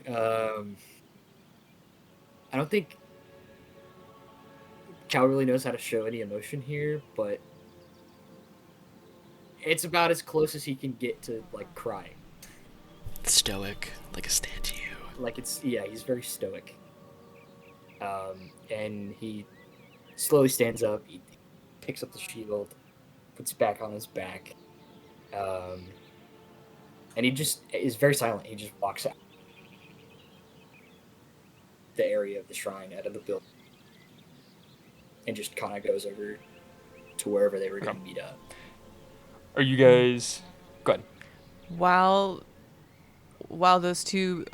I don't think Cal really knows how to show any emotion here, but it's about as close as he can get to, like, crying. Stoic, like a statue. He's very stoic. And he slowly stands up, he picks up the shield, puts it back on his back, and he just is very silent. He just walks out the area of the shrine, out of the building, and just kind of goes over to wherever they were going to meet up. Are you guys... Go ahead. While while those two,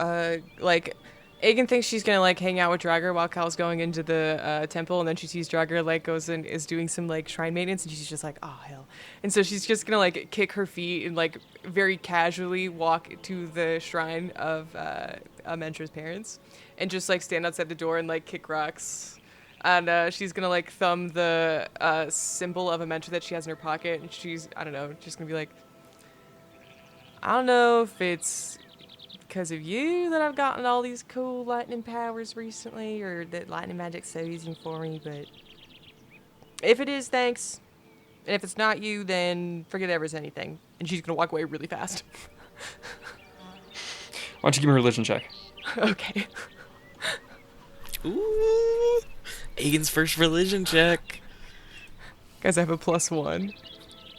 like, Aegin thinks she's gonna like hang out with Drauger while Cal's going into the temple, and then she sees Drauger like goes and is doing some like shrine maintenance, and she's just like, oh hell, and so she's just gonna like kick her feet and like very casually walk to the shrine of Amentra's parents, and just like stand outside the door and like kick rocks, and she's gonna like thumb the symbol of Amentra that she has in her pocket, and she's I don't know, just gonna be like, I don't know if it's because of you that I've gotten all these cool lightning powers recently, or that lightning magic's so easy for me, but if it is, thanks. And if it's not you, then forget ever said anything. And she's gonna walk away really fast. Why don't you give me a religion check? Okay. Ooh, Aegin's first religion check. Guys, I have a +1.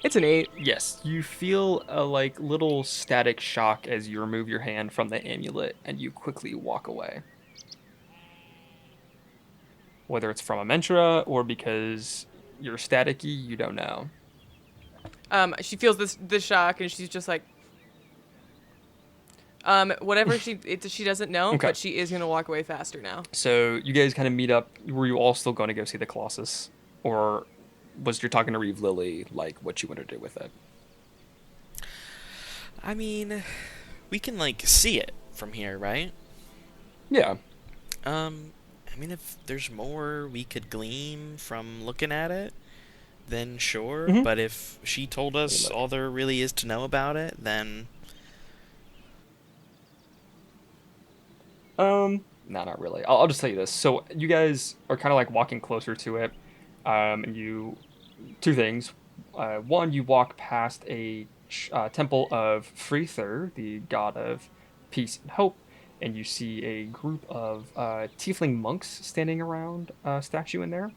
It's an 8. Yes, you feel a like little static shock as you remove your hand from the amulet and you quickly walk away. Whether it's from Amentra or because you're staticky, you don't know. She feels this shock, and she's just like, whatever she doesn't know, Okay. but she is gonna walk away faster now. So you guys kind of meet up. Were you all still going to go see the Colossus, or was you talking to Reeve Lily like what you want to do with it? I mean, we can like see it from here, right? Yeah. I mean, if there's more we could glean from looking at it, then sure. Mhm. But if she told us all there really is to know about it, then No, not really. I'll just tell you this. So you guys are kind of like walking closer to it. And you, two things. One, you walk past a temple of Freythur, the god of peace and hope, and you see a group of tiefling monks standing around a statue in there.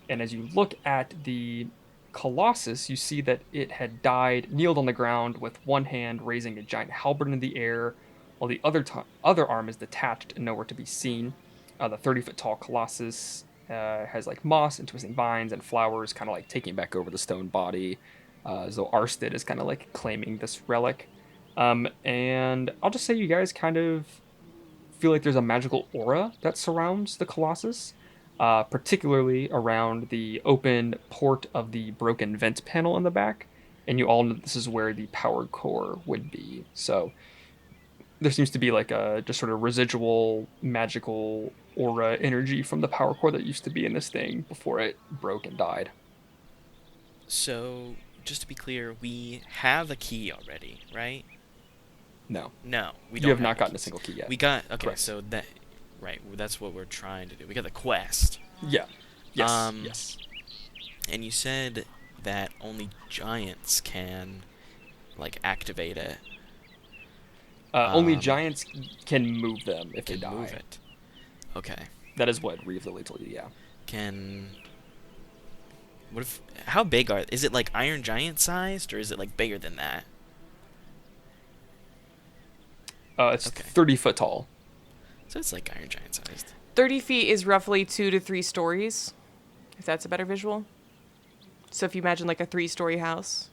And as you look at the Colossus, you see that it had kneeled on the ground with one hand raising a giant halberd in the air, while the other arm is detached and nowhere to be seen. The 30-foot tall Colossus has like moss and twisting vines and flowers kind of like taking back over the stone body, as though Arsted is kind of like claiming this relic. And I'll just say you guys kind of feel like there's a magical aura that surrounds the Colossus, particularly around the open port of the broken vent panel in the back. And you all know this is where the power core would be. So there seems to be like a just sort of residual magical aura energy from the power core that used to be in this thing before it broke and died. so just to be clear, we have a key already, right? No. No, we You don't have not the gotten a keys. single key yet. We got okay, Correct. so that right, that's what we're trying to do. We got the quest. Yeah. Yes. Um, Yes. And you said that only giants can like activate it. Only giants can move them if they Can die. move it. Okay. That is what Reeve Lily told you, yeah. Can what if how big is it like Iron Giant sized or is it like bigger than that? It's Okay. 30 foot tall. So it's like Iron Giant sized. 30 feet is roughly 2 to 3 stories, if that's a better visual. So if you imagine like a 3-story house.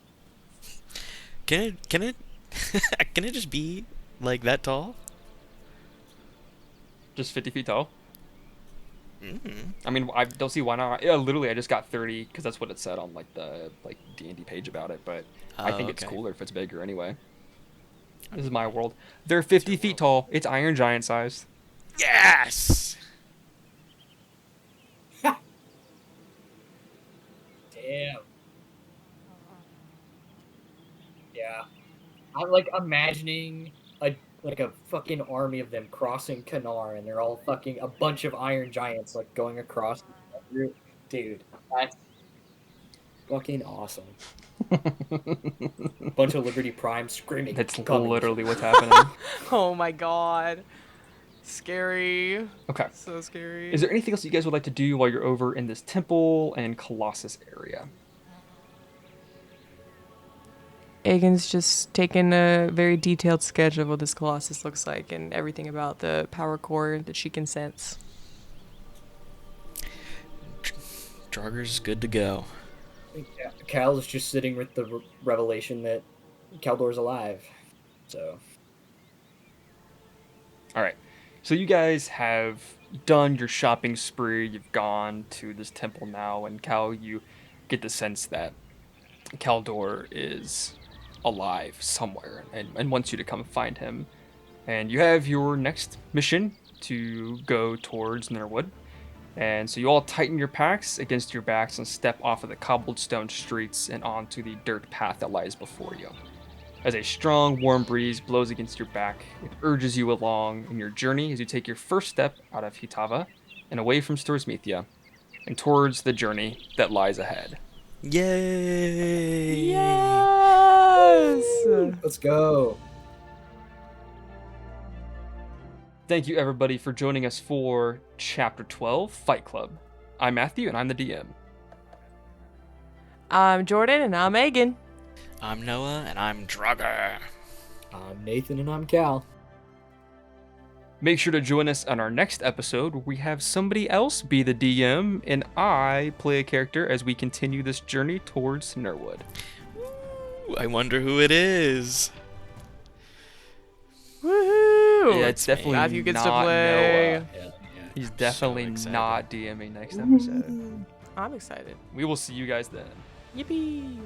Can it can it just be like that tall? Just 50 feet tall. Mm-hmm. I mean, I don't see why not. Yeah, literally, I just got 30 because that's what it said on like the D&D page about it. But I think it's okay. cooler if it's bigger anyway. This is my world. They're 50 feet tall. It's Iron Giant sized. Yes. Damn. Yeah. I'm like imagining a fucking army of them crossing Kanar, and they're all fucking a bunch of iron giants like going across. Dude, that's fucking awesome. Bunch of Liberty Prime screaming. That's coming. literally what's happening. Oh my god. Scary. Okay. So scary. Is there anything else you guys would like to do while you're over in this temple and Colossus area? Aegin's just taken a very detailed sketch of what this Colossus looks like and everything about the power core that she can sense. Drauger's good to go. Cal is just sitting with the revelation that Kaldor's alive. So All right. So you guys have done your shopping spree. You've gone to this temple now, and Cal, you get the sense that Kaldor is alive somewhere and wants you to come find him. And you have your next mission to go towards Nerwood. And so you all tighten your packs against your backs and step off of the cobblestone streets and onto the dirt path that lies before you. As a strong, warm breeze blows against your back, it urges you along in your journey as you take your first step out of Hitava and away from Storsmithia and towards the journey that lies ahead. Yay! Yes! Let's go. Thank you, everybody, for joining us for Chapter 12, Fight Club. I'm Matthew, and I'm the DM. I'm Jordan, and I'm Aegin. I'm Noah, and I'm Drauger. I'm Nathan, and I'm Cal. Make sure to join us on our next episode where we have somebody else be the DM and I play a character as we continue this journey towards Nerwood. Ooh, I wonder who it is. Woohoo! Yeah, it's definitely Matthew gets not to play. Noah. Yeah. He's definitely excited. not DMing next episode. I'm excited. We will see you guys then. Yippee!